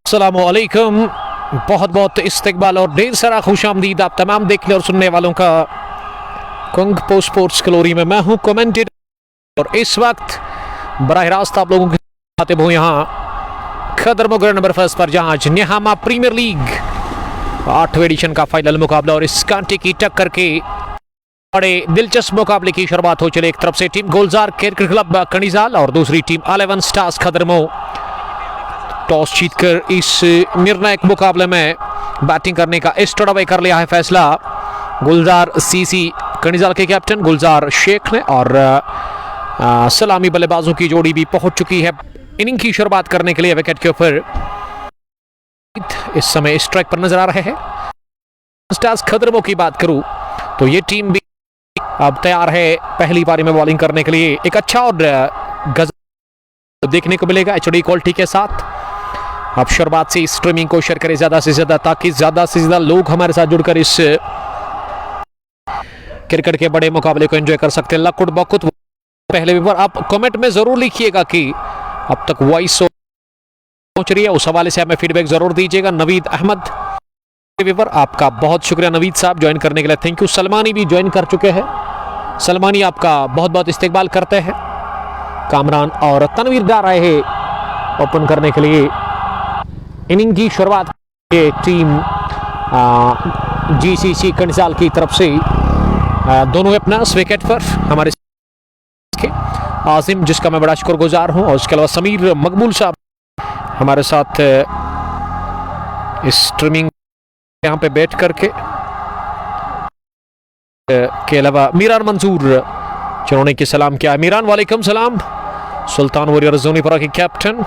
अस्सलामुअलैकुम, बहुत बहुत इस्तकबाल और ढेर सारा खुशामदीद आप तमाम देखने और सुनने वालों का कुंग पोस्ट स्पोर्ट्स ग्लोरी में। मैं हूं कमेंटेटर और इस वक्त बराह रास्त आप लोगों के खातिब हूं यहाँ खदर मुगर नंबर फर्स्ट पर, जहां न्याहामा प्रीमियर लीग 8वें एडिशन का फाइनल मुकाबला और इस कांटे की टक्कर के बड़े दिलचस्प मुकाबले की शुरुआत हो चले। एक तरफ से टीम गुलजार क्रिकेट क्लब कणीजाल और दूसरी टीम 11 स्टार्स खदरमो टॉस जीतकर इस निर्णायक मुकाबले में बैटिंग करने का स्टार्ट अवे कर लिया है फैसला गुलजार सीसी कणीजाल के कैप्टन गुलजार शेख ने, और सलामी बल्लेबाजों की जोड़ी भी पहुंच चुकी है इनिंग की शुरुआत करने के लिए विकेट के ऊपर। इस समय स्ट्राइक पर नजर आ रहे हैं। स्टार्स खदरमो की बात करूं तो ये टीम भी अब तैयार है पहली पारी में बॉलिंग करने के लिए। एक अच्छा और गजब देखने को मिलेगा एचडी क्वालिटी के साथ। अब शुरुआत से स्ट्रीमिंग को शेयर करें ज्यादा से ज्यादा, ताकि ज्यादा से ज्यादा लोग हमारे साथ जुड़कर इस क्रिकेट के बड़े मुकाबले को एंजॉय कर सकते हैं। लकुट बकुट पहले भी पर आप कमेंट में जरूर लिखिएगा कि अब तक वॉइस पहुंच रही है, उस हवाले से हमें फीडबैक जरूर दीजिएगा। नवीद अहमद पर आपका बहुत शुक्रिया नवीद साहब ज्वाइन करने के लिए, थैंक यू। सलमानी भी ज्वाइन कर चुके हैं, सलमानी आपका बहुत बहुत इस्तेकबाल करते हैं। कामरान और तनवीर जा रहे हैं ओपन करने के लिए। इनिंग की शुरुआत ये टीम जीसीसी कणीजाल की तरफ से दोनों अपना विकेट पर हमारे आसिम, जिसका मैं बड़ा शुक्रगुजार हूं, और उसके अलावा समीर मकबूल साहब हमारे साथ इस स्ट्रीमिंग यहाँ पे बैठ करके के अलावा मीरान मंसूर जिन्होंने की सलाम किया। मीरान वालेकुम सलाम। सुल्तान वॉरियर जोनीपुरा के कैप्टन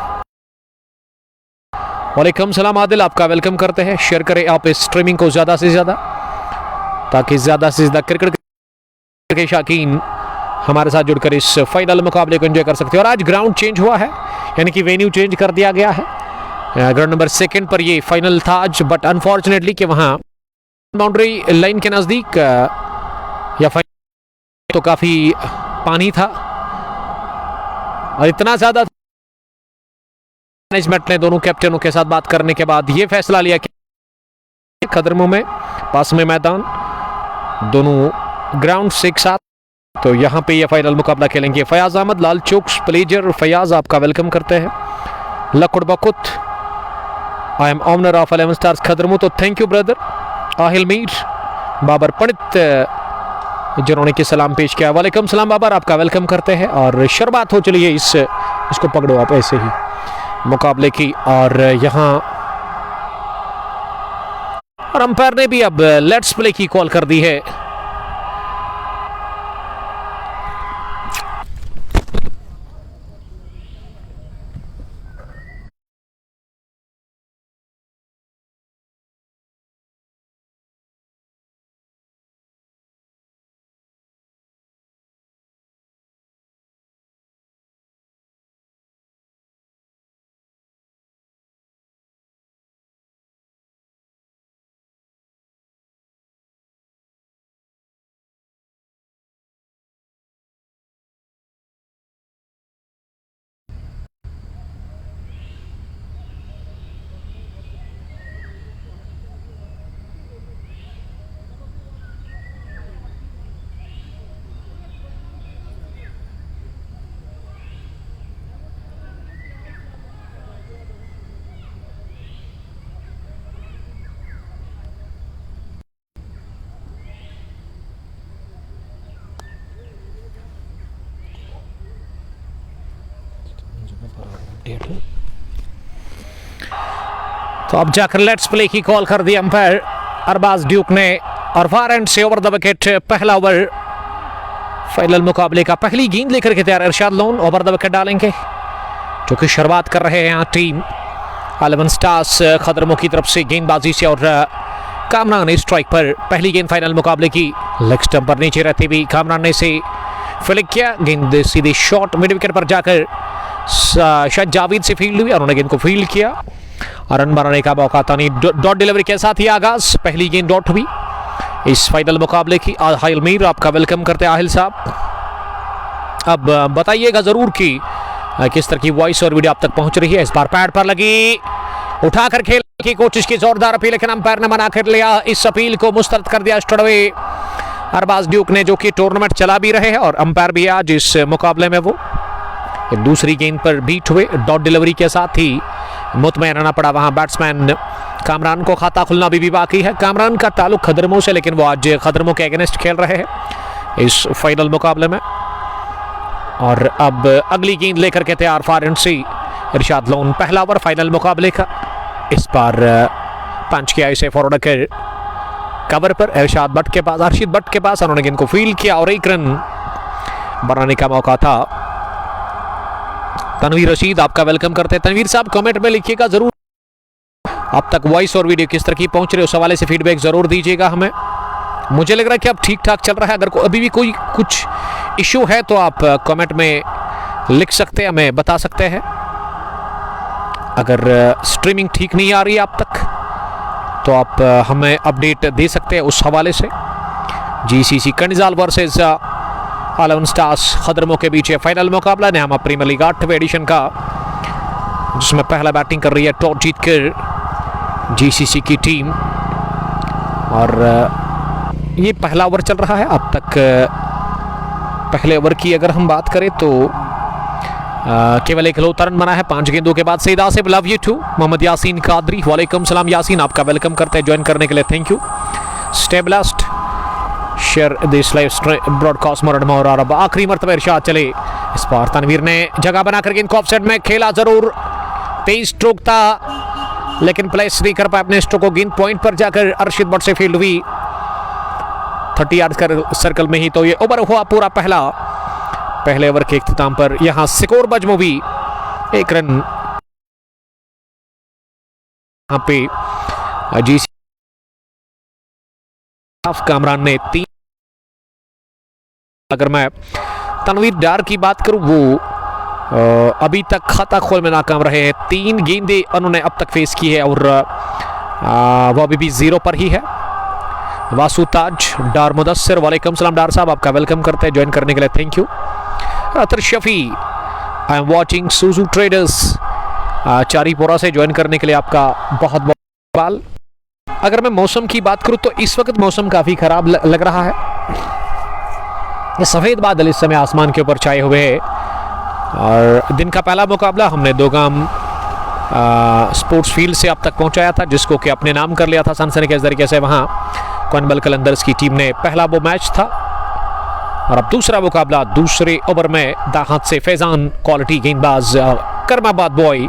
वालेकुम सलाम। आदिल आपका वेलकम करते हैं। शेयर करें आप इस स्ट्रीमिंग को ज्यादा से ज्यादा, ताकि ज्यादा से ज्यादा क्रिकेट के शौकीन हमारे साथ जुड़कर इस फाइनल मुकाबले को एंजॉय कर सकते हैं। और आज ग्राउंड चेंज हुआ है, यानी कि वेन्यू चेंज कर दिया गया है। ग्राउंड नंबर 2 पर ये फाइनल था आज, बट अनफॉर्चुनेटली कि वहां बाउंड्री लाइन के नजदीक या फाइनल तो काफी पानी था और इतना ज्यादा मैनेजमेंट ने दोनों कैप्टनों के साथ बात करने के बाद ये फैसला लिया कि खदरमो में पास में मैदान दोनों ग्राउंड से एक साथ, तो यहाँ पे ये फाइनल मुकाबला खेलेंगे। फयाज अहमद लाल चौक प्लेजर फयाज आपका वेलकम करते हैं। लकुट बकुत I am owner of 11 stars Khadarmo, तो thank you brother. Aahil Mir Babar Pandit जिन्होंने की सलाम पेश किया, वालेकुम सलाम बाबर आपका वेलकम करते हैं। और शुरुआत हो चली है इसको पकड़ो आप ऐसे ही मुकाबले की, और यहाँ और अंपायर ने भी अब लेट्स प्ले की कॉल कर दी है। तो अब जाकर लेट्स प्ले की कॉल कर दी अंपायर अरबाज ड्यूक ने, और फार एंड से ओवर द विकेट पहला ओवर फाइनल मुकाबले का पहली गेंद लेकर के तैयार इरशाद लोन ओवर द विकेट डालेंगे, जो कि शुरुआत कर रहे हैं यहाँ टीम 11 स्टार्स खदरमो की तरफ से गेंदबाजी से। और कामरान ने स्ट्राइक पर पहली गेंद फाइनल मुकाबले की लेग स्टंप पर नीचे रहते भी कामरान ने इसे फ्लिक किया, गेंद सीधी शॉट मिड विकेट पर जाकर शायद जावेद से फील्ड हुई और उन्होंने गेंद को फील्ड किया और रन बनाने का मौका था नहीं। डॉट डिलीवरी के साथ ही आगाज पहली गेंद डॉट हुई इस फाइनल मुकाबले की। आहिल मीर आपका वेलकम करते हैं आहिल साहब। अब बताइएगा जरूर कि किस तरह की वॉइस और वीडियो आप तक पहुंच रही है। इस बार पैड पर लगी उठाकर खेल की कोशिश की जोरदार अपील, लेकिन अंपायर ने मना कर लिया। इस अपील को मुस्तरद कर दिया स्टडवे अरबाज ड्यूक ने, जो कि टूर्नामेंट चला भी रहे हैं और अंपायर भी आज इस मुकाबले में वो दूसरी गेंद पर बीट हुए। डॉट डिलीवरी के साथ ही मुतमईन रहना पड़ा वहां बैट्समैन कामरान को। खाता खुलना भी बाकी है। कामरान का ताल्लुक खदरमों से, लेकिन वो आज खदरमों के अगेंस्ट खेल रहे हैं इस फाइनल मुकाबले में। और अब अगली गेंद लेकर के तैयार फॉर सी इरशाद लोन। पहला ओवर फाइनल मुकाबले का। इस बार पंच किया इसे फॉरवर्ड कर कवर पर इरशाद भट्ट के पास, अर्शिद भट्ट के पास। उन्होंने गेंद को फील्ड किया और 1 रन बनाने का मौका था। तनवीर रशीद आपका वेलकम करते हैं। तनवीर साहब कमेंट में लिखिएगा जरूर, अब तक वॉइस और वीडियो किस तरह की पहुंच रहे हो, उस हवाले से फीडबैक जरूर दीजिएगा हमें। मुझे लग रहा है कि अब ठीक ठाक चल रहा है। अगर अभी भी कोई कुछ इशू है तो आप कमेंट में लिख सकते हैं, हमें बता सकते हैं। अगर स्ट्रीमिंग ठीक नहीं आ रही है आप तक तो आप हमें अपडेट दे सकते हैं उस हवाले से। जीसीसी कंडिजाल वर्सेस 11 स्टार्स खदरमों के बीच फाइनल मुकाबला नेहामा प्रीमियर लीग 8वें एडिशन का, जिसमें पहला बैटिंग कर रही है टॉस जीतकर जीसीसी की टीम। और ये पहला ओवर चल रहा है। अब तक पहले ओवर की अगर हम बात करें तो केवल 1 रन बना है 5 गेंदों के बाद। Saeed Asif love you too. Mohammad Yaseen Qadri वालेकुम सलाम। यासीन आपका वेलकम करते हैं ज्वाइन करने के लिए, thank you. Stay blessed, share this live broadcast more. और अब आखिरी मरतबा इरशाद चले। इस बार तनवीर ने जगह बनाकर गेंद को ऑफसाइड में खेला, जरूर 23 स्ट्रोक था लेकिन प्लेस नहीं कर पाए अपने स्ट्रोक को। गेंद पॉइंट पर जाकर अर्शिद भट्ट से फील्ड हुई 30 यार्ड सर्कल में ही। तो ये ओवर हुआ पूरा पहले ओवर के इख्तिताम पर। यहां स्कोर बजमूवी 1 रन यहां पे जीसी कामरान ने 3। अगर मैं तनवीर डार की बात करूं, वो अभी तक खाता खोल में नाकाम रहे हैं। 3 गेंदें उन्होंने अब तक फेस की है और वो अभी भी 0 पर ही है। वासु ताज डार मुदस्सिर वालेकुम सलाम। डार साहब आपका वेलकम करते हैं ज्वाइन करने के लिए, thank you. Atar Shafi I am watching Suju traders Charipora से ज्वाइन करने के लिए आपका बहुत बहुत सवाल। अगर मैं मौसम की बात करूं तो इस वक्त मौसम काफी खराब लग रहा है। ये सफेद बादल इस समय आसमान के ऊपर छाए हुए हैं। और दिन का पहला मुकाबला हमने दोगाम स्पोर्ट्स फील्ड से अब तक पहुंचाया था, जिसको कि अपने नाम कर लिया था सनसनीखेज तरीके से। वहां कॉनबल कलंदर्स की टीम ने पहला वो मैच था। और अब दूसरा मुकाबला दूसरे ओवर में दाहत से फैजान क्वालिटी गेंदबाज करमाबाद बॉय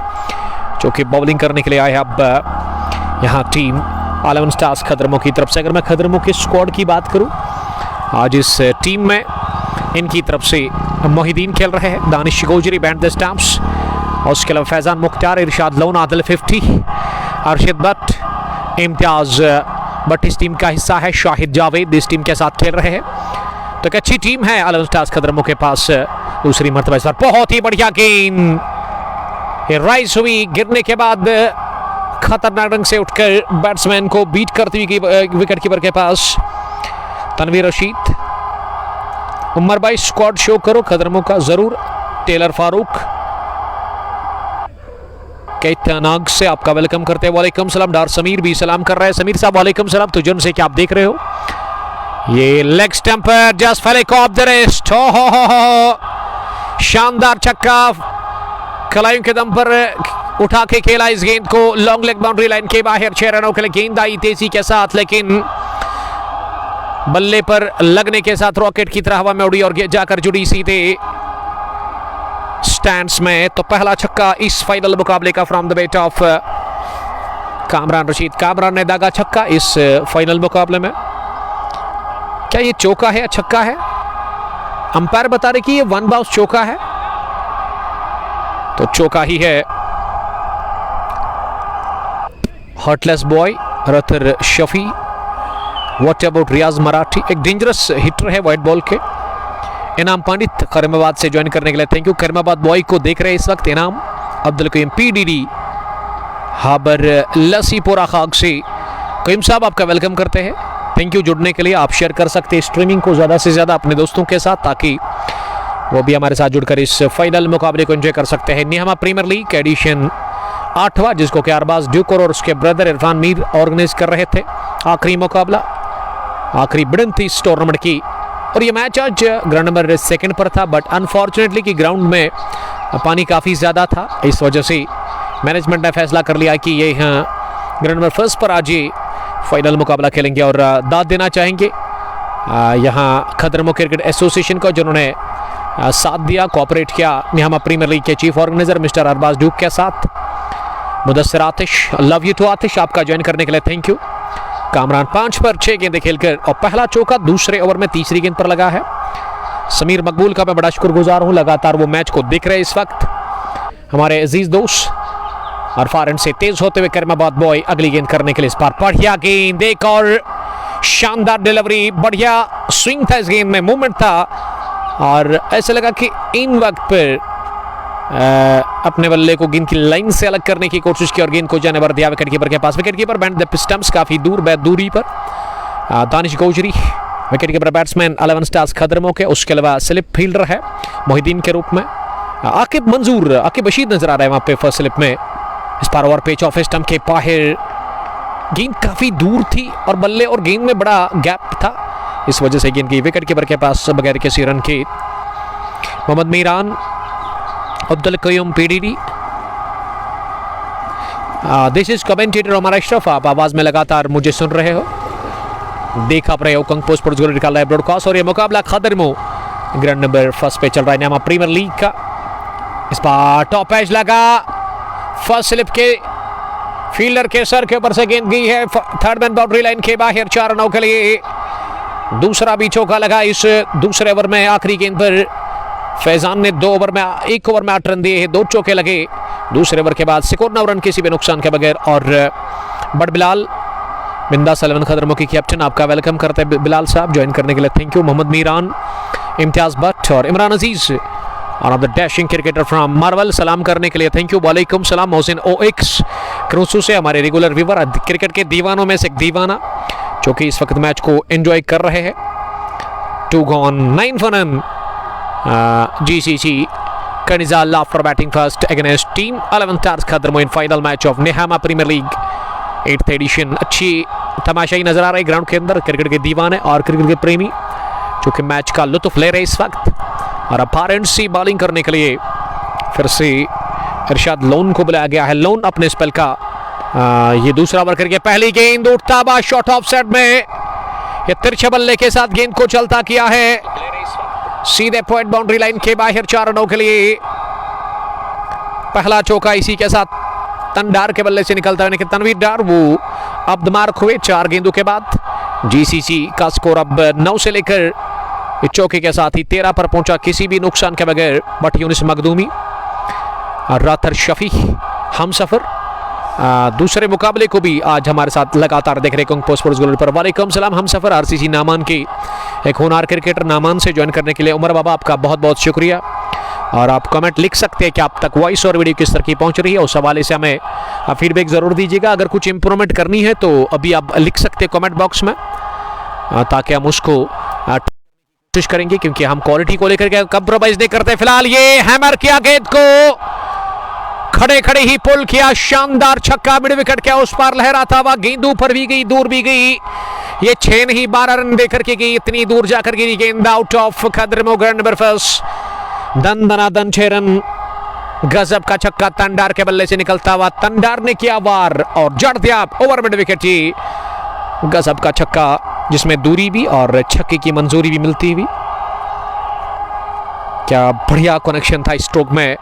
जो कि बॉलिंग करने के लिए आए। अब यहाँ टीम 11 स्टार्स खदरमों की तरफ से। अगर मैं खदरमों के स्क्वाड की बात करूं, आज इस टीम में इनकी तरफ से मोहिदीन खेल रहे हैं, Danish Gojri band the stamps, और उसके अलावा फैजान मुख्तार, इरशाद लोन, आदिल 50, अर्शिद भट्ट, इम्तियाज भट्ट इस टीम का हिस्सा है, शाहिद जावेद इस टीम के साथ खेल रहे हैं। तो एक अच्छी टीम है 11 स्टार्स खदरमों के पास। दूसरी मरतबा इस बार बहुत ही बढ़िया गेंद राइज हुई, गिरने के बाद खतरनाक ढंग से उठकर बैट्समैन को बीट करती हुई विकेट कीपर के पास। तनवीर रशीद, उमर भाई स्क्वाड शो करो खदरमों का जरूर। टेलर फारूक कैतनाग से आपका वेलकम करते हैं, वालेकुम सलाम। डार समीर भी सलाम कर रहे हैं। समीर साहब वालेकुम सलाम। तुझन से क्या आप देख रहे हो? ये लेग स्टंप पर जस्ट फेलिक ऑफ द रेस्ट। हो शानदार छक्का, कलाइयों के दम पर उठा के खेला इस गेंद को लॉन्ग लेग बाउंड्री लाइन के बाहर। 6 रनों के लिए गेंद आई तेजी के साथ, लेकिन बल्ले पर लगने के साथ रॉकेट की तरह हवा में उड़ी और जाकर जुड़ी सीधे स्टैंड्स में। तो पहला छक्का इस फाइनल मुकाबले का from the bat of Kamran Rashid. Kamran ने दागा छक्का इस फाइनल मुकाबले में। क्या ये चौका है या छक्का है? अंपायर बता रहे कि ये 1 बाउंस चौका है, तो चौका ही है। Heartless boy Ratar Shafi, what about Riyaz Marathi, एक डेंजरस हिटर है व्हाइट बॉल के। इनाम पंडित करीमाबाद से ज्वाइन करने के लिए थैंक यू। करीमाबाद बॉय को देख रहे हैं इस वक्त। इनाम अब्दुल करीम पीडीडी हाबर लसीपुरा खाक से करीम साहब आपका वेलकम करते हैं, थैंक यू जुड़ने के लिए। आप शेयर कर सकते हैं स्ट्रीमिंग को ज़्यादा से ज़्यादा अपने दोस्तों के साथ, ताकि वो भी हमारे साथ जुड़कर इस फाइनल मुकाबले को एंजॉय कर सकते हैं। नेहामा प्रीमियर लीग एडिशन 8वां, जिसको कि अरबाज ड्यूकर और उसके ब्रदर इरफान मीर ऑर्गेनाइज कर रहे थे। आखिरी मुकाबला, आखिरी भिड़ंत थी इस टूर्नामेंट की। और ये मैच आज ग्राउंड नंबर 2 पर था, बट अनफॉर्चुनेटली कि ग्राउंड में पानी काफ़ी ज़्यादा था, इस वजह से मैनेजमेंट ने फैसला कर लिया कि ये ग्राउंड नंबर 1 पर आज ये फाइनल मुकाबला खेलेंगे। और दाद देना चाहेंगे यहाँ खदरमो क्रिकेट एसोसिएशन को, जिन्होंने साथ दिया, कोऑपरेट किया निहामा प्रीमियर लीग के chief organizer mister Arbaz Duke के साथ। Mudassir Aatish, love you too Aatish, आपका ज्वाइन करने के लिए थैंक यू। कामरान 5 पर 6 गेंदें खेलकर और पहला चौका दूसरे ओवर में तीसरी गेंद पर लगा है। समीर मकबूल का मैं बड़ा शुक्रगुजार हूँ, लगातार वो मैच को देख रहे हैं इस वक्त हमारे अजीज दोस्त। और फार से तेज होते हुए करीमाबाद बॉय अगली गेंद करने के लिए इस बार बढ़िया गेंद, एक और शानदार डिलीवरी, बढ़िया स्विंग था इस गेंद में, मूवमेंट था और ऐसा लगा कि इन वक्त पर अपने बल्ले को गेंद की लाइन से अलग करने की कोशिश की और गेंद को जाने पर दिया विकेट कीपर के पास। Wicket keeper behind the stumps काफी दूर दूरी पर Danish Gojri wicket keeper batsman 11 stars Khadarmo के, उसके अलावा स्लिप फील्डर है मोहिद्दीन के रूप में आकिब मंजूर, आकिब बशीर नजर आ रहा है वहां पे फर्स्ट स्लिप में। इस बार ओवर पिच ऑफ स्टंप के बाहर, गेंद काफी दूर थी और बल्ले और गेंद में बड़ा गैप था, इस वजह से गेंद की विकेट कीपर के पास बगैर किसी रन के। Mohammad Meeran, Abdul Qayyum PDD, this is commentator हमारा अशरफ, आप आवाज में लगातार मुझे सुन रहे हो, देख आप रहे हो कंग पोस्ट पर निकाल रहा है ब्रॉडकास्ट। और ये मुकाबला खदरमो ग्राउंड नंबर 1 पे चल रहा है निहामा प्रीमियर लीग का। इस बार टॉप एज लगा, फर्स्ट स्लिप के फील्डर के सर के ऊपर से गेंद गई है थर्ड मैन बाउंड्री लाइन के बाहर 4 रनों के लिए। दूसरा भी चौका लगा इस दूसरे ओवर में। आखिरी गेंद पर फैजान ने 1 ओवर में 8 रन दिए हैं, 2 चौके लगे दूसरे ओवर के बाद। सिकोर 9 रन किसी भी नुकसान के बगैर। और बट बिलाल बिंदास 11 खदरमो की कैप्टन, आपका वेलकम करते हैं बिलाल साहब, ज्वाइन करने के लिए थैंक यू। मोहम्मद मीरान, इम्तियाज भट्ट और इमरान अजीज और of the dashing cricketer from Marvel, सलाम करने के लिए थैंक यू। वालेकुम सलाम। मोहसिन OX क्रूसू से हमारे रेगुलर व्यूवर, क्रिकेट के दीवानों में से एक दीवाना जो कि इस वक्त मैच को एंजॉय कर रहे हैं। 2 gone 9 for none। GCC Kanizal after batting first against team 11 stars Khadarmo in final match of Nihama premier league 8th edition. अच्छी तमाशाई नजर आ रही ग्राउंड के अंदर, क्रिकेट के दीवाने और क्रिकेट के प्रेमी जो कि मैच का लुत्फ ले रहे इस वक्त। और अपारेंट सी बॉलिंग करने के लिए फिर से इरशाद लोन को बुलाया गया है। लोन अपने स्पेल का ये दूसरा ओवर करके पहली गेंद उठता हुआ शॉट ऑफ साइड में, ये तिरछे बल्ले के साथ गेंद को चलता किया है सीधे पॉइंट बाउंड्री लाइन के बाहर 4 रनों के लिए। पहला चौका इसी के साथ तनडार के बल्ले से निकलता है, तनवीर डार वो अब मार्क हुए 4 गेंदों के बाद। GCC का स्कोर अब 9 से लेकर इस चौके के साथ ही 13 पर पहुंचा किसी भी नुकसान के बगैर। बट यूनिस मखदूमी और राथर शफी हम सफर दूसरे मुकाबले को भी आज हमारे साथ लगातार देख रहे कंग पोस्ट स्पोर्ट्स पर। वालेकुम सलाम हम सफर। RCC नामान के एक होनहार क्रिकेटर नामान से ज्वाइन करने के लिए उमर बाबा, आपका बहुत बहुत शुक्रिया। और आप कमेंट लिख सकते हैं कि आप तक वॉइस और वीडियो किस तरह की पहुंच रही है, उस हवाले से हमें फीडबैक जरूर दीजिएगा। अगर कुछ इंप्रूवमेंट करनी है तो अभी आप लिख सकते हैं कमेंट बॉक्स में, ताकि हम उसको कोशिश करेंगे, क्योंकि हम क्वालिटी को लेकर के कंप्रोमाइज नहीं करते। फिलहाल ये हैमर किया गेंद को, खड़े खड़े ही पुल किया, शानदार छक्का मिड विकेट के उस पार लहराता हुआ, गेंद ऊपर भी गई दूर भी गई। ये 6 नहीं 12 रन देकर के गई, इतनी दूर जाकर गिरी गेंद out of Khadarmo ground number 1। दन दनादन 6 रन, गजब का छक्का तंडार के बल्ले से निकलता हुआ, तंडार ने किया वार और जड़ दिया ओवर मिड विकेट ही। गजब का छक्का जिसमें दूरी भी और छक्के की मंजूरी भी मिलती हुई। क्या बढ़िया कनेक्शन था स्ट्रोक में।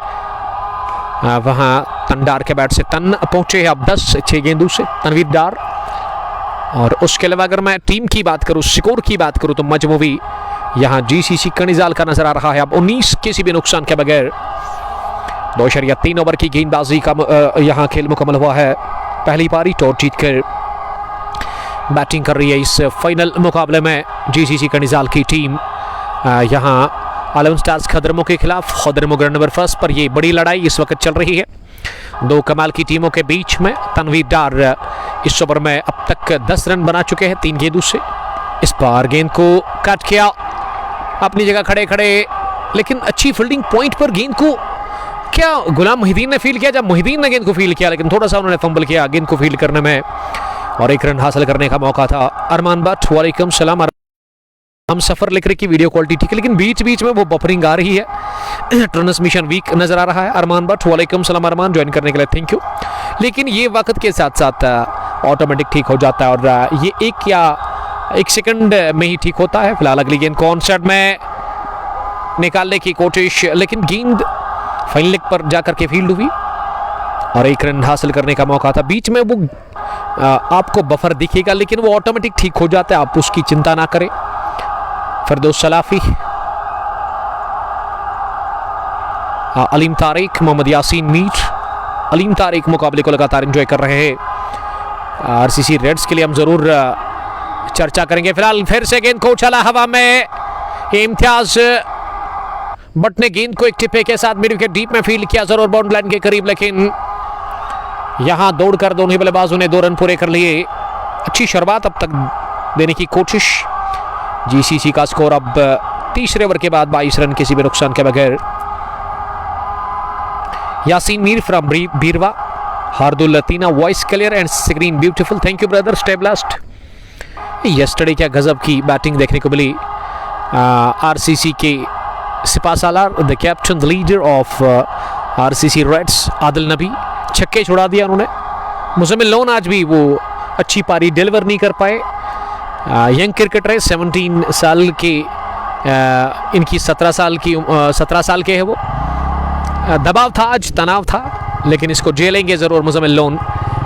वहां तंडार के बैट से तन पहुंचे अब 10 गेंदों से तनवीर डार। और उसके अलावा अगर मैं टीम की बात करूं, स्कोर की बात करूं, तो मजमूवी यहां GCC कनिजाल का नजर आ रहा है अब 19 किसी भी नुकसान के बगैर। 2.3 ओवर की गेंदबाजी का यहां खेल मुकम्मल हुआ है। पहली पारी टॉस जीतकर बैटिंग कर रही है इस फाइनल मुकाबले में GCC कनिजाल की टीम। यहां 11 स्टार्स खदरमो के खिलाफ खदरमो ग्राउंड नंबर 1 पर यह बड़ी लड़ाई इस वक्त चल रही है 2 कमाल की टीमों के बीच में। तनवीर डार इस ओवर में अब तक 10 रन बना चुके हैं 3 गेंदों से। इस बार गेंद को कट किया अपनी जगह खड़े खड़े, लेकिन अच्छी फील्डिंग पॉइंट पर गेंद को क्या गुलाम मोहिदीन ने फील किया? जब मोहिदीन ने गेंद को फील किया लेकिन थोड़ा सा उन्होंने फंबल किया गेंद को फील करने में और एक रन हासिल करने का मौका था। अरमान भट्ट वालेकुम सलाम। हम सफर लिख रहे की वीडियो क्वालिटी ठीक है लेकिन बीच बीच में वो बफरिंग आ रही है, ट्रांसमिशन वीक नजर आ रहा है। अरमान भट्ट वालेकुम सलाम अरमान, ज्वाइन करने के लिए थैंक यू। लेकिन ये वक्त के साथ साथ ऑटोमेटिक ठीक हो जाता है और ये एक सेकंड में ही ठीक होता है। फिलहाल अगली गेंद को ऑन साइड में निकालने की कोशिश लेकिन गेंद फाइनल लेग पर जाकर के फील्ड हुई और एक रन हासिल करने का मौका था। बीच में वो आपको बफर दिखेगा लेकिन वो ऑटोमेटिक ठीक हो जाता है, आप उसकी चिंता ना करें। फिरदौस सलाफी, अलीम तारिक, मोहम्मद यासीन मीर। अलीम तारिक मुकाबले को लगातार एंजॉय कर रहे हैं। आरसीसी रेड्स के लिए हम जरूर चर्चा करेंगे। फिलहाल फिर से गेंद को उछाला हवा में इम्तियाज बट ने गेंद को एक टिप्पे के साथ मिड विकेट डीप में फील्ड किया, जरूर बाउंड्री लाइन के करीब, लेकिन यहां दौड़कर दोनों ही बल्लेबाजों ने 2 रन पूरे कर लिए। अच्छी शुरुआत अब तक देने की कोशिश। जीसीसी का स्कोर अब तीसरे ओवर के बाद 22 रन किसी भी नुकसान के बगैर। यासीन मीर फ्रॉम बीरवा, हार्दुल लतीना voice clear and screen beautiful, thank you brother, stay blessed. Yesterday क्या गजब की बैटिंग देखने को मिली आरसीसी के सिपासालार, the captain, the leader of RCC reds Adil Nabi. छक्के छुड़ा दिया उन्होंने। मुजम्मिल लोन आज भी वो अच्छी पारी डिलीवर नहीं कर पाए। यंग क्रिकेटर है, 17 साल के, इनकी 17 साल के है वो। दबाव था आज, तनाव था, लेकिन इसको झेलेंगे जरूर मुजम्मिल लोन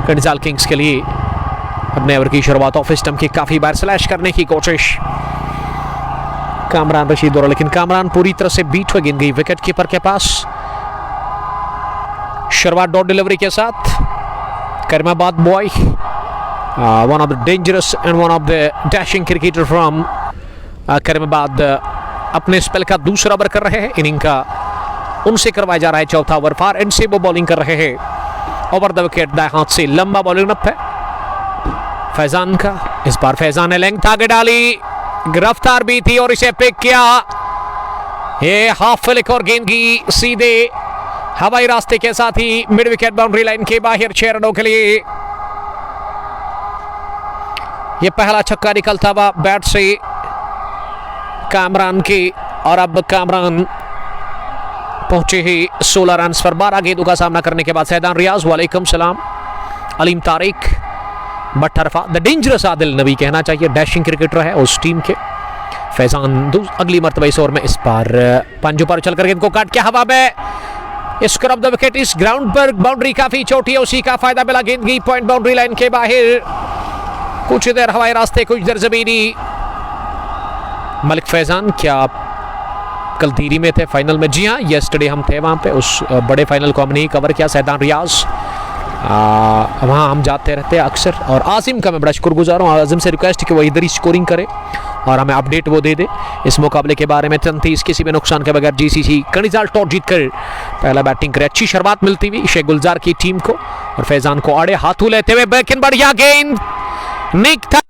कंडिजाल किंग्स के लिए। अपने ओवर की शुरुआत ऑफ स्टंप की काफी बार स्लैश करने की कोशिश कामरान रशीद द्वारा, लेकिन कामरान पूरी तरह से बीट हो गई विकेट कीपर के पास। शुरुआत डॉट डिलीवरी के साथ Karimabad boy, one of the dangerous and one of the dashing cricketer from Karimabad, अपने स्पेल का दूसरा ओवर कर रहे हैं। इनिंग का उनसे करवाया जा रहा है चौथा ओवर। फार एंड से वो बॉलिंग कर रहे हैं ओवर द विकेट, दाएं हाथ से लंबा बॉलिंग अप है फैजान का। इस बार फैजान ने लेंथ आगे डाली, गिरफ्तार भी थी और इसे पिक किया। ये हाफ फ्लिक और गेंद की सीधे हवाई रास्ते के साथ ही मिड विकेट बाउंड्री लाइन के बाहर 6 रनों के लिए। ये पहला छक्का निकलता हुआ बैट से कामरान के और अब कामरान पहुंचे ही 16 रन पर 12 गेंदों का सामना करने के बाद। सैदान रियाज वालेकुम सलाम। अलीम तारिक, बटरफा, द डेंजरस आदिल नबी कहना चाहिए, डैशिंग क्रिकेटर है उस टीम के। फैजान अगली मर्तबा इस ओवर में, इस बार पंजों पर चलकर गेंद को काट के हवा में स्क्रब द विकेट। इस ग्राउंड पर बाउंड्री काफी छोटी है, उसी का फायदा मिला। गेंद की पॉइंट बाउंड्री लाइन के बाहर, कुछ देर हवाई रास्ते, कुछ देर जमीनी। मलिक फैजान, क्या आप कल धीरी में थे फाइनल में? जी हाँ, यस्टरडे हम थे वहाँ पे, उस बड़े फाइनल को हमने ही कवर किया। सैदान रियाज, वहाँ हम जाते रहते हैं अक्सर। और आजिम का मैं बड़ा शुक्रगुजार हूँ, आजिम से रिक्वेस्ट कि वो इधर ही स्कोरिंग करे और हमें अपडेट वो दे दे इस मुकाबले के बारे में। 33 किसी भी नुकसान के बगैर जीसीसी कंडिजाल टॉस जीतकर पहला बैटिंग करे। अच्छी शुरुआत मिलती हुई शेख गुलजार की टीम को और फैजान को आड़े हाथों लेते हुए बैक इन, बढ़िया गेंद, निक था,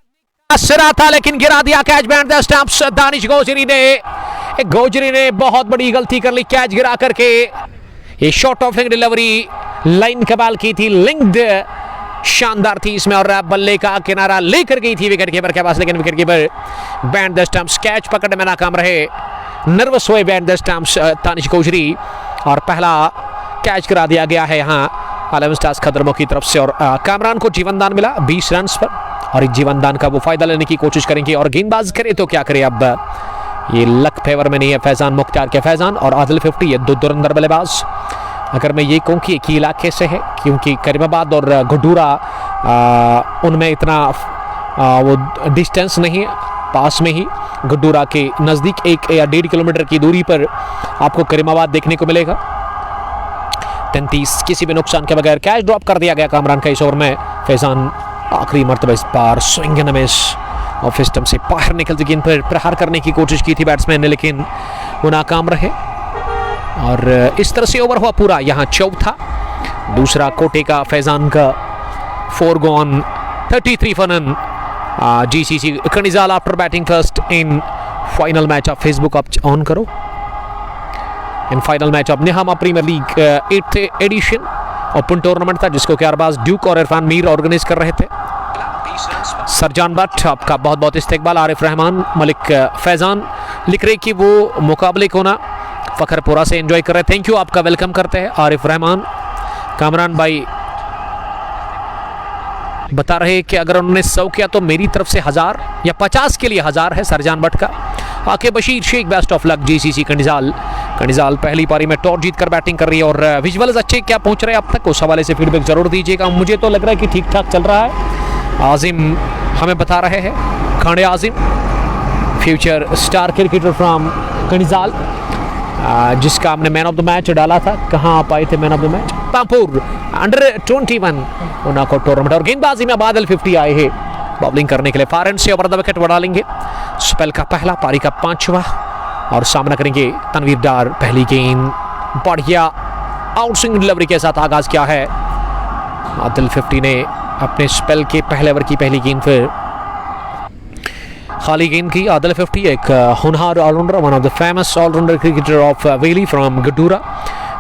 सिरा था, लेकिन गिरा दिया catch band the stumps. Danish Gojri ने बहुत बड़ी गलती कर ली, कैच गिरा करके। ये शॉर्ट ऑफ डिलीवरी लाइन कमाल की थी, लिंक्ड शानदार थी इसमें और बल्ले का किनारा लेकर गई थी विकेट कीपर के पास, लेकिन wicket keeper behind the stumps catch पकड़ने में नाकाम रहे। नर्वस हुए band the stumps Danish Gojri और पहला कैच करा दिया गया है यहाँ आलम स्टार्स खदरमो की तरफ से। और कामरान को जीवनदान मिला 20 रन पर और इस जीवनदान का वो फायदा लेने की कोशिश करेंगे और गेंदबाज करे तो क्या करे। अब ये लक फेवर में नहीं है फैजान मुख्तार के, फैजान और आदिल 50, ये दो धुरंधर बल्लेबाज। अगर मैं ये कहूँ कि एक ही इलाके से है, क्योंकि करीमाबाद और गुड्डूरा उनमें इतना वो डिस्टेंस नहीं है, पास में ही गुड्डूरा के नज़दीक 1 या 1.5 किलोमीटर की दूरी पर आपको करीमाबाद देखने को मिलेगा। 33 किसी भी नुकसान के बगैर कैच ड्रॉप कर दिया गया कामरान का इस ओवर में। फैजान आखिरी मरतबा इस बार swing and miss off stump से बाहर निकलती गेंद पर प्रहार करने की कोशिश की थी बैट्समैन ने, लेकिन वो नाकाम रहे। और इस तरह से ओवर हुआ पूरा यहाँ चौथा, दूसरा कोटे का फैजान का 4 gone 33 for none। GCC Kandizal after batting first in final match. आप फेसबुक आप ऑन करो, in final match of Nihama premier league 8th edition open tournament था, जिसको कि अरबाज ड्यूक और इरफान मीर ऑर्गेनाइज कर रहे थे। सरजान भट्ट आपका बहुत बहुत इस्तेकबाल। आरिफ रहमान, मलिक फैजान लिख रहे कि वो मुकाबले को ना फखरपुरा से एंजॉय कर रहे। थैंक यू, आपका वेलकम करते हैं आरिफ रहमान। कामरान भाई बता रहे कि अगर उन्होंने 100 किया तो मेरी तरफ से 1000 या 50 के लिए 1000 है सरजान भट्ट का। आके Bashir Sheikh, best of luck. GCC Kandizal पहली पारी में टॉस जीतकर बैटिंग कर रही है। और विजुअल्स अच्छे क्या पहुंच रहे हैं अब तक, उस हवाले से फीडबैक जरूर दीजिएगा। मुझे तो लग रहा है कि ठीक ठाक चल रहा है। आजिम हमें बता रहे हैं, खाने आजिम फ्यूचर स्टार क्रिकेटर फ्रॉम कंडिजाल, जिसका हमने मैन ऑफ द मैच डाला था। कहाँ आप आए थे man of the match? Pampore under 21 knockout tournament. और गेंदबाजी में बादल 50 आए हैं बॉलिंग करने के लिए। फारेंड से ओवर द विकेट बढ़ा लेंगे। स्पेल का पहला, पारी का 5वां, और सामना करेंगे तनवीर डार। पहली गेंद बढ़िया आउट स्विंग डिलीवरी के साथ आगाज किया है। बादल 50 ने अपने स्पेल के पहले ओवर की पहली गेंद फिर खाली गेंद की। आदिल 50 एक होनहार all rounder, one of the famous all rounder cricketer of valley from Gadoora,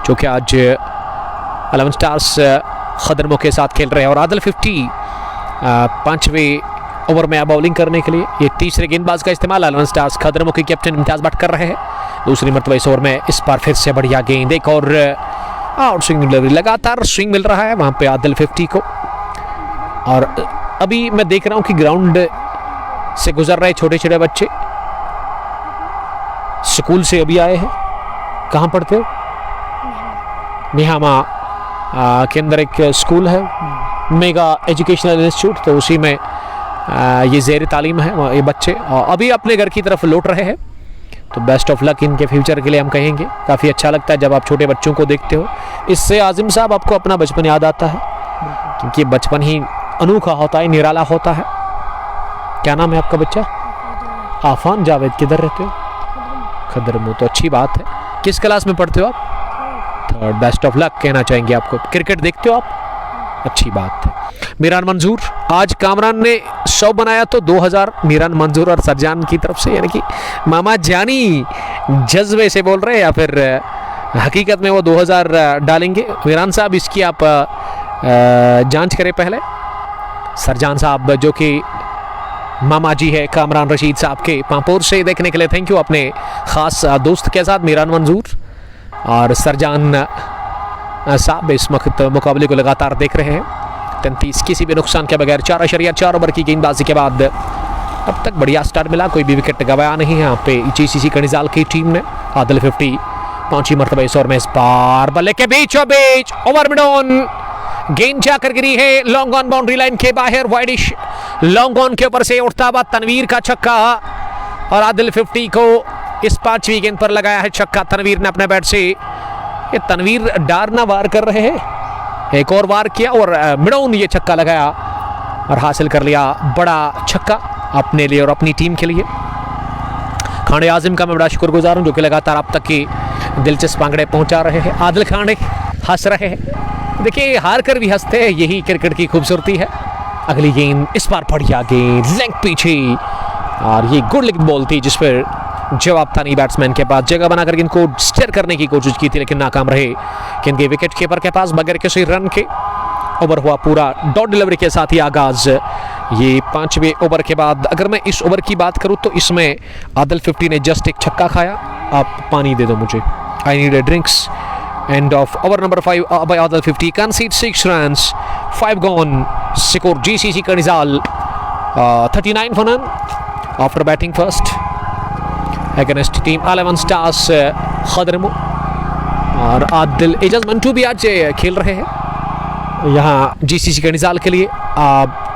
जो कि आज 11 स्टार्स खदरमो के साथ खेल रहे हैं। और आदिल 50 5वें ओवर में बॉलिंग करने के लिए ये तीसरे गेंदबाज का इस्तेमाल 11 स्टार्स खदरमो के कैप्टन इम्तियाज भट्ट कर रहे हैं। दूसरी मरतबा इस ओवर में इस बार फिर से बढ़िया गेंद, एक और आउट स्विंग डिलीवरी। लगातार स्विंग मिल रहा है वहाँ पे आदिल 50 को। और अभी मैं देख रहा हूँ कि ग्राउंड से गुजर रहे छोटे छोटे बच्चे, स्कूल से अभी आए हैं। कहाँ पढ़ते हो? निहामा के अंदर एक स्कूल है, मेगा एजुकेशनल इंस्टीट्यूट, तो उसी में ये ज़ेर तालीम है ये बच्चे, और अभी अपने घर की तरफ लौट रहे हैं। तो बेस्ट ऑफ लक इनके फ्यूचर के लिए हम कहेंगे। काफ़ी अच्छा लगता है जब आप छोटे बच्चों को देखते हो। इससे आजिम साहब आपको अपना बचपन याद आता है, क्योंकि बचपन ही अनोखा होता है, निराला होता है। क्या नाम है आपका बच्चा? आफान जावेद। किधर रहते हो? खदरमो। तो अच्छी बात है। किस क्लास में पढ़ते हो आप? 3rd। बेस्ट ऑफ लक कहना चाहेंगे आपको। क्रिकेट देखते हो आप? अच्छी बात है। मीरान मंजूर, आज कामरान ने 100 बनाया तो 2000 मीरान मंजूर और सरजान की तरफ से, यानी कि मामा जानी जज्बे से बोल रहे हैं या फिर हकीकत में वो 2000 डालेंगे? मीरान साहब इसकी आप जांच करें पहले। सरजान साहब जो कि मामा जी है कामरान रशीद साहब के, पांपोर से देखने के लिए थैंक यू। अपने ख़ास दोस्त के साथ मीरान मंजूर और सरजान साहब इस वक्त मुकाबले को लगातार देख रहे हैं। 33 किसी भी नुकसान के बगैर 4.4 ओवर की गेंदबाजी के बाद अब तक बढ़िया स्टार्ट मिला, कोई भी विकेट गवाया नहीं है यहाँ पे जीसीसी कंडिजाल की टीम ने। आदिल 50 5ही मरतबा इस ओवर में, इस बार बल्ले के बीचों बीच ओवर मिड ऑन, गेंद जाकर गिरी है लॉन्ग ऑन बाउंड्री लाइन के बाहर। वाइडिश लॉन्ग ऑन के ऊपर से उठता हुआ तनवीर का छक्का, और आदिल 50 को इस 5वीं गेंद पर लगाया है छक्का तनवीर ने अपने बैट से। ये तनवीर डार ना वार कर रहे हैं, एक और वार किया और मिड ऑन ये छक्का लगाया और हासिल कर लिया बड़ा छक्का अपने लिए और अपनी टीम के लिए। खांडे आजिम का मैं बड़ा शुक्रगुजार हूँ, जो कि लगातार अब तक की दिलचस्प आंकड़े पहुंचा रहे हैं। आदिल खांडे हंस रहे हैं, देखिए हार कर भी हंसते हैं, यही क्रिकेट की खूबसूरती है। अगली गेंद, इस बार बढ़िया गेंद लेग पीछे, और ये गुड लेग बॉल थी जिस पर जवाब था नहीं बैट्समैन के पास। जगह बनाकर इनको स्टेयर करने की कोशिश की थी लेकिन नाकाम रहे। इनके विकेट कीपर के पास बगैर किसी रन के ओवर हुआ पूरा। डॉट डिलीवरी के साथ ही आगाज ये 5वें ओवर के बाद। अगर मैं इस ओवर की बात करूं तो इसमें आदिल 50 ने जस्ट एक छक्का खाया। आप पानी दे दो मुझे, I need a drinks. End of over number 5 by Adil 50, concede 6 runs, 5 gone. Score GCC Kanizal 39 for none after batting first against team 11 Stars खदरमो। और आदिल एजाज मंटू भी आज खेल रहे हैं यहाँ GCC कनिजाल के लिए।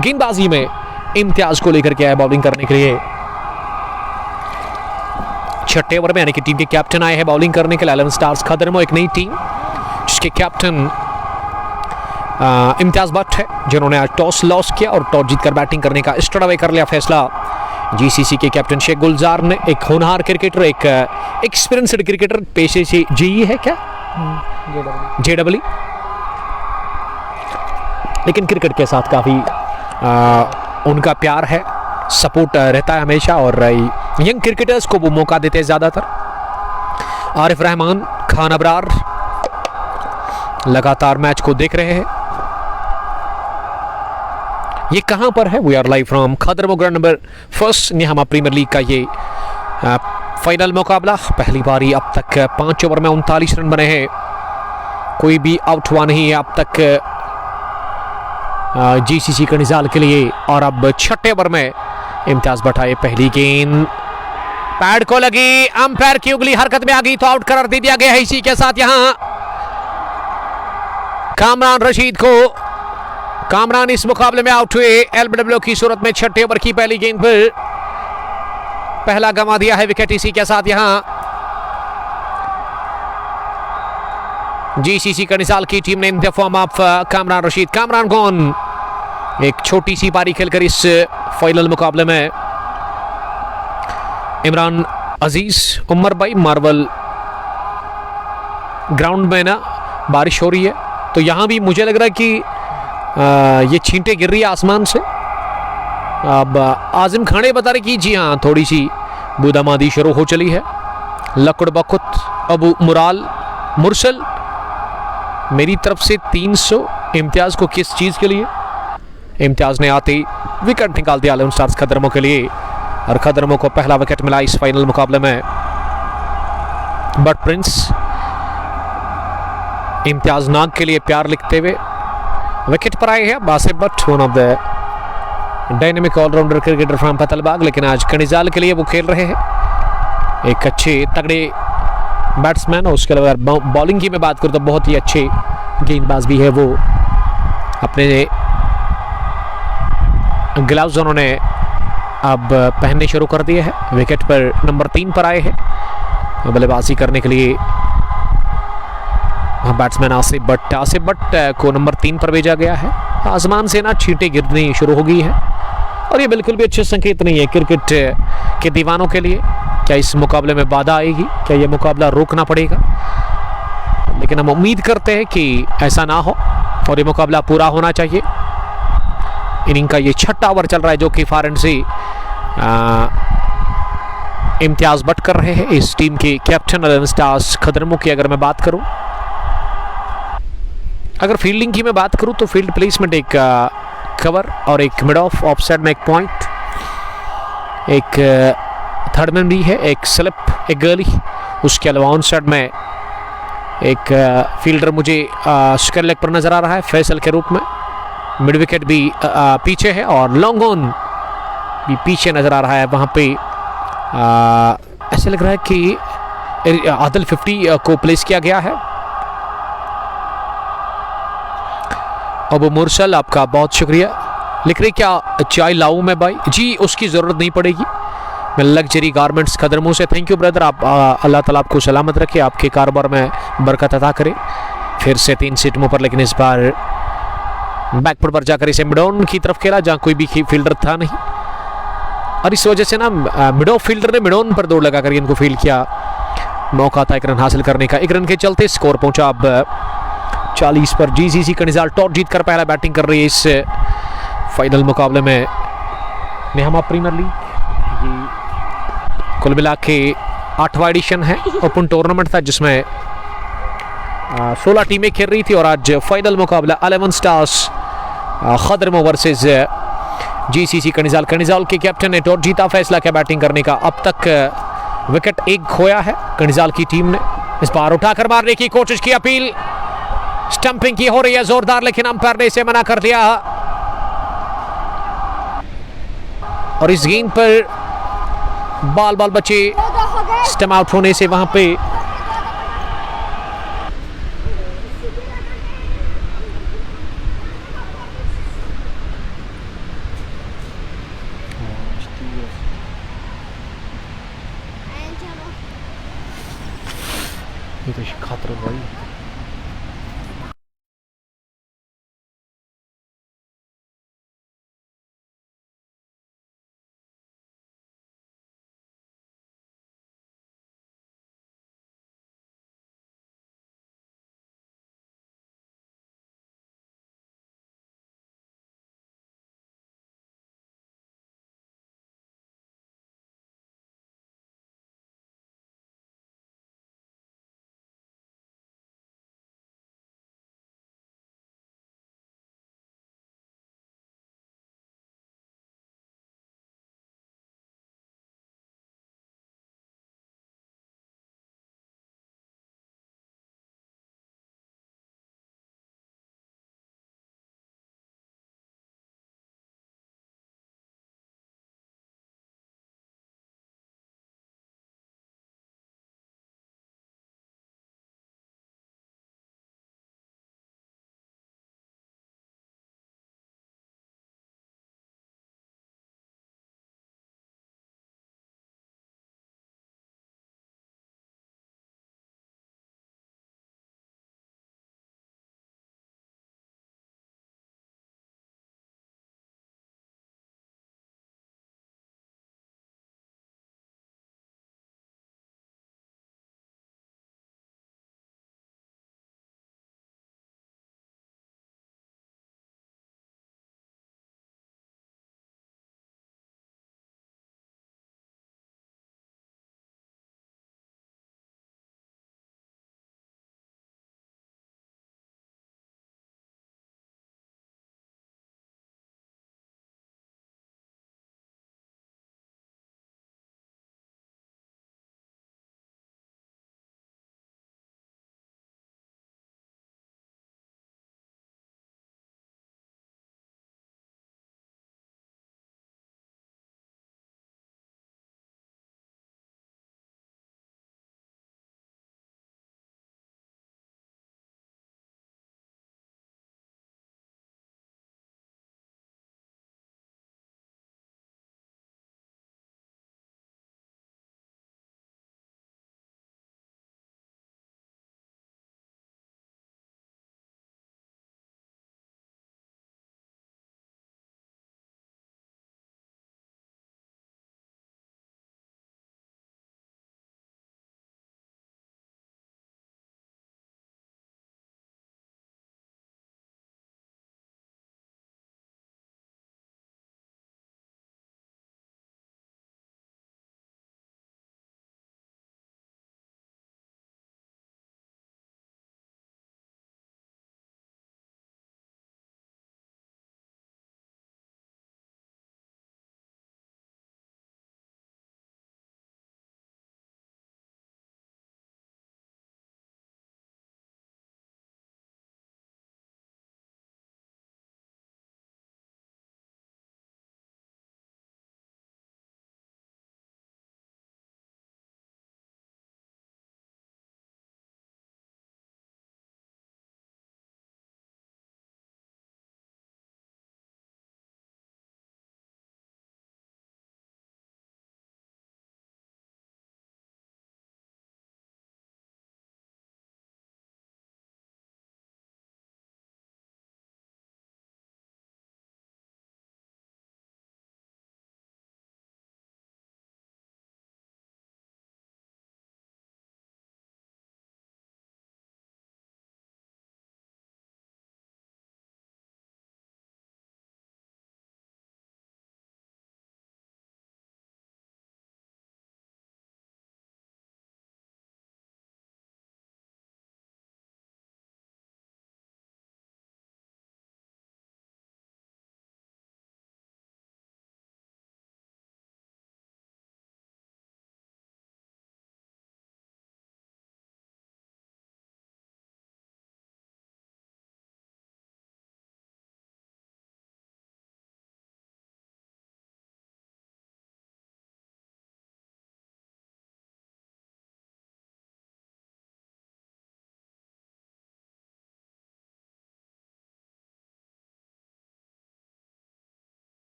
गेंदबाजी में इम्तियाज को लेकर के आए बॉलिंग करने के लिए। 6ठे ओवर में यानी कि टीम के कैप्टन आए हैं बॉलिंग करने के लिए 11 स्टार्स खदरमो, एक नई टीम जिसके कैप्टन इम्तियाज भट्ट है, जिन्होंने आज टॉस लॉस किया और टॉस जीतकर बैटिंग करने का स्ट्रेट अवे कर लिया फैसला। जीसीसी के कैप्टन शेख गुलजार ने, एक होनहार क्रिकेटर, एक एक्सपीरियंस्ड क्रिकेटर, पेशे से जेई है क्या, जेडब्ल्यू, लेकिन क्रिकेट के साथ काफ़ी उनका प्यार है, सपोर्ट रहता है हमेशा और यंग क्रिकेटर्स को वो मौका देते हैं ज़्यादातर। आरिफ रहमान खान अबरार लगातार मैच को देख रहे हैं। ये कहां पर है? We are live from Khadarmo ground number first Nihama premier league का ये फाइनल मुकाबला। पहली बारी अब तक 5 ओवर में 39 रन बने हैं, कोई भी आउट हुआ नहीं है अब तक जीसीसी कनिजाल के लिए। और अब 6ठे ओवर में इम्तियाज बटाए पहली गेंद पैड को लगी, अंपायर की उंगली हरकत में आ गई तो आउट करार दे दिया गया है। इसी के साथ यहां कामरान रशीद को, कामरान इस मुकाबले में आउट हुए एलबीडब्ल्यू की सूरत में 6ठे ओवर की पहली गेंद पर पहला गंवा दिया है विकेट। इसी के साथ यहां जीसीसी कनिजाल की टीम ने in the form of Kamran Rashid, Kamran gone एक छोटी सी पारी खेलकर इस फाइनल मुकाबले में। इमरान अजीज, उमर भाई, मार्बल ग्राउंड में ना बारिश हो रही है तो यहां भी मुझे लग रहा है कि ये छींटे गिर रही है आसमान से। अब आजिम खाने बता रहे कि जी हाँ थोड़ी सी बूंदाबांदी शुरू हो चली है। लकुड़ बकुत, अबू मुराल, मुरसल, मेरी तरफ से 300 इम्तियाज को किस चीज के लिए? इम्तियाज ने आते विकेट निकाल दिया अलेवन स्टार्स खदरमो के लिए और खदरमो को पहला विकेट मिला इस फाइनल मुकाबले में। बट प्रिंस इम्तियाज नाग के लिए प्यार लिखते हुए विकेट पर आए हैं। Basif Butt, one of the dynamic all rounder cricketer from Fatalbagh, लेकिन आज कनिजाल के लिए वो खेल रहे हैं। एक अच्छे तगड़े बैट्समैन और उसके अलावा बॉलिंग की मैं बात करूँ तो बहुत ही अच्छे गेंदबाज भी है वो। अपने ग्लव्स उन्होंने अब पहनने शुरू कर दिए हैं। विकेट पर नंबर 3 पर आए हैं बल्लेबाजी करने के लिए बैट्समैन आसिफ बट को नंबर 3 पर भेजा गया है। आसमान से ना छींटे गिरनी शुरू हो गई है और ये बिल्कुल भी अच्छे संकेत नहीं है क्रिकेट के दीवानों के लिए। क्या इस मुकाबले में बाधा आएगी? क्या ये मुकाबला रोकना पड़ेगा? लेकिन हम उम्मीद करते हैं कि ऐसा ना हो और ये मुकाबला पूरा होना चाहिए। इनिंग का ये 6ठा ओवर चल रहा है जो कि फॉरन से इम्तियाज बट कर रहे हैं। इस टीम के कैप्टन अलेवन स्टार्स खदरमो की अगर मैं बात करूं, अगर फील्डिंग की मैं बात करूं तो फील्ड प्लेसमेंट एक कवर और एक मिड ऑफ साइड में एक पॉइंट, एक थर्ड मैन भी है, एक स्लिप, एक गर्ली, उसके अलावा ऑन साइड में एक फील्डर मुझे स्क्वायर लेग पर नजर आ रहा है फैसल के रूप में। मिड विकेट भी पीछे है और लॉन्ग ऑन भी पीछे नजर आ रहा है। वहां पे ऐसे लग रहा है कि आदिल 50 को प्लेस किया गया है। अब मुरसल, आपका बहुत शुक्रिया। लिख रहे क्या चाय लाऊं मैं भाई? जी उसकी ज़रूरत नहीं पड़ेगी। मैं लग्जरी गारमेंट्स खदरमो से, थैंक यू ब्रदर। आप अल्लाह ताला आपको सलामत रखे, आपके कारोबार में बरकत अता करे। फिर से 3 सीटों पर, लेकिन इस बार बैकफुट पर जाकर इसे मिड ऑन की तरफ खेला जहाँ कोई भी फील्डर था नहीं और इस वजह से ना मिड ऑफ फील्डर ने मिड ऑन पर दौड़ लगाकर इनको फील्ड किया। मौका था 1 रन हासिल करने का। 1 रन के चलते स्कोर पहुंचा अब 40 पर। जीसीसी कनिजाल टॉस जीतकर पहला बैटिंग कर रही है इस फाइनल मुकाबले में। निहामा प्रीमियर लीग ये कुल मिला के 8वां एडिशन है। ओपन टूर्नामेंट था जिसमें 16 टीमें खेल रही थी और आज फाइनल मुकाबला अलेवन स्टार्स खदरमो वर्सेस जीसीसी कनिजाल। कनिजाल के कैप्टन ने टॉस जीता, फैसला किया बैटिंग करने का। अब तक विकेट 1 खोया है कनिजाल की टीम ने। इस बार उठाकर मारने की कोशिश की, अपील स्टंपिंग की हो रही है जोरदार, लेकिन अंपायर ने इसे मना कर दिया और इस गेंद पर बाल बचे स्टंप आउट होने से वहां पे ये तो खतरा भाई।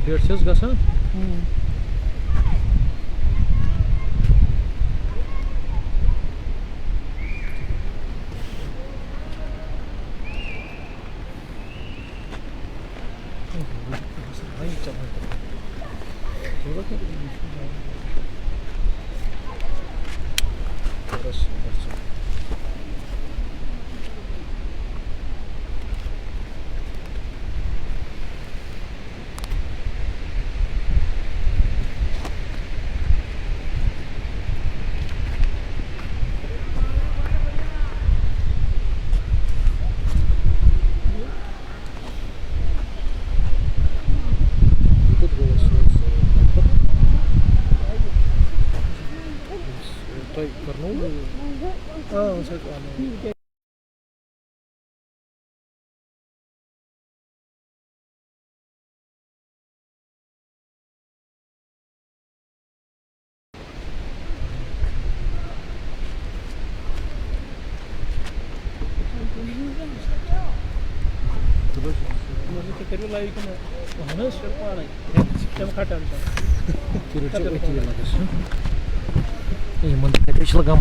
150 गसान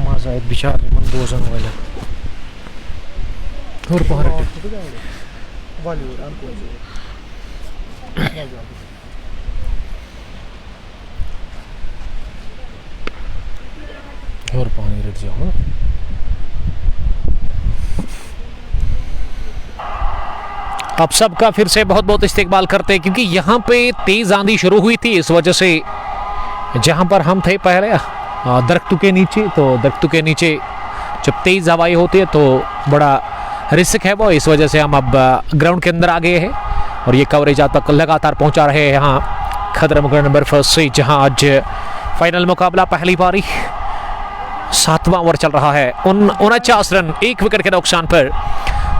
मजा बिचार बोजन वाले और पानी रेट जाओ अब सबका फिर से बहुत बहुत इस्तेकबाल करते हैं क्योंकि यहाँ पे तेज आंधी शुरू हुई थी। इस वजह से जहाँ पर हम थे पहले दरख्तों के नीचे, तो दरख्तों के नीचे जब तेज हवाएं होती है तो बड़ा रिस्क है वो, इस वजह से हम अब ग्राउंड के अंदर आ गए हैं और ये कवरेज आप तक लगातार पहुँचा रहे हैं यहाँ खदर मुगल नंबर 1 से, जहाँ आज फाइनल मुकाबला पहली पारी 7वां ओवर चल रहा है। 49 रन 1 विकेट के नुकसान पर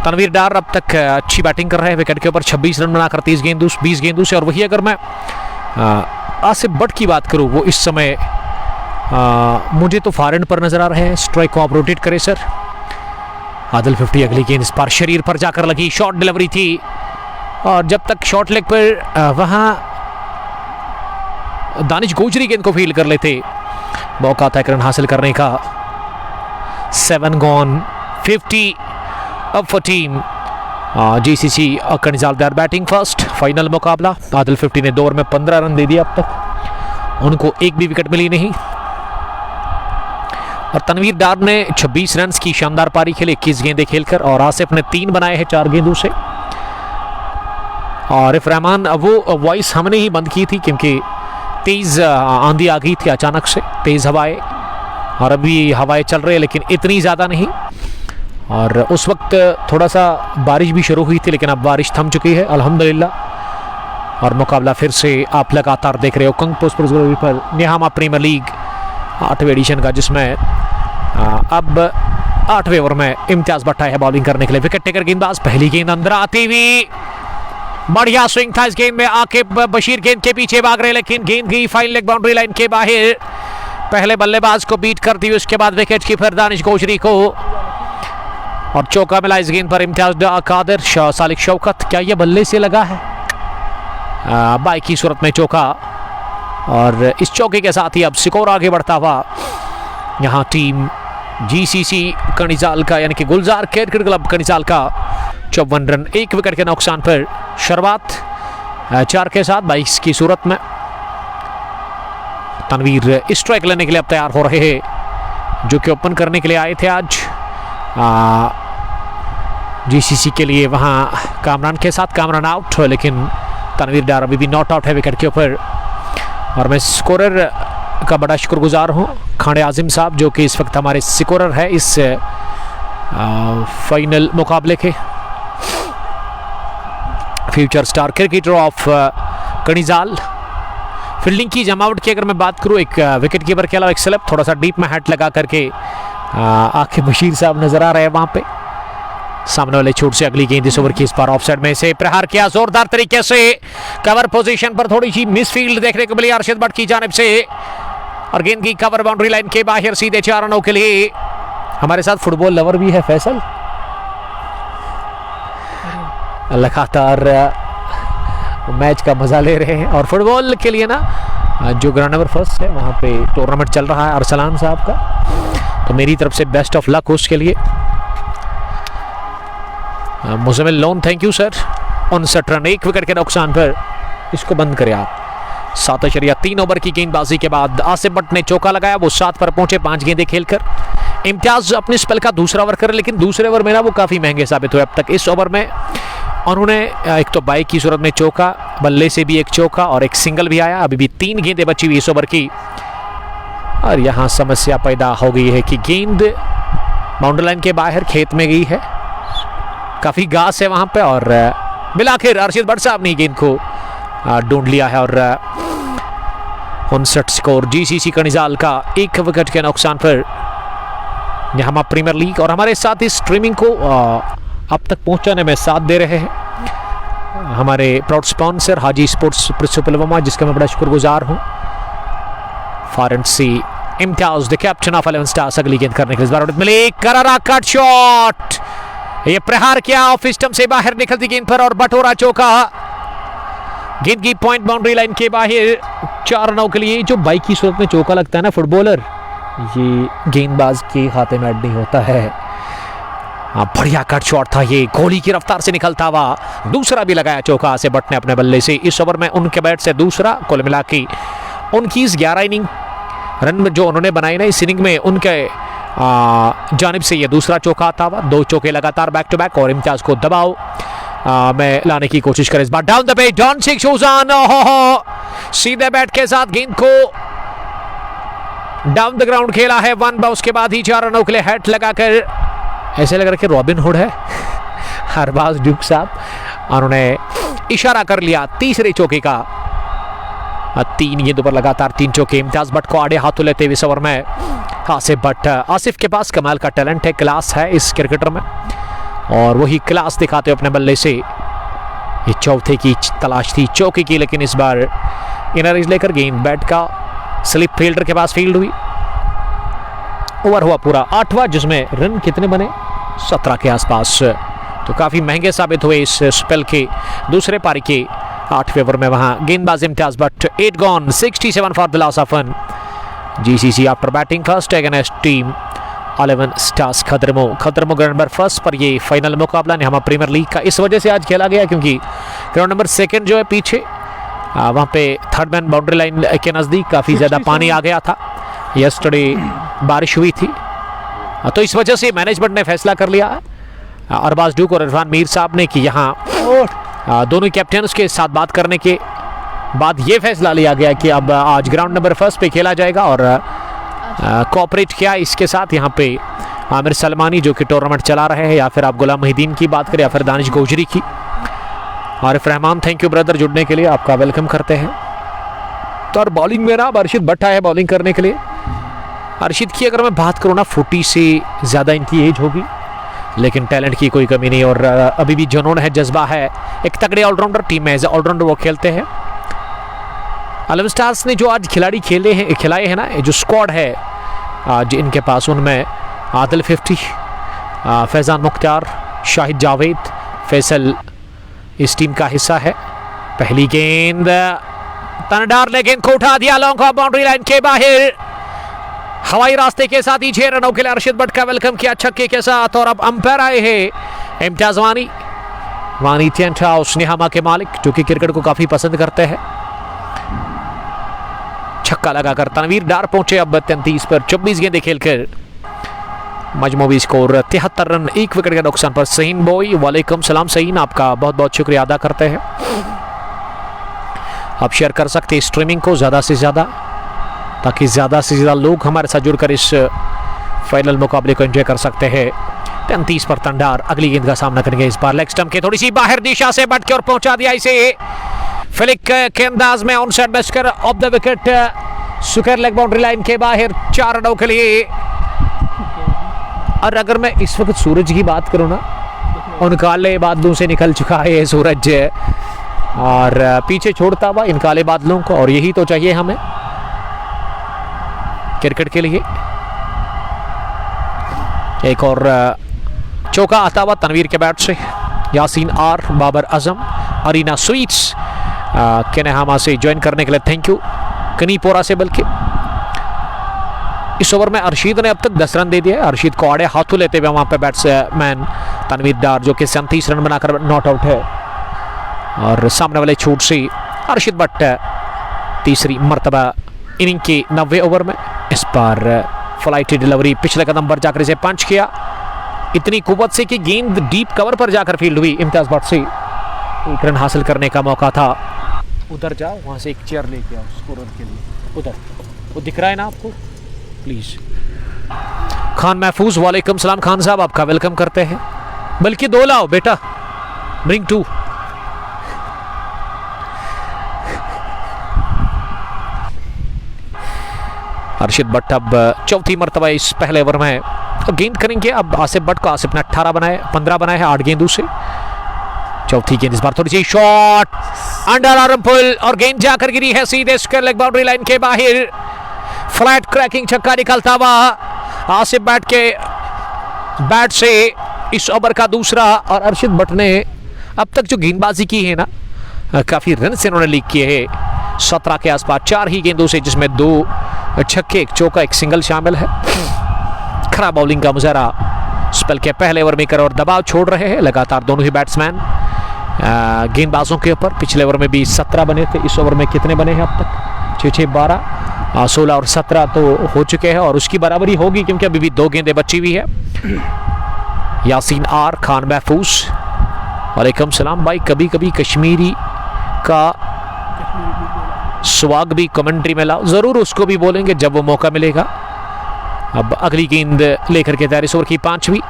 तनवीर डार अब तक अच्छी बैटिंग कर रहे हैं, विकेट के ऊपर 26 रन बनाकर 20 गेंदों से। और वही अगर मैं आसिफ भट्ट की बात करूं, वो इस समय मुझे तो फॉरएंड पर नजर आ रहे हैं। स्ट्राइक को आप रोटेट करें सर। आदिल 50 अगली गेंद इस पर शरीर पर जाकर लगी, शॉर्ट डिलीवरी थी और जब तक शॉर्ट लेग पर वहां दानिश गोजरी गेंद को फील्ड कर लेते, मौका था एक रन हासिल करने का। 7 गॉन 50 अब for team GCC Kanizal they are batting first. Final मुकाबला, आदिल 50 ने 2 ओवर में 15 रन दे दिया, अब तक उनको एक भी विकेट मिली नहीं। और तनवीर डार ने 26 रन की शानदार पारी खेली 21 गेंदें खेलकर, और आसिफ ने 3 बनाए हैं 4 गेंदों से। और इफ रहमान, वो वॉइस हमने ही बंद की थी क्योंकि तेज आंधी आ गई थी अचानक से, तेज हवाएं, और अभी हवाएं चल रही है लेकिन इतनी ज़्यादा नहीं। और उस वक्त थोड़ा सा बारिश भी शुरू हुई थी लेकिन अब बारिश थम चुकी है अल्हम्दुलिल्लाह। और मुकाबला फिर से आप लगातार देख रहे हो कंग पोस्ट पर निहामा प्रीमियर लीग 8वें एडिशन का, जिसमें अब 8वें ओवर में इम्तियाज भट्ट है बॉलिंग करने के लिए। विकेट टेकर गेंदबाज, पहली गेंद अंदर आती हुई, बढ़िया स्विंग था इस गेंद में। आकिब बशीर गेंद के पीछे भाग रहे लेकिन गेंद गई फाइन लेग बाउंड्री लाइन के बाहर। पहले बल्लेबाज को बीट करती हुई उसके बाद विकेट कीपर दानिश गोजरी को, और चौका मिला इस गेंद पर इम्तियाज कादिर। सालिक शौकत, क्या यह बल्ले से लगा है? बाई की सूरत में चौका, और इस चौके के साथ ही अब स्कोर आगे बढ़ता हुआ यहाँ टीम जीसीसी कनिजाल का, यानी कि गुलजार क्रिकेट क्लब कनिजाल का 54 रन 1 विकेट के नुकसान पर शुरुआत 4 के साथ 22 की सूरत में। तनवीर स्ट्राइक लेने के लिए अब तैयार हो रहे हैं, जो कि ओपन करने के लिए आए थे आज जीसीसी के लिए। वहाँ कामरान के साथ, कामरान आउट, लेकिन तनवीर डार अभी भी नॉट आउट है विकेट के ऊपर। और मैं स्कोरर का बड़ा शुक्रगुजार हूँ खाने आजिम साहब, जो कि इस वक्त हमारे स्कोरर है इस फाइनल मुकाबले के। Future star cricketer of Kanizal. Fielding की जमावट की अगर मैं बात करूँ, एक विकेट कीपर के अलावा एक स्लिप, थोड़ा सा डीप में हैट लगा करके आके बशीर साहब नजर आ रहे हैं वहां पे। सामने वाले छोर से अगली गेंद इस ओवर की, इस बार ऑफसाइड में से प्रहार किया जोरदार तरीके से। कवर पोजीशन पर थोड़ी सी मिसफील्ड देखने को मिली अरशद भट्ट की जानिब से, और गेंद की कवर बाउंड्री लाइन के बाहर सीधे 4 रनों के लिए। हमारे साथ फुटबॉल लवर भी है फैसल, लगातार वो मैच का मज़ा ले रहे हैं। और फुटबॉल के लिए ना जो ग्राउंड नंबर फर्स्ट है वहाँ पे टूर्नामेंट चल रहा है अरसलान साहब का, तो मेरी तरफ से बेस्ट ऑफ लक उसके लिए। Muzammil loan thank you sir. 59 run 1 wicket के नुकसान पर इसको बंद करें आप। 7.3 ओवर की गेंदबाजी के बाद आसिफ भट्ट ने चौका लगाया, वो 7 पर पहुंचे 5 गेंदें खेलकर। इम्तियाज अपने स्पेल का दूसरा ओवर करे, लेकिन दूसरे ओवर में ना वो काफ़ी महंगे साबित हुए अब तक। इस ओवर में उन्होंने एक तो बाइक की सूरत में चौका, बल्ले से भी एक चौका और एक सिंगल भी आया। अभी भी 3 गेंदें बची हुई इस ओवर की, और यहाँ समस्या पैदा हो गई है कि गेंद बाउंड्री लाइन के बाहर खेत में गई है, काफ़ी घास है वहाँ पे, और मिलाकर अर्शद भट्ट साहब ने गेंद को ढूंढ लिया है। और 59 स्कोर जीसीसी कनिजाल का 1 विकेट के नुकसान पर। यहाँ प्रीमियर लीग और हमारे साथ इस स्ट्रीमिंग को अब तक पहुंचाने में साथ दे रहे हैं हमारे proud sponsor Haji sports principal, जिसका मैं बड़ा शुक्रगुजार हूँ। फॉरेन सी Imtiaz the captain of 11 stars अगली गेंद करने के इस बार मिले, करारा कट शॉट, ये प्रहार किया ऑफ स्टंप से बाहर निकलती गेंद पर और बटोरा चौका। गेंद की पॉइंट बाउंड्री लाइन के बाहर 4 रनों के लिए। जो बाइक की सूरत में चौका लगता है ना फुटबॉलर, ये गेंदबाज के हाथे में ऐड नहीं होता है। बढ़िया कट शॉट था, ये गोली की रफ्तार से निकलता हुआ दूसरा भी लगाया चौका आसिफ भट्ट ने अपने बल्ले से। इस ओवर में उनके बैट से दूसरा, कुल मिला के उनकी इस 11 इनिंग रन जो उन्होंने बनाए ना इस इनिंग में, उनके जानिब से ये दूसरा चौका आता हुआ। 2 चौके लगातार बैक टू बैक, और इम्तियाज को दबाव में लाने की कोशिश करें इस बार। Down the page done six सीधे बैट के साथ गेंद को डाउन द ग्राउंड खेला है 1 बॉल, उसके बाद ही 4 रनों के लिए हेड लगाकर, ऐसे लग रहा है कि रॉबिन हुड है अरबाज ड्यूक साहब, उन्होंने इशारा कर लिया तीसरे चौके का। 3 गेंदों पर लगातार 3 चौके। इम्तियाज भट्ट को आड़े हाथों लेते हुए इस ओवर में आसिफ भट्ट। आसिफ के पास कमाल का टैलेंट है, क्लास है इस क्रिकेटर में, और वही क्लास दिखाते हुए अपने बल्ले से ये चौथे की तलाश थी, चौके की, लेकिन इस बार इनर एज लेकर गेंद बैट का स्लिप फील्डर के पास फील्ड हुई। ओवर हुआ पूरा 8वां, जिसमें रन कितने बने 17 के आसपास, तो काफ़ी महंगे साबित हुए इस स्पेल के दूसरे पारी के 8वें ओवर में। वहाँ गेंदबाज Imtiaz Bhat 8 gone 67 for the loss of 1। GCC after batting first against team 11 stars Khadarmo ground number first पर ये फाइनल मुकाबला निहामा प्रीमियर लीग का इस वजह से आज खेला गया क्योंकि ग्राउंड नंबर 2 जो है पीछे, वहाँ पे थर्ड मैन बाउंड्री लाइन के नज़दीक काफ़ी ज़्यादा पानी आ गया था। यस्टरडे बारिश हुई थी, तो इस वजह से मैनेजमेंट ने फैसला कर लिया अरबाज ड्यूक और इरफान मीर साहब ने कि यहाँ दोनों कैप्टन के साथ बात करने के बाद ये फैसला लिया गया कि अब आज ग्राउंड नंबर फर्स्ट पे खेला जाएगा। और कोऑपरेट किया इसके साथ यहाँ पे आमिर सलमानी जो कि टूर्नामेंट चला रहे हैं, या फिर आप गुलाम मुहिद्दीन की बात करें, या फिर दानिश गोजरी की। Arif Rahman thank you brother जुड़ने के लिए, आपका वेलकम करते हैं। तो और बॉलिंग में ना अर्शद भट्ट है बॉलिंग करने के लिए। अर्शद की अगर मैं बात करूँ ना 40 से ज़्यादा इनकी एज होगी, लेकिन टैलेंट की कोई कमी नहीं, और अभी भी जुनून है, जज्बा है, एक तगड़े ऑलराउंडर टीम में एज ऑलराउंडर वो खेलते हैं। 11 स्टार्स ने जो आज खिलाड़ी खिलाए हैं ना, जो स्क्वाड है आज इनके पास, उनमें आदिल 50, फैज़ान मुख्तार, शाहिद जावेद, फैसल इस टीम का हिस्सा है। पहली गेंद तनडार ने गेंद को उठा दिया लॉन्ग ऑफ बाउंड्री लाइन के बाहर, हवाई रास्ते के साथ ही 6 रनों के लिए अर्शद भट्ट का वेलकम किया छक्के के साथ। और अब अंपायर आए हैं इम्तियाज वानी टेंट हाउस निहामा के मालिक, जो कि क्रिकेट को काफी पसंद करते हैं। छक्का लगाकर तनवीर डार पहुंचे अब 33 पर 24 गेंदें खेलकर। मजमूई स्कोर 73 रन 1 विकेट के नुकसान पर। सहीन बॉय वालेकुम सलाम सहीन, आपका बहुत बहुत शुक्रिया अदा करते हैं। आप शेयर कर सकते हैं स्ट्रीमिंग को ज़्यादा से ज़्यादा, ताकि ज़्यादा से ज़्यादा लोग हमारे साथ जुड़कर इस फाइनल मुकाबले को एंजॉय कर सकते हैं। 33 पर तंडार अगली गेंद का सामना करेंगे इस बार लेग स्टंप के थोड़ी सी बाहर दिशा से बट के और पहुंचा दिया इसे फ्लिक के अंदाज में ऑन साइड बेस्कर of the wicket, square leg boundary line के बाहर 4 रनों के लिए। और अगर मैं इस वक्त सूरज की बात करूँ ना, उन काले बादलों से निकल चुका है ये सूरज, और पीछे छोड़ता हुआ इन काले बादलों को, और यही तो चाहिए हमें क्रिकेट के लिए। एक और चौका आता हुआ तनवीर के बैट से, Yasin R, Babar Azam, arena sweets केनेहामा से ज्वाइन करने के लिए थैंक यू। कनीपोरा से बल्कि इस ओवर में अर्शीद ने अब तक 10 रन दे दिए। अर्शीद को आड़े हाथों लेते हुए वहां पे बैट्समैन तनवीर डार जो कि 37 रन बनाकर नॉट आउट है, और सामने वाले छूट से अर्शीद बट तीसरी मर्तबा इनिंग की 90 ओवर में इस बार फ्लाइटी डिलीवरी पिछले कदम पर जाकर इसे पंच किया इतनी कुव्वत से कि गेंद डीप कवर पर जाकर फील्ड हुई। इम्तियाज भट्ट से एक रन हासिल करने का मौका था। उधर जाओ, वहां से एक चेयर लेके आओ स्कोरर के लिए। उधर वो दिख रहा है ना आपको, प्लीज। खान महफूज, वालेकुम सलाम खान साहब, आपका वेलकम करते हैं। बल्कि 2 लाओ बेटा, ब्रिंग 2। अर्शिद भट्ट अब चौथी मर्तबा इस पहले ओवर में गेंद करेंगे। अब आसिफ भट्ट को, आसिफ ने 18 बनाए, 15 बनाए हैं 8 गेंदों से। चौथी गेंद इस बार थोड़ी सी शॉट अंडर आर्म पुल और गेंद जाकर गिरी है सीधे स्क्वायर लेग बाउंड्री लाइन के बाहर। फ्लैट क्रैकिंग छक्का निकलता हुआ आसिफ भट्ट के बैट से इस ओवर का दूसरा। और अर्शिद भट्ट ने अब तक जो गेंदबाजी की है ना, काफी रन से उन्होंने लीक किए हैं 17 के आसपास, 4 ही गेंदों से, जिसमें 2 छक्के, 1 चौका, 1 सिंगल शामिल है। खराब बॉलिंग का मुजाहरा स्पेल के पहले ओवर में कर और दबाव छोड़ रहे हैं लगातार दोनों ही बैट्समैन गेंदबाजों के ऊपर। पिछले ओवर में भी 17 बने थे, इस ओवर में कितने बने हैं अब तक? 6-6 12 16 और 17 तो हो चुके हैं, और उसकी बराबरी होगी क्योंकि अभी भी 2 गेंदें बची हुई है। यासीन आर, खान महफूज, वालेकुम सलाम भाई। कभी कभी कश्मीरी का स्वाग भी कमेंट्री में लाओ, जरूर उसको भी बोलेंगे जब वो मौका मिलेगा। अब अगली गेंद लेकर के तैयार, इस ओवर की 5वीं।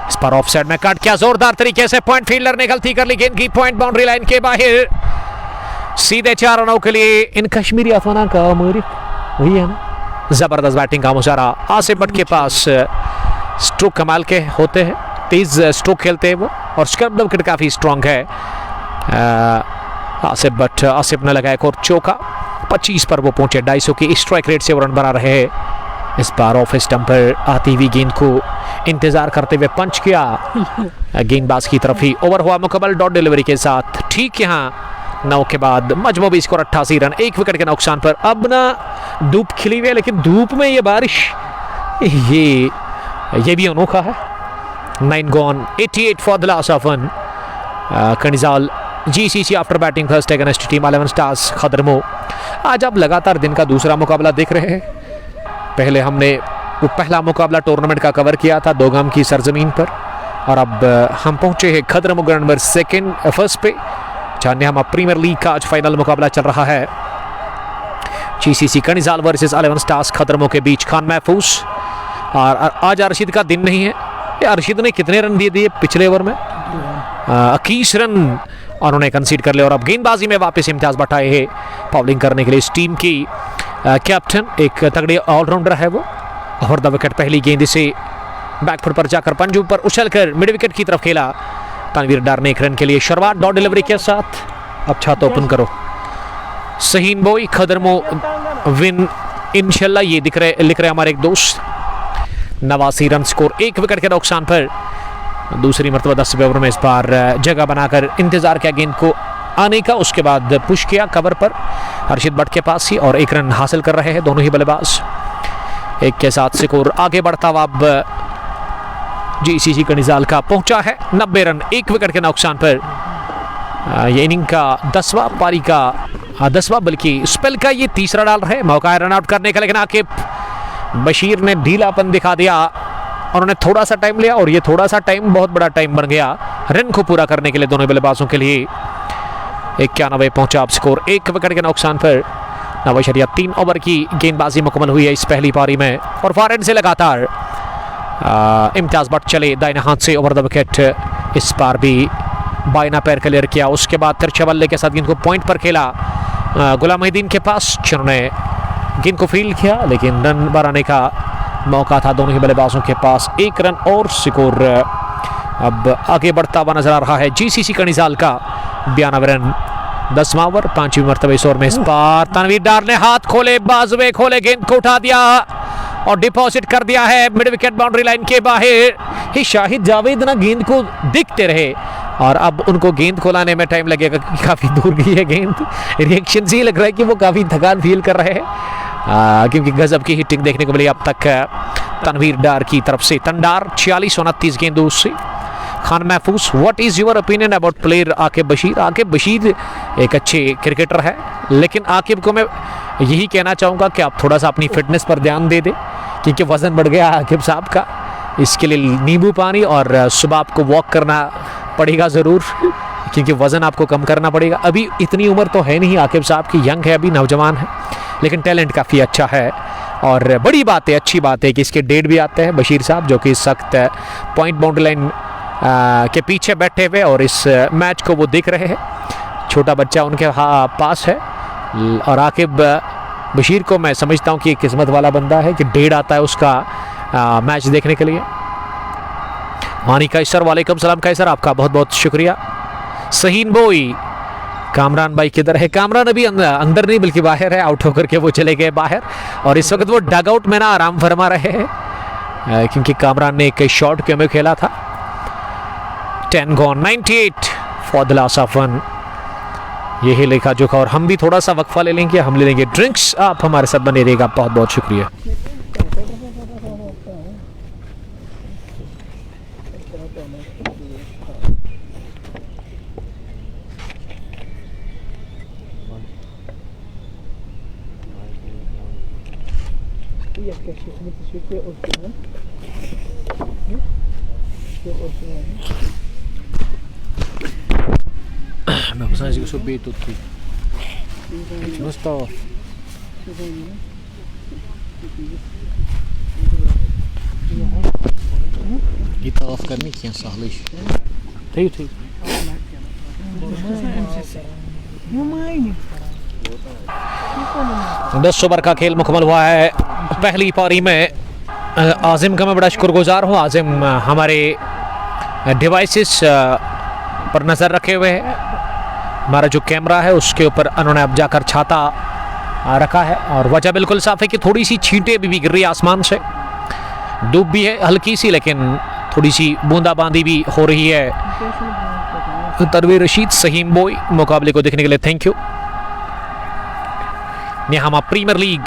इस पर ऑफ साइड में काट, क्या जोरदार तरीके से पॉइंट फील्डर ने गलती कर ली, गेंद की पॉइंट बाउंड्री लाइन के बाहर। सीधे 4 रनों के लिए इन कश्मीरी अफवाना का वही है ना। जबरदस्त बैटिंग का मुजाहरा आसिफ भट्ट के पास। स्ट्रोक कमाल के होते हैं, तेज स्ट्रोक खेलते हैं वो, और स्क्रब विकेट काफी स्ट्रांग है। आसिफ भट्ट, आसिफ ने लगाया एक और चौका, 25 पर वो पहुंचे। 250 की स्ट्राइक रेट से वो रन बना रहे हैं। इस बार ऑफ स्टंप पर आती हुई गेंद को इंतजार करते हुए पंच किया गेंदबाज की तरफ ही। ओवर हुआ मुकम्मल डॉट डिलीवरी के साथ। ठीक यहाँ 9 के बाद मजमूबी स्कोर 88 रन, 1 विकेट के नुकसान पर। अब ना धूप खिली हुई है, लेकिन धूप में ये बारिश, ये भी अनोखा है। 9 gone, 88 for the loss of 1। Kanizal GCC after batting first against team 11 stars Khadarmo. आज आप लगातार दिन का दूसरा मुकाबला देख रहे हैं। पहले हमने वो पहला मुकाबला टूर्नामेंट का कवर किया था दोगाम की सरजमीन पर, और अब हम पहुंचे हैं खदरमो ग्राउंड नंबर फर्स्ट पे, जहां हम प्रीमियर लीग का आज फाइनल मुकाबला चल रहा है। GCC कनिजाल वर्सेस 11 स्टार्स खदरमो के बीच। खान महफूज, और आज अर्शिद का दिन नहीं है। अर्शिद ने कितने रन दे दिए पिछले ओवर में? 21 रन उन्होंने कंसीड कर लिया। और अब गेंदबाजी में वापस इम्तियाज भट्ट आए हैं बॉलिंग करने के लिए। इस टीम की कैप्टन, एक तगड़े ऑलराउंडर है वो। ओवर द विकेट पहली गेंद से बैकफुट पर जाकर पंजू पर उछलकर मिड विकेट की तरफ खेला। तनवीर डार ने 1 रन के लिए शुरुआत डॉट डिलीवरी के साथ। अब छत ओपन करो। सहीन बॉय, खदरमो विन इंशाल्लाह, ये लिख रहे हमारे एक दोस्त। 89 रन स्कोर, 1 विकेट के नुकसान पर। दूसरी मरतबा 10वें ओवर में इस बार जगह बनाकर इंतजार किया गेंद को आने का, उसके बाद पुश किया कवर पर अर्शिद भट्ट के पास ही, और 1 रन हासिल कर रहे हैं दोनों ही बल्लेबाज। 1 के साथ स्कोर आगे बढ़ता हुआ अब GCC कनिजाल का पहुंचा है 90 रन, 1 विकेट के नुकसान पर। ये इनिंग का 10वां पारी का 10वां बल्कि स्पेल का ये तीसरा डाल रहे। मौका है रन आउट करने का, लेकिन आकिब बशीर ने ढीलापन दिखा दिया। उन्होंने थोड़ा सा टाइम लिया, और ये थोड़ा सा टाइम बहुत बड़ा टाइम बन गया रन को पूरा करने के लिए दोनों बल्लेबाजों के लिए। 91 पहुंचा अब स्कोर, 1 विकेट के नुकसान पर। 9.3 ओवर की गेंदबाजी मुकम्मल हुई है इस पहली पारी में, और फॉरएंड से लगातार इम्तियाज भट्ट चले दाहिने हाथ से ओवर द विकेट। इस बार भी बाइना पैर क्लियर किया, उसके बाद तिरछे बल्ले के साथ गेंद को पॉइंट पर खेला गुलाम मोहिद्दीन के पास, जिन्होंने गेंद को फील्ड किया, लेकिन रन बनाने का मौका था दोनों ही बल्लेबाजों के पास। 1 रन और स्कोर अब आगे बढ़ता हुआ नजर आ रहा है GCC कनिजाल का। 92 रन, 10वां ओवर, 5वीं मरतबा इस ओवर में। इस बार तनवीर डार ने हाथ खोले, बाजुए खोले, गेंद को उठा दिया और डिपॉजिट कर दिया है मिड विकेट बाउंड्री लाइन के बाहर। ही शाहिद जावेद ना गेंद को दिखते रहे और अब उनको गेंद को लाने में टाइम लगेगा क्योंकि काफ़ी दूर गई है गेंद। रिएक्शन से ही लग रहा है कि वो काफ़ी थकान फील कर रहे हैं क्योंकि गजब की हिटिंग देखने को मिली अब तक तनवीर डार की तरफ से। तंडार 46-29 गेंदों से। खान महफूज, what is your opinion about player Aqib Bashir? Aqib Bashir एक अच्छे क्रिकेटर है, लेकिन आकिब को मैं यही कहना चाहूँगा कि आप थोड़ा सा अपनी फिटनेस पर ध्यान दे दें क्योंकि वज़न बढ़ गया आकिब साहब का। इसके लिए नींबू पानी और सुबह आपको वॉक करना पड़ेगा ज़रूर क्योंकि वज़न आपको कम करना पड़ेगा। अभी इतनी उम्र तो है नहीं आकिब साहब की, यंग है अभी, नौजवान है, लेकिन टैलेंट काफ़ी अच्छा है। और बड़ी बात है, अच्छी बात है कि इसके डेट भी आते हैं बशीर साहब, जो कि इस वक्त पॉइंट बाउंड्री लाइन के पीछे बैठे हुए और इस मैच को वो देख रहे हैं। छोटा बच्चा उनके पास है और आकिब बशीर को मैं समझता हूँ कि किस्मत वाला बंदा है कि डेट आता है उसका मैच देखने के लिए। मानी कैसर, वालेकुम सलाम कैसर, आपका बहुत बहुत शुक्रिया। सहीन बोई, कामरान भाई किधर है? कामरान अभी अंदर नहीं बल्कि बाहर है, आउट होकर के वो चले गए बाहर और इस वक्त वो डग आउट में ना आराम फरमा रहे हैं क्योंकि कामरान ने एक शॉट के में खेला था। 10 gone, 98 for the loss of 1। यही लेखा जोखा और हम भी थोड़ा सा वक्फा ले लेंगे, हम ले लेंगे ड्रिंक्स। आप हमारे साथ बने रहिएगा, बहुत बहुत शुक्रिया। Mas eu subi tudo. Não está. Kita off करनी क्या सालिश? ठीक ठीक। दस ओवर का खेल मुकम्मल हुआ है पहली पारी में। आजिम का मैं बड़ा शुक्रगुजार हूँ। आजिम हमारे डिवाइसेस पर नज़र रखे हुए हैं। हमारा जो कैमरा है उसके ऊपर उन्होंने अब जाकर छाता रखा है और वजह बिल्कुल साफ है कि थोड़ी सी छींटें भी गिर रही है आसमान से। धूप भी है हल्की सी, लेकिन थोड़ी सी बूंदाबांदी भी हो रही है। तनवीर रशीद, सहीम बोई मुकाबले को देखने के लिए thank you. Nihama premier league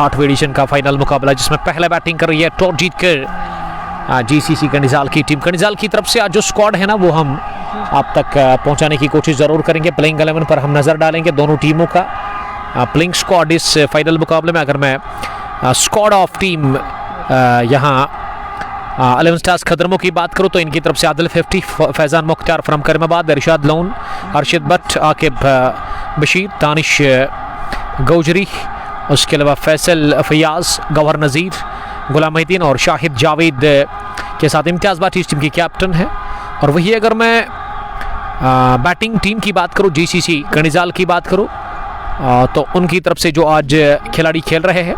8वें एडिशन का फाइनल मुकाबला जिसमें पहले बैटिंग कर रही है टॉस जीतकर जीसीसी कनिजाल की टीम। कनिजाल की तरफ से आज जो स्क्वाड है ना वो हम आप तक पहुंचाने की कोशिश ज़रूर करेंगे। प्लेइंग 11 पर हम नज़र डालेंगे दोनों टीमों का प्लेइंग स्क्वाड इस फाइनल मुकाबले में। अगर मैं स्क्वाड ऑफ टीम यहाँ 11 स्टार्स खदरमों की बात करूँ तो इनकी तरफ से आदिल 50, फैज़ान मुख्तार फ्रॉम करीमाबाद, इरशाद लोन, अरशद भट्ट, आकिब बशीर, दानिश गौजरी, उसके अलावा फैसल फयाज, गौहर नज़ीर, गुलाम मुहिद्दीन और शाहिद जावेद के साथ इम्तियाज़ बाटी इस टीम की कैप्टन है। और वही अगर मैं बैटिंग टीम की बात करूँ, जीसीसी कनिजाल की बात करूँ तो उनकी तरफ से जो आज खिलाड़ी खेल रहे हैं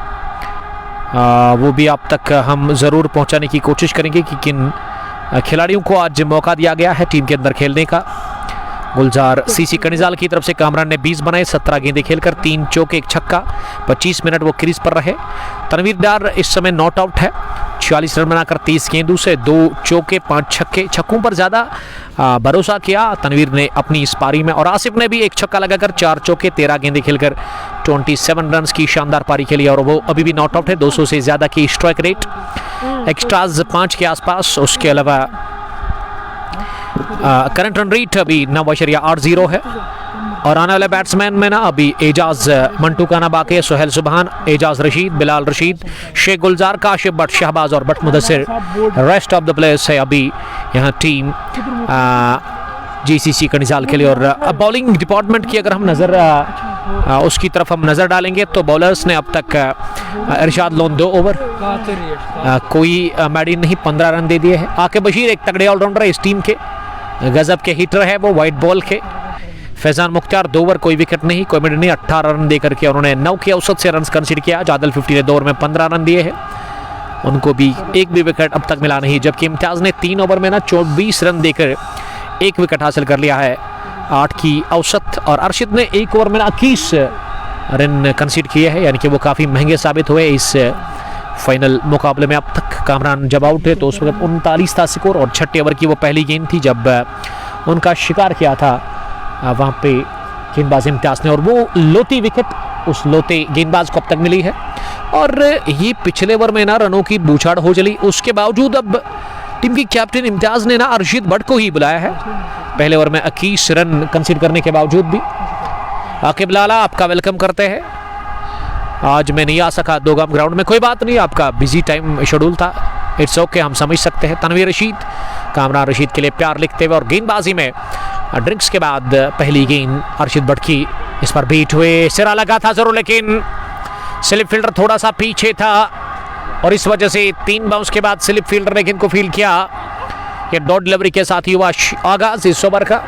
वो भी आप तक हम ज़रूर पहुंचाने की कोशिश करेंगे कि किन खिलाड़ियों को आज मौका दिया गया है टीम के अंदर खेलने का। गुलजार सीसी कनिजाल की तरफ से कामरान ने 20 बनाए, 17 गेंदें खेलकर 3 चौके 1 छक्का, 25 मिनट वो क्रीज पर रहे। तनवीर डार इस समय नॉट आउट है, 46 रन बनाकर 30 गेंदों से 2 चौके 5 छक्के। छक्कों पर ज़्यादा भरोसा किया तनवीर ने अपनी इस पारी में और आसिफ ने भी 1 छक्का लगाकर 4 चौके 13 गेंदें खेलकर 27 रन की शानदार पारी खेली और वो अभी भी नॉट आउट है। 200 से ज़्यादा की स्ट्राइक रेट, एक्स्ट्राज 5 के आसपास। उसके अलावा करंट रन रेट अभी 9.80 है। और आने वाले बैट्समैन में ना अभी एजाज मंटू का ना बाकी है, सुहेल सुबहान, एजाज रशीद, बिलाल रशीद, शेख गुलजार, काशिफ भट्ट, शहबाज और Bhatt Mudassir rest of the players है अभी यहाँ टीम जीसीसी कनिजाल के लिए। और बॉलिंग डिपार्टमेंट की अगर हम नज़र उसकी तरफ हम नज़र डालेंगे तो बॉलर्स ने अब तक इरशाद लोन 2 ओवर, कोई मैडिन नहीं, 15 रन दे दिए हैं। आकिब बशीर एक तगड़े ऑलराउंडर है इस टीम के, गजब के हिटर है वो वाइट बॉल के। फैज़ान मुख्तार 2 ओवर, कोई विकेट नहीं, कोई मिड नहीं, 18 रन देकर के उन्होंने 9 के औसत से रन कंसीडर किया। जादल 50 ने 2 ओवर में 15 रन दिए हैं, उनको भी एक भी विकेट अब तक मिला नहीं। जबकि इम्तियाज़ ने 3 ओवर में ना 24 रन देकर 1 विकेट हासिल कर लिया है, 8 की औसत। और अरशद ने 1 ओवर में 21 रन कंसीडर किए हैं, यानी कि वो काफ़ी महंगे साबित हुए इस फाइनल मुकाबले में अब तक। कामरान जब आउट है तो उस वक्त 39 था स्कोर और छठे ओवर की वो पहली गेंद थी जब उनका शिकार किया था वहाँ पे गेंदबाज इम्तियाज ने, और वो लोती विकेट उस लोते गेंदबाज को अब तक मिली है। और ये पिछले ओवर में ना रनों की बूछाड़ हो चली, उसके बावजूद अब टीम की कैप्टन इम्तियाज ने ना अर्शिद भट्ट को ही बुलाया है। पहले ओवर में 21 रन कंसीड करने के बावजूद भी। आकिब लाला आपका वेलकम करते हैं। आज मैं नहीं आ सका दोगाम ग्राउंड में, कोई बात नहीं, आपका बिजी टाइम शेड्यूल था, इट्स ओके, हम समझ सकते हैं। तनवीर रशीद, कामरान रशीद के लिए प्यार लिखते हुए, और गेंदबाजी में ड्रिंक्स के बाद पहली गेंद अर्शिद भट्ट की, इस पर बीट हुए, सिरा लगा था जरूर लेकिन स्लिप फील्डर थोड़ा सा पीछे था और इस वजह से 3 बाउंस के बाद स्लिप फील्डर ने गेंद को फील्ड किया। ये डॉट डिलीवरी के साथ ही हुआ आगाज इस ओवर का।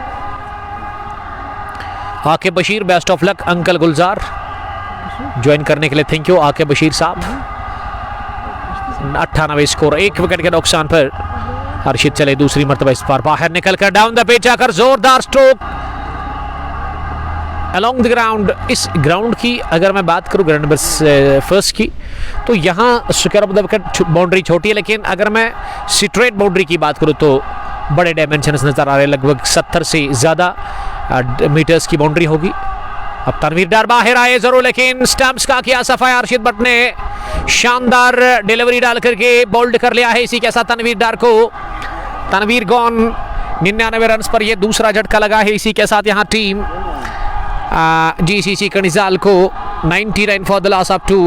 आके Bashir, best of luck. Uncle Gulzar join करने के लिए थैंक यू आके बशीर साहब। 98 स्कोर, 1 विकेट के नुकसान पर हर्षित चले दूसरी मर्तबा इस बार बाहर निकलकर डाउन द पिच आकर जोरदार स्ट्रोक अलोंग द ग्राउंड। इस ग्राउंड की अगर मैं बात करूं ग्राउंड नंबर फर्स्ट की, तो यहाँ square of the wicket boundary छोटी है, लेकिन अगर मैं स्ट्रेट बाउंड्री की बात करूं तो बड़े डायमेंशंस नजर आ रहे हैं, लगभग 70 से ज़्यादा मीटर्स की बाउंड्री होगी। अब तनवीर डार बाहर आए जरूर लेकिन स्टंप्स का किया सफाया अर्शिद भट्ट ने, शानदार डिलीवरी डाल करके बोल्ड कर लिया है इसी के साथ तनवीर डार को। तनवीर गॉन 99 रन पर, यह दूसरा झटका लगा है इसी के साथ यहाँ टीम जीसीसी कनिजाल को 99 फॉर द लॉस ऑफ 2।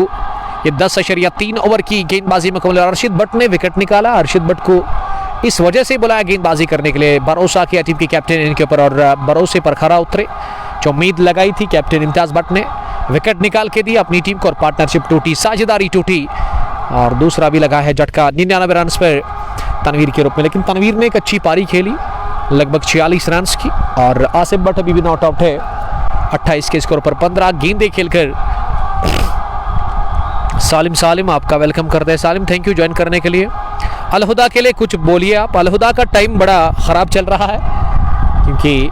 ये 10.3 ओवर की गेंदबाजी मुकम्मल। अर्शिद भट्ट ने विकेट निकाला। अर्शिद भट्ट को इस वजह से बुलाया गेंदबाजी करने के लिए, भरोसा किया टीम की कैप्टन इनके ऊपर और भरोसे पर खरा उतरे। जो उम्मीद लगाई थी कैप्टन इम्तियाज भट्ट ने, विकेट निकाल के दी अपनी टीम को और पार्टनरशिप टूटी, साझेदारी टूटी और दूसरा भी लगा है झटका 99 रन पर तनवीर के रूप में। लेकिन तनवीर ने एक अच्छी पारी खेली लगभग 46 रन की और आसिफ भट्ट अभी भी नॉट आउट है 28 के स्कोर पर 15 गेंदें खेलकर। सालिम आपका वेलकम करते हैं। सालिम थैंक यू ज्वाइन करने के लिए। अलहुदा के लिए कुछ बोलिए आप। अलहुदा का टाइम बड़ा ख़राब चल रहा है क्योंकि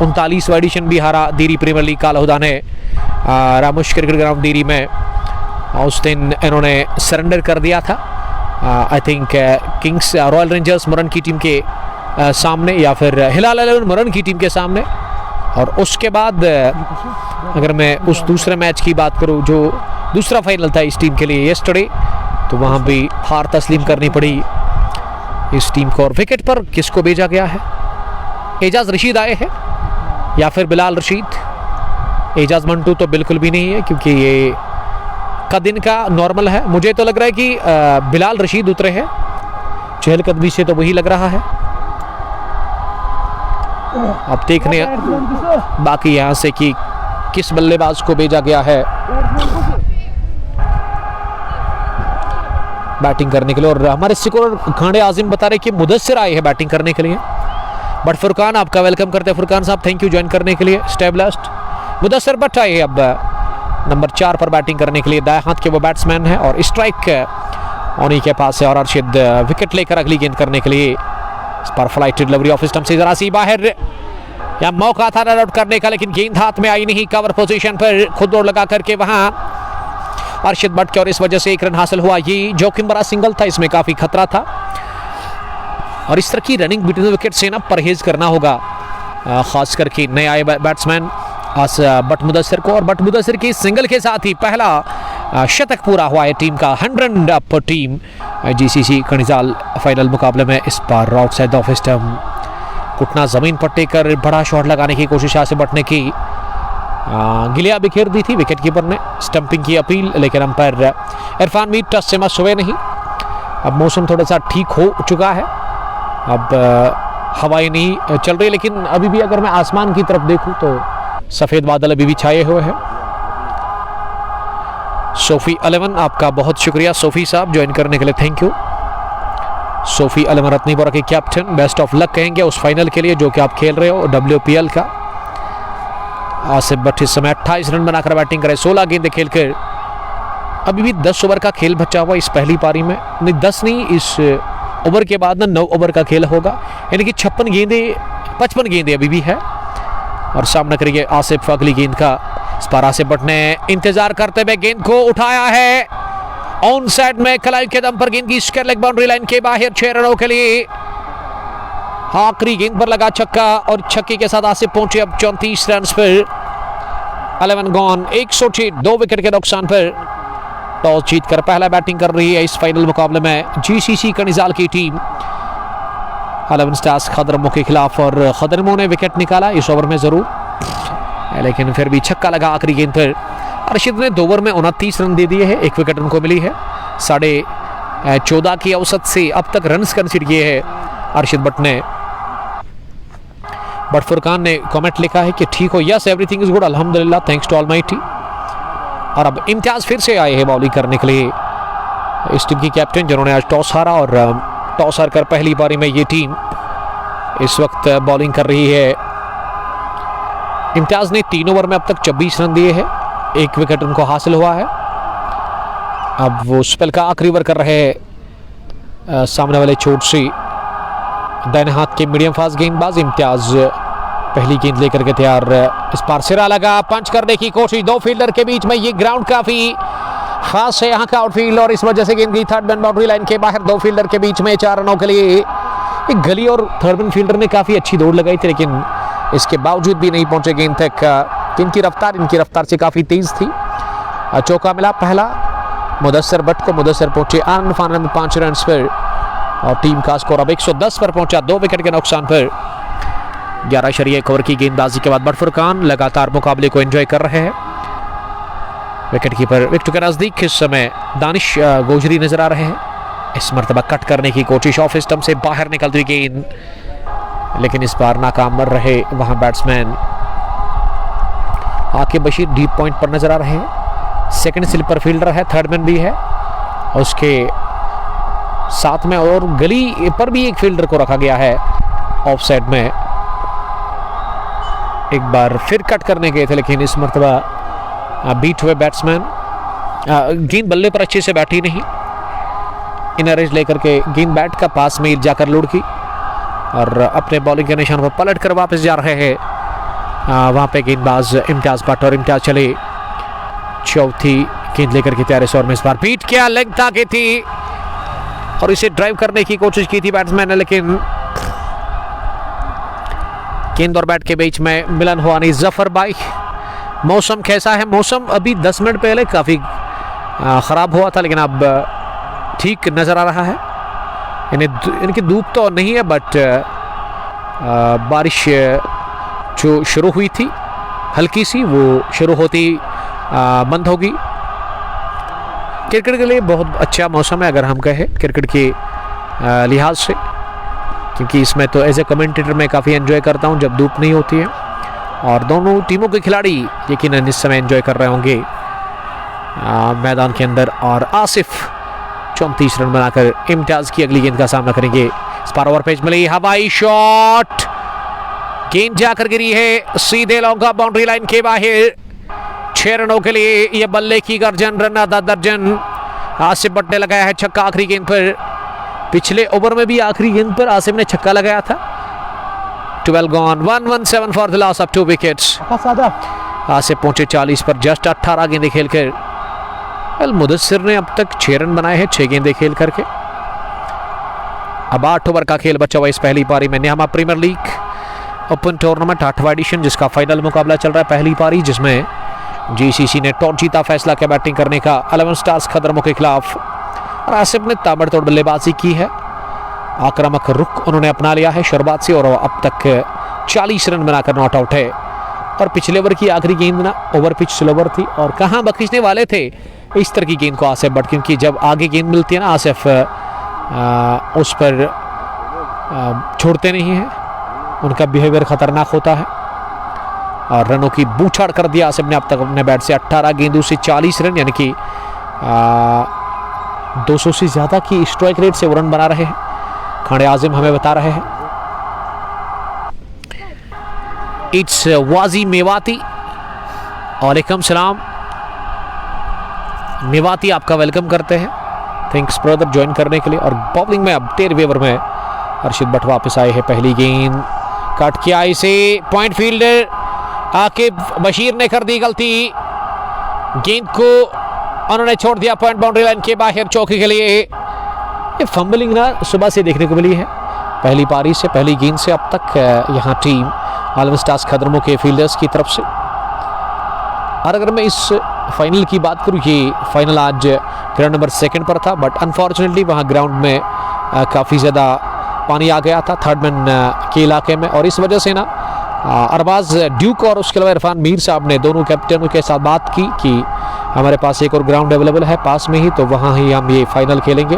39वां एडिशन भी हारा दीरी प्रीमियर लीग का अलहुदा ने रामुश क्रिकेट ग्राउंड दीरी में। उस दिन इन्होंने सरेंडर कर दिया था I think kings royal rangers Muran की टीम के सामने या फिर हिलाल 11 मुरन की टीम के सामने। और उसके बाद अगर मैं उस दूसरे मैच की बात करूं जो दूसरा फाइनल था इस टीम के लिए यस्टरडे, तो वहां भी हार तस्लीम करनी पड़ी इस टीम को। और विकेट पर किसको भेजा गया है? एजाज रशीद आए हैं या फिर बिलाल रशीद। एजाज मंटू तो बिल्कुल भी नहीं है क्योंकि ये का दिन का नॉर्मल है। मुझे तो लग रहा है कि बिलाल रशीद उतरे हैं, चहलकदमी से तो वही लग रहा है। अब देखने बाकी यहां से कि किस बल्लेबाज को भेजा गया है बैटिंग करने के लिए। और हमारे स्कोर खाने आजिम बता रहे कि मुदस्सिर आए हैं बैटिंग करने के लिए। बट फुरकान आपका वेलकम करते हैं। फुरकान साहब थैंक यू ज्वाइन करने के लिए। स्टेबलिस्ट मुदस्सिर भट्ट आए हैं अब नंबर 4 पर बैटिंग करने के लिए। दाएं हाथ के वो बैट्समैन है और स्ट्राइक उन्हीं के पास है। और अर्शिद विकेट लेकर अगली गेंद करने के लिए इस पर फ्लाइट डिलीवरी ऑफ स्टंप से जरा सी बाहर, या मौका था रन आउट करने का लेकिन गेंद हाथ में आई नहीं। कवर पोजीशन पर खुद दौड़ लगा करके वहां अर्शिद भट्ट के और इस वजह से 1 रन हासिल हुआ। ये जोखिम भरा सिंगल था, इसमें काफी खतरा था और इस तरह की रनिंग बिटवीन विकेट से ना परहेज करना होगा, खास करके नए आए बैट्समैन बट मुदस्सिर को। और बट मुदस्सिर की सिंगल के साथ ही पहला शतक पूरा हुआ है टीम का। 100 अप पर टीम जीसीसी कनिजाल फाइनल मुकाबले में। इस बार आउटसाइड ऑफ स्टंप घुटना जमीन पर टेकर बड़ा शॉट लगाने की कोशिश आसिफ भट्ट ने की। गिलिया बिखेर दी थी विकेट कीपर ने। स्टंपिंग की अपील लेकिन अंपायर इरफान मीर टच से मस हुए नहीं। अब मौसम थोड़ा सा ठीक हो चुका है, अब हवाएं नहीं चल रही, लेकिन अभी भी अगर मैं आसमान की तरफ देखूं तो सफेद बादल अभी भी छाए हुए हैं। सोफी 11 आपका बहुत शुक्रिया सोफी साहब ज्वाइन करने के लिए, थैंक यू। सोफी 11 रत्नीपुरा के कैप्टन, बेस्ट ऑफ लक कहेंगे उस फाइनल के लिए जो कि आप खेल रहे हो WPL का। आसिफ भट्ट इस समय 28 रन बनाकर बैटिंग करे, 16 गेंदें खेलकर। अभी भी 10 ओवर का खेल बचा हुआ इस पहली पारी में। नहीं 10 नहीं, इस ओवर के बाद ना 9 ओवर का खेल होगा, यानी कि 55 गेंदें अभी भी है। और सामना करेंगे आसिफ अगली गेंद का। इस पर आसिफ भट्ट ने इंतजार करते हुए गेंद को उठाया है ऑन साइड में कलाई के दम पर गेंद की स्क्वायर लेग बाउंड्री लाइन के बाहर 6 रनों के लिए। आखिरी गेंद पर लगा छक्का और छक्के के साथ आसिफ पहुंचे अब 34 रन पर। 11 गॉन, 106, 2 विकेट के नुकसान पर। टॉस जीतकर पहला बैटिंग कर रही है इस फाइनल मुकाबले में जीसीसी कनिजाल की टीम। 11 स्टार्स खदरमो के खिलाफ और खदरमो ने विकेट निकाला इस ओवर में जरूर, लेकिन फिर भी छक्का लगा आखिरी गेंद पर। अर्शिद ने 2 ओवर में 29 रन दे दिए हैं, 1 विकेट उनको मिली है। 14.5 की औसत से अब तक रन कंसीडर किए हैं अर्शिद भट्ट ने। बट फुरकान ने कमेंट लिखा है कि ठीक हो, यस एवरीथिंग इज गुड अल्हम्दुलिल्लाह, थैंक्स टू ऑलमाइटी। और अब इम्तियाज फिर से आए हैं बॉलिंग करने के लिए, इस टीम की कैप्टन जिन्होंने आज टॉस हारा और टॉस हार कर पहली पारी में ये टीम इस वक्त बॉलिंग कर रही है। इम्तियाज ने 3 ओवर में अब तक 26 रन दिए हैं, 1 विकेट उनको हासिल हुआ है। अब वो स्पेल का आखिरी ओवर कर रहे हैं सामने वाले चोट से दाहिने हाथ के मीडियम फास्ट गेंदबाज इम्तियाज पहली गेंद लेकर के तैयार। इस पार सिरा लगा, पंच करने की कोशिश 2 फील्डर के बीच में। ये ग्राउंड काफी खास है यहाँ का आउटफील्ड और इस वजह से गेंद गई थर्ड मैन बाउंड्री लाइन के बाहर 2 फील्डर के बीच में 4 रनों के लिए। एक गली और थर्ड मैन फील्डर ने काफी अच्छी दौड़ लगाई थी, लेकिन इसके बावजूद भी नहीं पहुंचे गेंद तक। इनकी रफ्तार से काफी तेज थी। चौका मिला पहला मुदस्सर भट्ट को, मुदस्सर पहुंचे आनंद फानन में 5 रन पर और टीम का स्कोर अब 110 पर पहुंचा 2 विकेट के नुकसान पर। 11 ओवर की गेंदबाजी के बाद बट फुरकान लगातार मुकाबले को एंजॉय कर रहे हैं। विकेट कीपर विकेट के नजदीक इस समय दानिश गोजरी नजर आ रहे हैं। इस मर्तबा कट करने की कोशिश, ऑफ स्टंप से बाहर निकलती हुई गेंद, लेकिन इस बार नाकाम रहे वहां बैट्समैन। आके बशीर डीप पॉइंट पर नजर आ रहे हैं। सेकंड स्लिपर फील्डर है, थर्ड मैन भी है, उसके साथ में और गली पर भी एक फील्डर को रखा गया है ऑफ साइड में। एक बार फिर कट करने गए थे, लेकिन इस मर्तबा बीट हुए बैट्समैन। गेंद बल्ले पर अच्छे से बैठी नहीं, इनर एज लेकर के गेंद बैट का पास में जाकर लुढ़की और अपने बॉलिंग के निशान पर पलट कर वापस जा रहे हैं। वहां पे गेंदबाज इम्तियाज भट्ट और इम्तियाज चले चौथी गेंद लेकर के तैयार। इस ओवर में इस बार बीट किया, लेग ताकि थी और इसे ड्राइव करने की कोशिश की थी बैट्समैन ने, लेकिन गेंद और बैट के बीच में मिलन हुआ नहीं। जफर भाई, मौसम कैसा है? मौसम अभी 10 मिनट पहले काफ़ी ख़राब हुआ था, लेकिन अब ठीक नज़र आ रहा है। इनकी धूप तो नहीं है, बट बारिश जो शुरू हुई थी हल्की सी, वो शुरू होती बंद होगी। क्रिकेट के लिए बहुत अच्छा मौसम है अगर हम कहें क्रिकेट के लिहाज से, क्योंकि इसमें तो एज ए कमेंटेटर मैं काफ़ी एंजॉय करता हूं जब धूप नहीं होती है। और दोनों टीमों के खिलाड़ी यकीनन इस समय एंजॉय कर रहे होंगे मैदान के अंदर। और आसिफ 34 रन बनाकर इम्तियाज की अगली गेंद का सामना करेंगे। इस पर ओवर पेज मिली हवाई शॉट, गेंद जाकर गिरी है सीधे लॉन्ग का बाउंड्री लाइन के बाहर। 6 रनों के लिए यह बल्ले की गर्जन, रन आधा दर्जन। आसिफ भट्ट ने लगाया है छक्का आखिरी गेंद पर। पिछले ओवर में भी आखिरी गेंद पर आसिफ ने छक्का लगाया था। 12 gone, 117 for the loss of 2 wickets. Asif पहुंचे 40 पर जस्ट 18 गेंदें खेलकर। मुदस्सिर ने अब तक 6 रन बनाए हैं 6 गेंदें खेल करके। अब 8 ओवर का खेल बचा हुआ इस पहली पारी में। Nihama premier league open tournament 8वां एडिशन, जिसका फाइनल मुकाबला चल रहा है। पहली पारी जिसमें जीसीसी ने टॉस जीता, फैसला किया बैटिंग करने का 11 स्टार्स खदरमो के खिलाफ। और आसिफ ने ताबड़तोड़ बल्लेबाजी की है, आक्रामक रुख उन्होंने अपना लिया है शुरुआत से और अब तक 40 रन बनाकर नॉट आउट है। और पिछले ओवर की आखिरी गेंद ना ओवर पिच स्लोवर थी और कहाँ बख्शने वाले थे इस तरह की गेंद को आसिफ भट्ट, क्योंकि जब आगे गेंद मिलती है ना आसिफ उस पर छोड़ते नहीं हैं, उनका बिहेवियर खतरनाक होता है। और रनों की बूछाड़ कर दिया आसिफ ने अब तक अपने बैट से। 18 गेंदों से 40 रन, यानी कि 200 से ज़्यादा की स्ट्राइक रेट से वो रन बना रहे हैं, खाने आजिम हमें बता रहे हैं। इट्स वाजी मेवाती, वालेकुम सलाम मेवाती, आपका वेलकम करते हैं। थैंक्स ब्रदर ज्वाइन करने के लिए। और बॉलिंग में अब 13वें ओवर में अर्शिद भट्ट वापस आए हैं। पहली गेंद कट किया, इसे पॉइंट फील्डर आकिब बशीर ने कर दी गलती। गेंद को उन्होंने छोड़ दिया पॉइंट बाउंड्री लाइन के बाहर चौके के लिए। ये फंबलिंग ना सुबह से देखने को मिली है, पहली पारी से, पहली गेंद से अब तक यहाँ टीम आलम स्टार्स खदरमों के फील्डर्स की तरफ से। और अगर मैं इस फाइनल की बात करूँ, ये फाइनल आज ग्राउंड नंबर 2 पर था, बट अनफॉर्चुनेटली वहाँ ग्राउंड में काफ़ी ज़्यादा पानी आ गया था थर्ड मैन के इलाके में, और इस वजह से ना अरबाज ड्यूक और उसके अलावा इरफान मीर साहब ने दोनों कैप्टनों के साथ बात की कि हमारे पास एक और ग्राउंड अवेलेबल है पास में ही, तो वहाँ ही हम ये फाइनल खेलेंगे।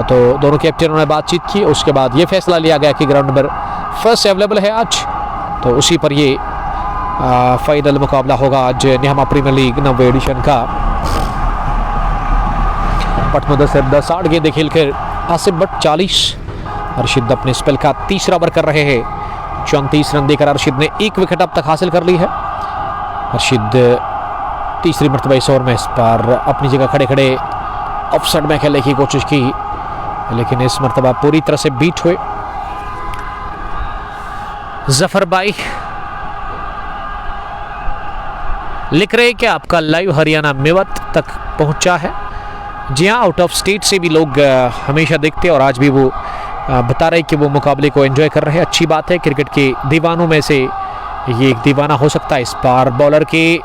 तो दोनों कैप्टनों ने बातचीत की, उसके बाद ये फैसला लिया गया कि ग्राउंड नंबर 1 अवेलेबल है आज, तो उसी पर ये फाइनल मुकाबला होगा आज निहमा प्रीमियर लीग 90 एडिशन का। पट मुदस्सिर 10 गेंदें खेलकर आसिफ भट्ट 40, अर्शिद अपने स्पेल का तीसरा ओवर कर रहे हैं। 34 रन देकर अर्शिद ने 1 विकेट अब तक हासिल कर ली है। अर्शिद तीसरी मरतबा इस ओवर में इस पर अपनी जगह खड़े खड़े ऑफ साइड में खेलने की कोशिश की, लेकिन इस मरतबा पूरी तरह से बीट हुए। जफर भाई लिख रहे कि आपका लाइव हरियाणा मेवत तक पहुंचा है। जी हाँ, आउट ऑफ स्टेट से भी लोग हमेशा देखते हैं और आज भी वो बता रहे कि वो मुकाबले को एंजॉय कर रहे हैं। अच्छी बात है, क्रिकेट के दीवानों में से ये एक दीवाना हो सकता है। इस बार बॉलर के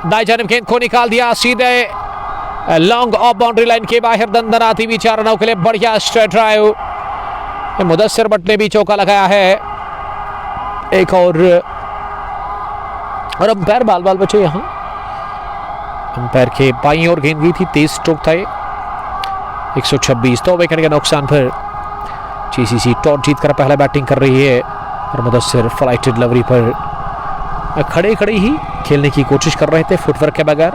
दाएं जानिब गेंद को निकाल दिया, सीधे लॉन्ग ऑफ बाउंड्री लाइन के बाहर दंदनाती हुई 4 रनों के लिए बढ़िया स्ट्रेट ड्राइव। मुदस्सिर भट्ट ने भी चौका लगाया है एक और अंपायर बाल बाल बचे यहाँ। अंपायर के बाईं ओर गेंद गई थी, तेज स्ट्रोक था ये। 126 तो विकेट के नुकसान पर जीसीसी टॉस जीतकर पहला बैटिंग कर रही है और मुदस्सिर फ्लाइट डिलीवरी पर खड़े खड़े ही खेलने की कोशिश कर रहे थे फुटवर्क के बगैर,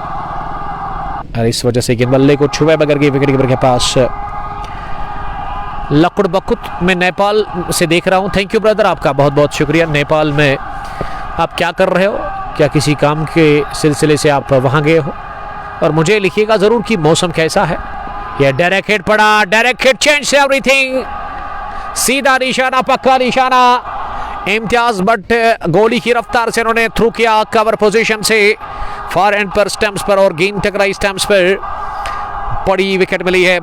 और इस वजह से गेंद बल्ले को छुए बगैर गई विकेट कीपर के पास। लकुड़ बकुत मैं नेपाल से देख रहा हूँ। थैंक यू ब्रदर, आपका बहुत बहुत शुक्रिया। नेपाल में आप क्या कर रहे हो, क्या किसी काम के सिलसिले से आप वहाँ गए हो? और मुझे लिखिएगा ज़रूर कि मौसम कैसा है। यह डायरेक्ट हिट पड़ा, डायरेक्ट हिट चेंज एवरीथिंग, सीधा निशाना, पक्का निशाना। इम्तियाज भट्ट गोली की रफ्तार से उन्होंने थ्रू किया कवर पोजीशन से फार एंड पर स्टंप्स पर, और गेंद टकराई स्टंप्स पर, बड़ी विकेट मिली है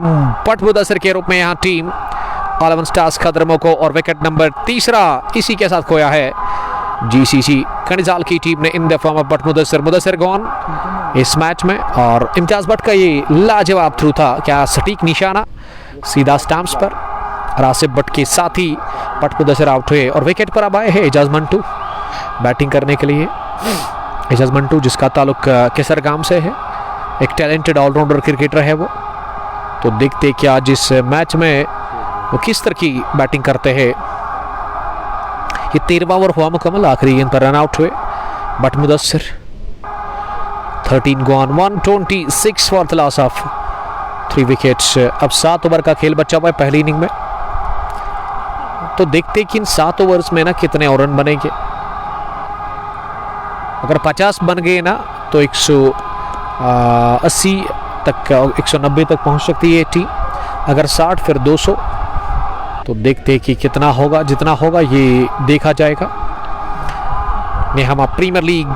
पट मुदस्सिर के रूप में। यहाँ टीम आलम स्टार्स खदरमों को, और विकेट नंबर 3 इसी के साथ खोया है जीसीसी कनिजाल की टीम ने in the form of but Mudassir gone इस मैच में। और इम्तियाज भट्ट का ये लाजवाब थ्रू था, क्या सटीक निशाना, सीधा स्टंप्स पर, और आसिफ भट्ट के साथ ही बट मुदस्सिर आउट हुए और विकेट पर अब आए हैं एजाज मंटू बैटिंग करने के लिए। एजाज मंटू जिसका ताल्लुक केसरगाम से है, एक टैलेंटेड ऑलराउंडर क्रिकेटर है वो। तो देखते कि आज इस मैच में वो किस तरह की बैटिंग करते हैं। ये 13वां ओवर हुआ मुकम्मल, आखिरी गेंद पर रन आउट हुए but Mudassir. 13 gone, 126 for the loss of 3 wickets. अब 7 ओवर का खेल बचा हुआ है पहली इनिंग में, तो देखते कि इन 7 ओवर्स में ना कितने और रन बनेंगे। अगर 50 बन गए ना तो 180 तक, 190 तक पहुंच सकती है टीम। अगर 60 फिर 200, तो देखते कि कितना होगा, जितना होगा ये देखा जाएगा। Nihama premier league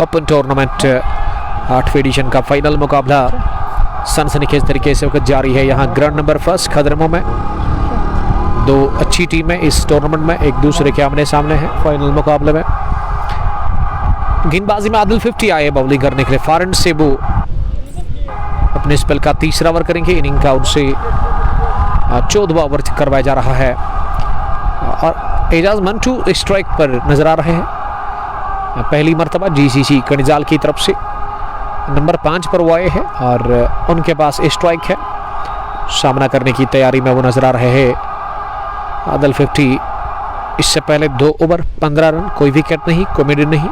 open tournament 8वीं एडिशन का फाइनल मुकाबला सनसनीखेज तरीके से वक्त जारी है। यहाँ ग्राउंड नंबर 1 खदरमों में 2 अच्छी टीमें इस टूर्नामेंट में एक दूसरे के आमने सामने हैं फाइनल मुकाबले में। गेंदबाजी में आदिल 50 आए बॉलिंग करने के लिए, फारन से वो अपने स्पेल का 3रा ओवर करेंगे। इनिंग का उनसे 14वां ओवर करवाया जा रहा है और एजाज मंटू स्ट्राइक पर नजर आ रहे हैं। पहली मरतबा जीसीसी कनिजाल की तरफ से नंबर 5 पर वो आए हैं और उनके पास स्ट्राइक है, सामना करने की तैयारी में वो नजर आ रहे हैं। आदिल 50 इससे पहले 2 ओवर 15 रन, कोई विकेट नहीं, कॉमेडी नहीं,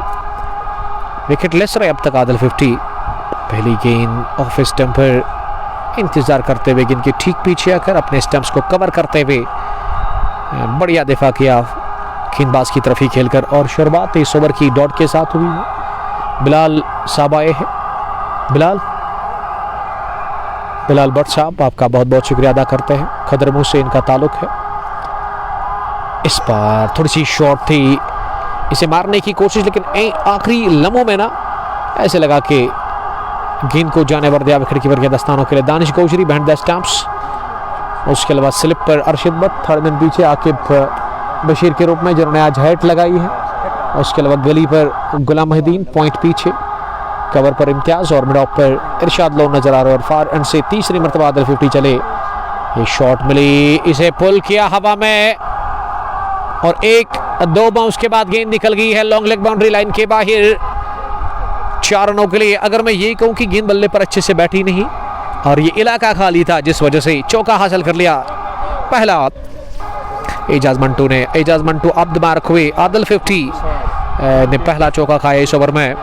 विकेट लेस रहे अब तक आदिल 50। पहली गेंद ऑफ स्टंप पर इंतजार करते हुए गेंद के ठीक पीछे आकर अपने स्टंप्स को कवर करते हुए बढ़िया दिफा किया गेंदबाज की तरफ ही खेलकर, और शुरुआत इस ओवर की डॉट के साथ हुई है। बिलाल साहब आए हैं। बिलाल भट्ट साहब, आपका बहुत बहुत शुक्रिया अदा करते हैं। खदरमों से इनका ताल्लुक है। इस बार थोड़ी सी शॉट थी, इसे मारने की कोशिश, लेकिन आखिरी लम्हों में ना ऐसे लगा कि गेंद को जाने पर दिया विकेट कीपर के दस्तानों के लिए दानिश गौजरी बिहाइंड द स्टंप्स। उसके अलावा स्लिप पर अरशद भट्ट, थर्ड मैन पीछे आकिब बशीर के रूप में जिन्होंने आज हैट लगाई है। उसके अलावा गली पर गुलाम मोहिद्दीन, पॉइंट पीछे, कवर पर इम्तियाज और मिड ऑफ पर इरशाद लोन नजर आ रहे और फार एंड से तीसरी मरतबा आदिल 50 चले। ये शॉट मिली, इसे पुल किया हवा में और 1-2 बाउंस के बाद गेंद निकल गई है लॉन्ग लेग बाउंड्री लाइन के बाहर 4 रनों के लिए। अगर मैं ये कहूं कि गेंद बल्ले पर अच्छे से बैठी नहीं और ये इलाका खाली था जिस वजह से चौका हासिल कर लिया। पहला एजाज मंटू अब्द मार्क हुए। आदिल 50 ने पहला चौका खाया इस ओवर में।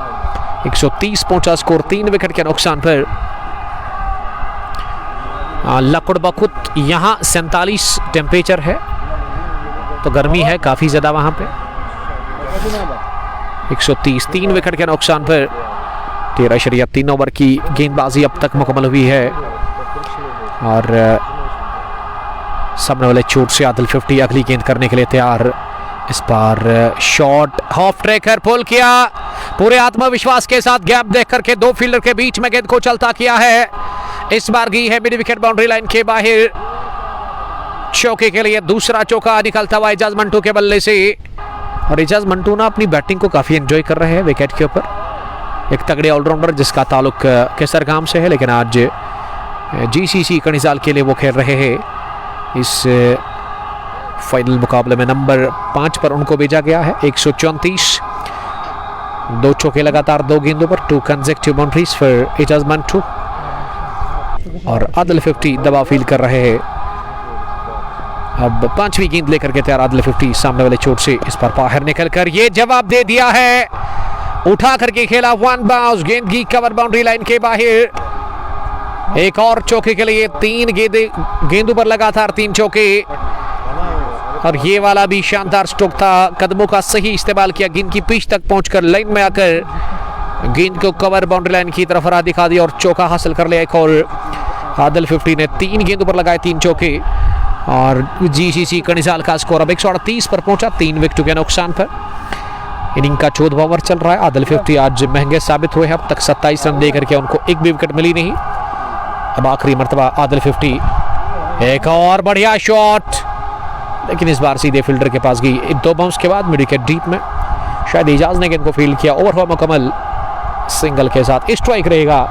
130 पहुंचा स्कोर 3 विकेट के नुकसान पर। लकुड़ बखुत यहाँ 47 टेम्परेचर है तो गर्मी है काफ़ी ज़्यादा वहाँ पे। 130 3 विकेट के नुकसान पर 13.3 ओवर की गेंदबाजी अब तक मुकम्मल हुई है और सामने वाले चोट से आदिल 50 अगली गेंद करने के लिए तैयार। इस बार शॉट हाफ ट्रैकर पुल किया, पूरे आत्मविश्वास के साथ गैप देख करके 2 फील्डर के बीच में गेंद को चलता किया है। इस बार गई है मिड विकेट बाउंड्री लाइन के बाहर। चौके के लिए दूसरा चौका निकलता हुआ एजाज मंटू के बल्ले से और एजाज मंटू ना अपनी बैटिंग को काफ़ी एंजॉय कर रहे हैं विकेट के ऊपर। एक तगड़े ऑलराउंडर जिसका ताल्लुक केसरगाम से है, लेकिन आज GCC कनिजाल के लिए वो खेल रहे हैं। इस फाइनल मुकाबले में नंबर 5 पर उनको भेजा गया है। 134 2 चौके लगातार 2 गेंदों पर 2 consecutive boundaries for Ejaz Mantu और आदिल 50 दबाव फील कर रहे हैं। अब 5वीं गेंद लेकर के तैयार आदिल 50 सामने वाले चोट से इस पर बाहर निकलकर ये जवाब दे दिया है, उठा करके खेला 1 बाउंस, गेंद की कवर बाउंड्री लाइन के बाहर। एक और चौके के लिए 3 गेंदों पर लगातार 3 चौके और ये वाला भी शानदार स्ट्रोक था। कदमों का सही इस्तेमाल किया, गेंद की पिच तक पहुंचकर लाइन में आकर गेंद को कवर बाउंड्री लाइन की तरफ राह दिखा दिया और चौका हासिल कर लिया। एक और आदिल 50 ने 3 गेंदों पर लगाए 3 चौके और GCC कनिजाल का स्कोर अब 138 पर पहुंचा 3 विकेटों के नुकसान पर। इनिंग का 14वां ओवर चल रहा है। आदिल 50 आज महंगे साबित हुए हैं, अब तक 27 रन देकर के उनको एक भी विकेट मिली नहीं। अब आखिरी मरतबा आदिल 50, एक और बढ़िया शॉट, लेकिन इस बार सीधे फील्डर के पास गई। 2 बाउंस के बाद मिड विकेट डीप में शायद एजाज ने गेंद को फील्ड किया। ओवर हुआ मुकम्मल सिंगल के साथ। स्ट्राइक रहेगा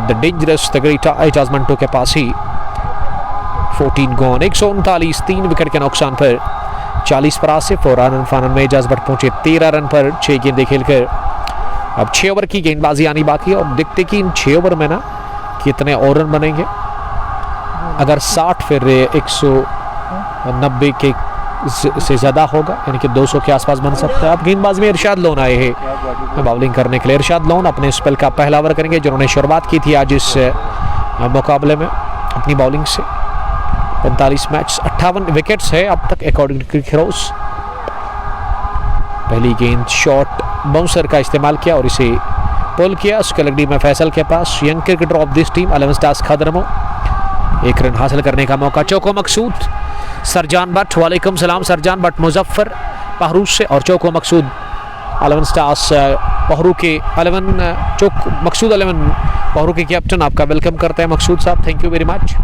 the dangerous the great Ejaz Mantu के पास ही। 14 गॉन, 139 3 विकेट के नुकसान पर 40 पर आसिफ और आनंद फानन में एजाज भट्ट पहुंचे 13 रन पर 6 गेंदें खेलकर। अब 6 ओवर की गेंदबाजी आनी बाकी है और देखते कि इन 6 ओवर में ना कितने और रन बनेंगे। अगर 60 फिर 190 के से ज़्यादा होगा, यानी कि 200 के आसपास बन सकता है। अब गेंदबाजी में इरशाद लोन आए हैं बॉलिंग करने के लिए। इरशाद लोन अपने स्पेल का पहला ओवर करेंगे, जिन्होंने शुरुआत की थी आज इस मुकाबले में अपनी बॉलिंग से। 45 मैच 58 विकेट्स है अब तक अकॉर्डिंग टू क्रिक हीरोज। पहली गेंद शॉट बाउंसर का इस्तेमाल किया और इसे पुल किया। उसके लगड़ी में फैसल के पास। Young cricketer of this team 11 stars Khadarmo, 1 run हासिल करने का मौका। चौको मकसूद सरजान भट्ट, वालेकुम सलाम सरजान भट्ट मुजफ्फर पहरूस से और चौको मकसूद 11 स्टार्स पहरू के 11 चौक मकसूद 11 पहरू के कैप्टन, आपका वेलकम करते हैं मकसूद साहब, थैंक यू वेरी मच।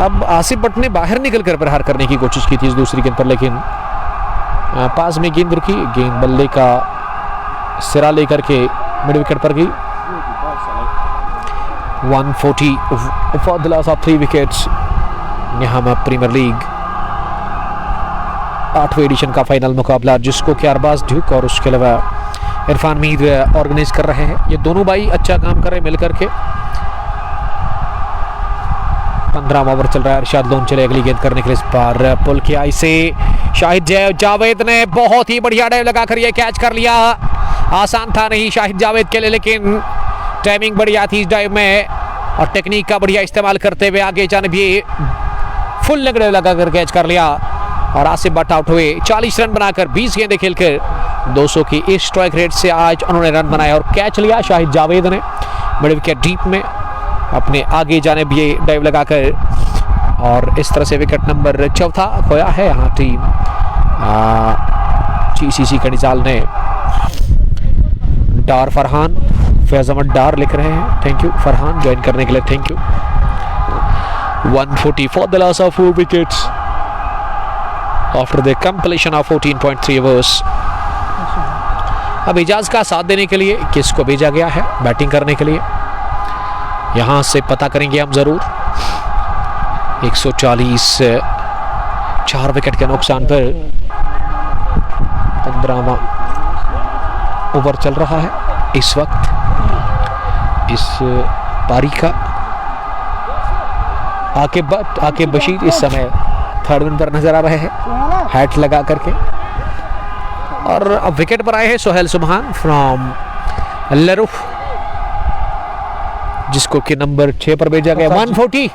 अब आसिफ भट्ट ने बाहर निकलकर प्रहार करने की कोशिश की थी इस दूसरी गेंद पर, लेकिन पास में गेंद रुकी। गेंद बल्ले का सिरा लेकर के मिड विकेट पर गई। 140 for the loss of 3 wickets. यहाँ प्रीमियर लीग 8वें एडिशन का फाइनल मुकाबला जिसको कि अरबाज ड्यूक और उसके अलावा इरफान मीर ऑर्गेनाइज कर रहे हैं। ये दोनों भाई अच्छा काम कर रहे हैं मिलकर के। 15वां ओवर चल रहा है। इरशाद लोन चले अगली गेंद करने के लिए। इस बार पुल किया इसे शाहिद जावेद ने बहुत ही बढ़िया डाइव लगाकर ये कैच कर लिया। आसान था नहीं शाहिद जावेद के लिए, लेकिन टाइमिंग बढ़िया थी इस डाइव में और टेक्निक का बढ़िया इस्तेमाल करते हुए आगे जानिब ये फुल लेग डाइव लगाकर कैच कर लिया और आसिफ भट्ट आउट हुए। 40 रन बनाकर 20 गेंदें खेलकर 200 की इस स्ट्राइक रेट से आज उन्होंने रन बनाया और कैच लिया शाहिद जावेद ने मिड विकेट डीप में अपने आगे जाने भी ये डाइव लगाकर और इस तरह से विकेट नंबर 4 खोया है यहाँ टीम GCC कनिजाल ने। डार फरहान फैज अहमद डार लिख रहे हैं थैंक यू। फरहान ज्वाइन करने के लिए thank you. 140 for the loss of 4 wickets after the completion of 14.3 overs। अब इजाज का साथ देने के लिए किसको भेजा गया है बैटिंग करने के लिए, यहां से पता करेंगे हम जरूर। 140 4 विकेट के नुकसान पर 15वां ओवर चल रहा है इस वक्त इस पारी का। आके बशीर इस समय थर्ड विन पर नजर आ रहे हैं हैट लगा करके। और अब विकेट पर आए हैं सोहेल सुबहान फ्रॉम लरूफ, जिसको कि नंबर 6 पर भेजा गया। 140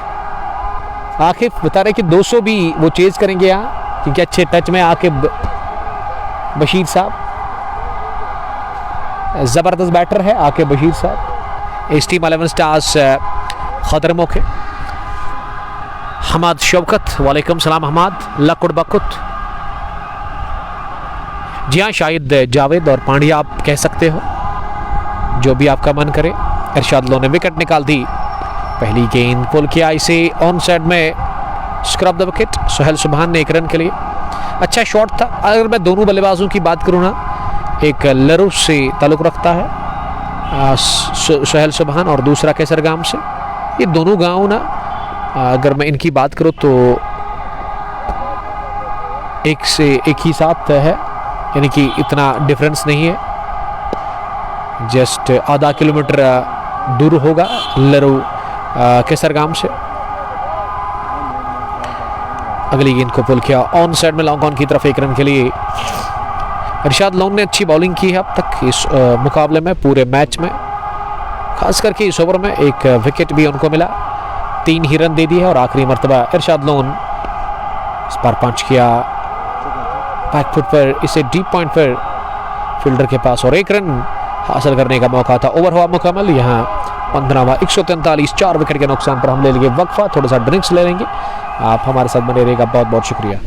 आके बता रहे कि 200 भी वो चेज करेंगे यहाँ, क्योंकि अच्छे टच में आके बशीर साहब जबरदस्त बैटर है आके बशीर साहब। इस टीम 11 स्टार्स खतर मौके। हमाद शौकत वालेकुम सलाम हमाद लकुड़ बकुत। जी हाँ शाहिद जावेद और पांड्या आप कह सकते हो, जो भी आपका मन करे। इरशाद लो ने विकेट निकाल दी, पहली गेंद पुल किया इसे ऑन साइड में स्क्रब द विकेट। सोहेल सुबहान ने 1 रन के लिए अच्छा शॉट था। अगर मैं दोनों बल्लेबाजों की बात करूँ ना, एक लरूफ से ताल्लुक़ रखता है सोहेल सुबहान और दूसरा कैसरगाम से। ये दोनों गांव ना अगर मैं इनकी बात करूँ तो एक से एक ही साथ है, यानी कि इतना डिफरेंस नहीं है। जस्ट आधा किलोमीटर दूर होगा लरू कैसरगाम से। अगली गेंद को पुल किया ऑन साइड में लॉन्ग ऑन की तरफ 1 रन के लिए। इरशाद लोन ने अच्छी बॉलिंग की है अब तक इस मुकाबले में, पूरे मैच में, खास करके इस ओवर में 1 विकेट भी उनको मिला, 3 ही रन दे दिए और आखिरी मरतबा इरशाद लोन इस पर पंच किया बैक फुट पर, इसे डीप पॉइंट पर फील्डर के पास और 1 रन हासिल करने का मौका था। ओवर हुआ मुकम्मल। यहाँ 15वां 143 4 विकेट के नुकसान पर हम ले लेंगे वक्फा, थोड़ा सा ड्रिंक्स ले लेंगे। आप हमारे साथ बने रहिएगा, बहुत बहुत शुक्रिया।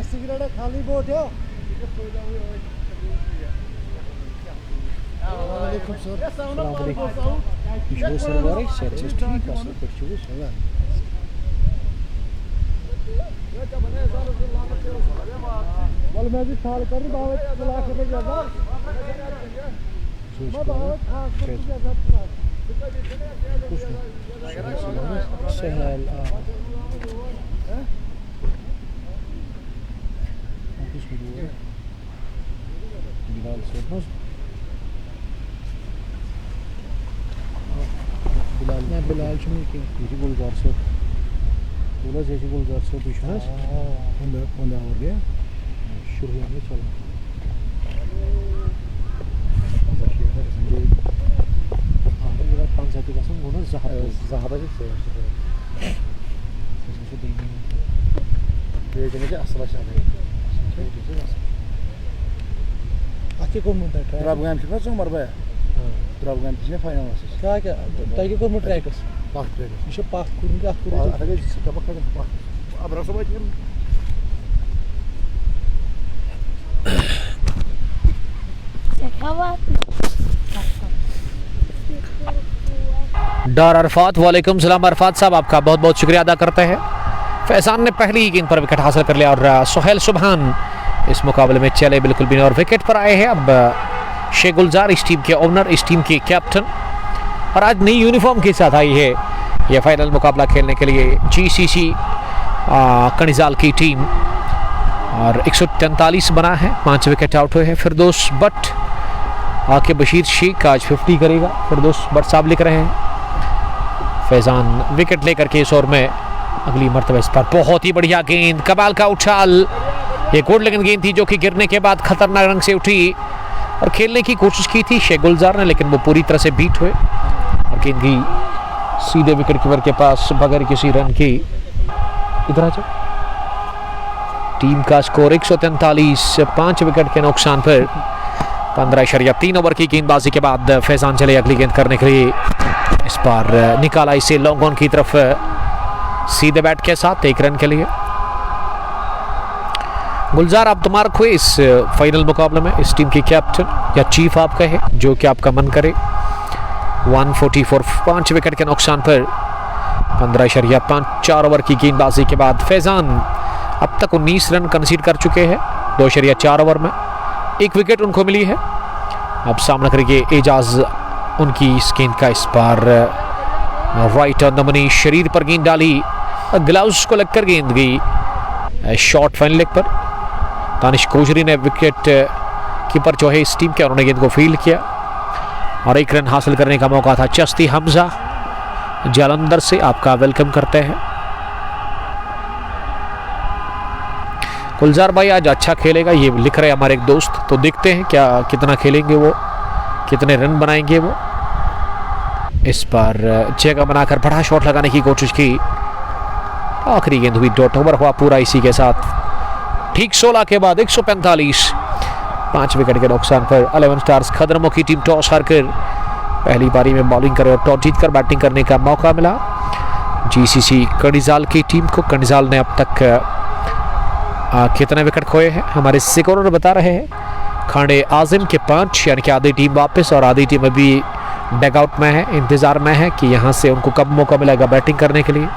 सिगरेट खाली बोट हो। मैं भी साल कर Bilal cuma ki? Biri Bulgar se. Bola जैसे Bulgar से पूछना है? बंदा हो गया। शुरू में चलो। आने के बाद 5 साथी का संग होना ज़्यादा के से। इसमें देंगे। ये जने के असला शादी। आके कौन होता है? राब गाम से फंसों मर गया। Drauf gan tishne final was. Kijk, dat je komt trekkers. Pacht trekken. Je pacht koen gaat Ah, koen. ada is tabak kan pacht. Abra so bajir. डर अरफात, वालेकुम सलाम अरफात साहब, आपका बहुत बहुत शुक्रिया अदा करते हैं। फैजान ने पहली ही गेंद पर विकेट हासिल कर लिया और सुहेल सुबहान इस मुकाबले में चले बिल्कुल भी नहीं और विकेट पर आए हैं। अब शेख गुलजार इस टीम के ओनर, इस टीम के कैप्टन, और आज नई यूनिफॉर्म के साथ आई है यह फाइनल मुकाबला खेलने के लिए जीसीसी कनिजाल की टीम। और 143 बना है, 5 विकेट आउट हुए हैं। फिरदौस बट आके बशीर शेख आज 50 करेगा, फिरदौस बट साहब लिख रहे हैं। फैजान विकेट लेकर के इस ओवर में अगली मरतबा इस पर बहुत ही बढ़िया गेंद, कमाल का उछाल, ये गुड लेकिन गेंद थी जो कि गिरने के बाद खतरनाक रंग से उठी और खेलने की कोशिश की थी शेख गुलजार ने, लेकिन वो पूरी तरह से बीट हुए और गेंद गई सीधे विकेट कीपर के पास बगैर किसी रन के। इधर आ जाओ। टीम का स्कोर 143, 5 विकेट के नुकसान पर 15.3 ओवर की गेंदबाजी के बाद फैजान चले अगली गेंद करने के लिए। इस बार निकाला इसे लॉन्ग ऑन की तरफ सीधे बैट के साथ 1 रन के लिए। गुलजार आप तमार्क हुए इस फाइनल मुकाबले में, इस टीम के कैप्टन या चीफ आप कहे, जो कि आपका मन करे। 144, 5 विकेट के नुकसान पर 15.4 ओवर की गेंदबाजी के बाद फैजान अब तक 19 रन कंसीड कर चुके हैं 2.4 ओवर में। 1 विकेट उनको मिली है। अब सामना करेंगे एजाज, उनकी इस गेंद का इस बार राइट ऑन द मनी, शरीर पर गेंद डाली, ग्लव्स को लगकर गेंद गई शॉर्ट फाइन लेग पर। दानिश कोजरी ने विकेट कीपर जो है इस टीम के, उन्होंने गेंद को फील्ड किया और 1 रन हासिल करने का मौका था। चस्ती हमजा जालंधर से आपका वेलकम करते हैं। गुलजार भाई आज अच्छा खेलेगा ये लिख रहे हैं हमारे एक दोस्त, तो देखते हैं क्या कितना खेलेंगे वो, कितने रन बनाएंगे वो। इस बार जगह बनाकर बड़ा शॉट लगाने की कोशिश की, आखिरी गेंद हुई डॉट, ओवर हुआ पूरा इसी के साथ। ठीक 16 के बाद 145, 5 विकेट के नुकसान पर 11 स्टार्स खदरमों की टीम टॉस हारकर पहली पारी में बॉलिंग करे और टॉस जीतकर बैटिंग करने का मौका मिला जीसीसी कनिजाल की टीम को। कनिजाल ने अब तक कितने विकेट खोए हैं हमारे स्कोरर बता रहे हैं। खांडे आजिम के 5, यानी कि आधी टीम वापस और आधी टीम अभी डगआउट में है, इंतजार में है कि यहाँ से उनको कब मौका मिलेगा बैटिंग करने के लिए।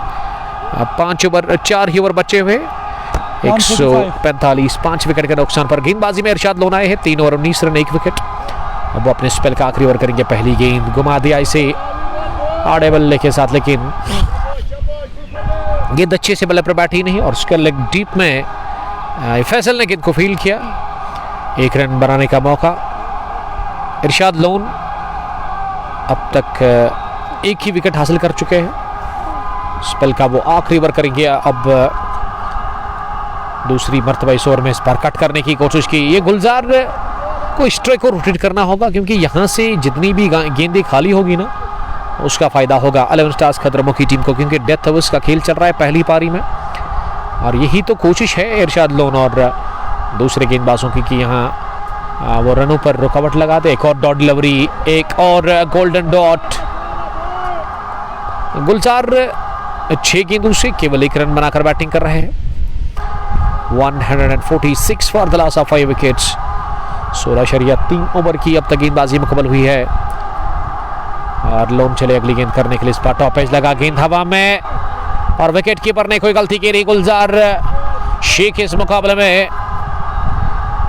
5 ओवर 4 ही ओवर बचे हुए, 145, 5 विकेट के नुकसान पर गेंदबाजी में इरशाद लोन आए हैं। 3 ओवर 19 रन 1 विकेट। अब वो अपने स्पेल का आखिरी ओवर करेंगे। पहली गेंद घुमा दिया इसे आड़े बल्ले के साथ, लेकिन गेंद अच्छे से बल्ले पर बैठी नहीं और उसके लेग डीप में फैसल ने गेंद को फील्ड किया। 1 रन बनाने का मौका। इरशाद लोन अब तक 1 ही विकेट हासिल कर चुके हैं। स्पेल का वो आखिरी ओवर करेंगे। अब दूसरी मर्तबा इस ओवर में इस बार कट करने की कोशिश की। ये गुलजार को स्ट्राइक को रोटेट करना होगा, क्योंकि यहाँ से जितनी भी गेंदें खाली होगी ना उसका फायदा होगा 11 स्टार्स खतरमों की टीम को, क्योंकि डेथ ओवर्स का खेल चल रहा है पहली पारी में और यही तो कोशिश है इरशाद लोन और दूसरे गेंदबाजों की कि यहाँ वो रनों पर रुकावट लगा दे। एक और डॉट डिलीवरी, एक और गोल्डन डॉट। गुलजार 6 गेंदों से केवल 1 रन बनाकर बैटिंग कर रहे हैं। 146 for the loss of 5 wickets. 16.3 over की अब तक गेंदबाजी मुकम्मल हुई है और लोन चले अगली गेंद करने के लिए। इस बार टॉप एज लगा, गेंद हवा में और विकेट कीपर ने कोई गलती की नहीं। गुलजार शेख इस मुकाबले में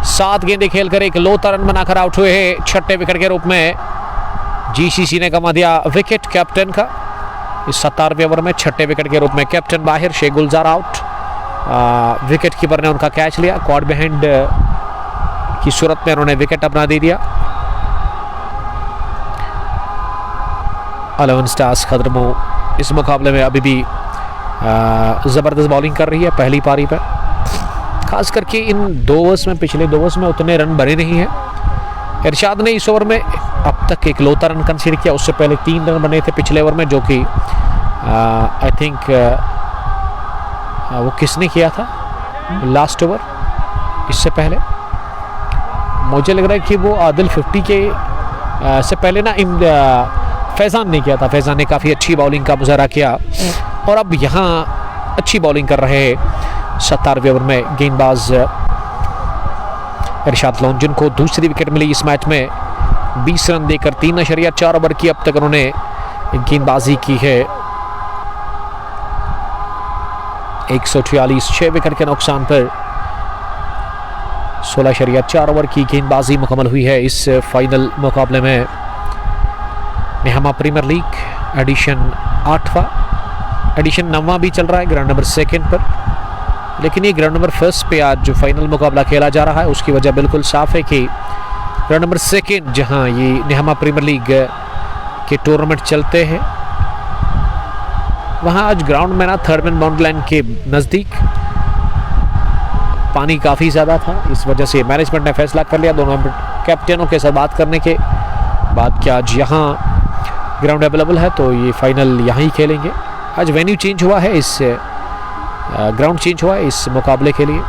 7 गेंदें खेलकर एक लोता रन बनाकर आउट हुए हैं 6ठे विकेट के रूप में। जीसीसी ने गंवा दिया विकेट कैप्टन का इस 17वें ओवर में। 6ठे विकेट के रूप में कैप्टन बाहर, शेख गुलजार आउट। विकेट कीपर ने उनका कैच लिया, क्वाड बिहाइंड की सूरत में उन्होंने विकेट अपना दे दिया। 11 स्टार्स खतरमो इस मुकाबले में अभी भी ज़बरदस्त बॉलिंग कर रही है पहली पारी पर। खास करके इन 2 ओवर्स में, पिछले 2 ओवर्स में उतने रन बने नहीं हैं। इरशाद ने इस ओवर में अब तक एक लोता रन कंसीडर किया, उससे पहले 3 रन बने थे पिछले ओवर में, जो कि आई थिंक वो किसने किया था लास्ट ओवर इससे पहले। मुझे लग रहा है कि वो आदिल 50 के से पहले ना फैज़ान ने किया था। फैज़ान ने काफ़ी अच्छी बॉलिंग का मुजाहरा किया और अब यहाँ अच्छी बॉलिंग कर रहे हैं 17वें ओवर में गेंदबाज इरशाद लोन, जिनको दूसरी विकेट मिली इस मैच में। 20 रन देकर 3.4 ओवर की अब तक उन्होंने गेंदबाजी की है। 146 6 विकेट के नुकसान पर 16.4 ओवर की गेंदबाजी मुकम्मल हुई है इस फाइनल मुकाबले में। नेहमा प्रीमियर लीग एडिशन 8वां, एडिशन 9वां भी चल रहा है ग्राउंड नंबर 2 पर, लेकिन ये ग्राउंड नंबर 1 पे आज जो फाइनल मुकाबला खेला जा रहा है उसकी वजह बिल्कुल साफ है कि ग्राउंड नंबर 2 जहां ये नेहमा प्रीमियर लीग के टूर्नामेंट चलते हैं, वहां आज ग्राउंड में ना थर्ड मैन बाउंड्री लाइन के नज़दीक पानी काफ़ी ज़्यादा था। इस वजह से मैनेजमेंट ने फैसला कर लिया दोनों कैप्टनों के साथ बात करने के बाद कि आज यहाँ ग्राउंड अवेलेबल है तो ये फाइनल यहाँ ही खेलेंगे। आज वेन्यू चेंज हुआ है, इस ग्राउंड चेंज हुआ है इस मुकाबले के लिए।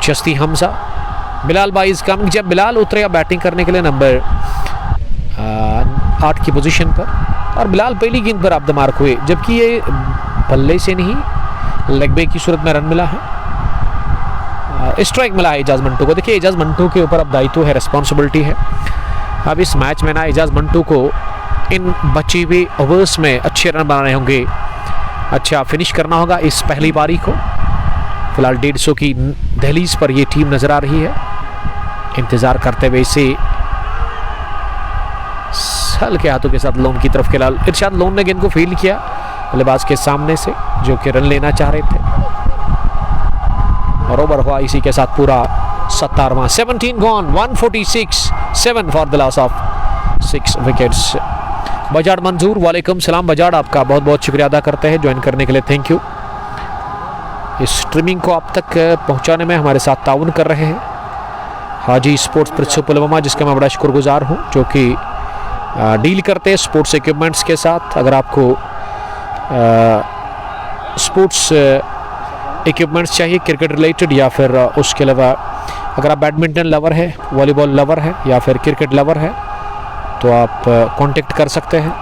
चस्ती हमजा, बिलाल भाई इज कमिंग। जब बिलाल उतरेगा बैटिंग करने के लिए नंबर 8 की पोजीशन पर, और बिलाल पहली गेंद पर आप द मार्क हुए, जबकि ये बल्ले से नहीं लेग ब्रेक की सूरत में रन मिला है। स्ट्राइक मिला है एजाज मंटू को। देखिए एजाज मंटू के ऊपर अब दायित्व है, रिस्पॉन्सिबिलिटी है। अब इस मैच में ना एजाज मंटू को इन बची हुई ओवर्स में अच्छे रन बनाने होंगे, अच्छा फिनिश करना होगा इस पहली पारी को। फिलहाल 150 की दहलीज पर ये टीम नजर आ रही है, इंतजार करते हुए इसे हल्के हाथों के साथ लोन की तरफ खेला। इरशाद लोन ने गेंद को फील्ड किया बल्लेबाज के सामने से, जो कि रन लेना चाह रहे थे, और ओवर हुआ इसी के साथ पूरा 17वां। 17 gone, 146 7 for the loss of 6 wickets. Bajad मंजूर, वालेकुम सलाम बजाड़, आपका बहुत बहुत शुक्रिया अदा करते हैं ज्वाइन करने के लिए, थैंक यू। इस स्ट्रीमिंग को आप तक पहुंचाने में हमारे साथ ताउन कर रहे हैं हाजी स्पोर्ट्स प्रिंसिपल पुलवामा, जिसका मैं बड़ा शुक्रगुजार हूं, जो कि डील करते हैं स्पोर्ट्स इक्विपमेंट्स के साथ। अगर आपको स्पोर्ट्स इक्विपमेंट्स चाहिए क्रिकेट रिलेटेड, या फिर उसके अलावा अगर आप बैडमिंटन लवर है, वॉलीबॉल लवर है, या फिर क्रिकेट लवर है, तो आप कांटेक्ट कर सकते हैं।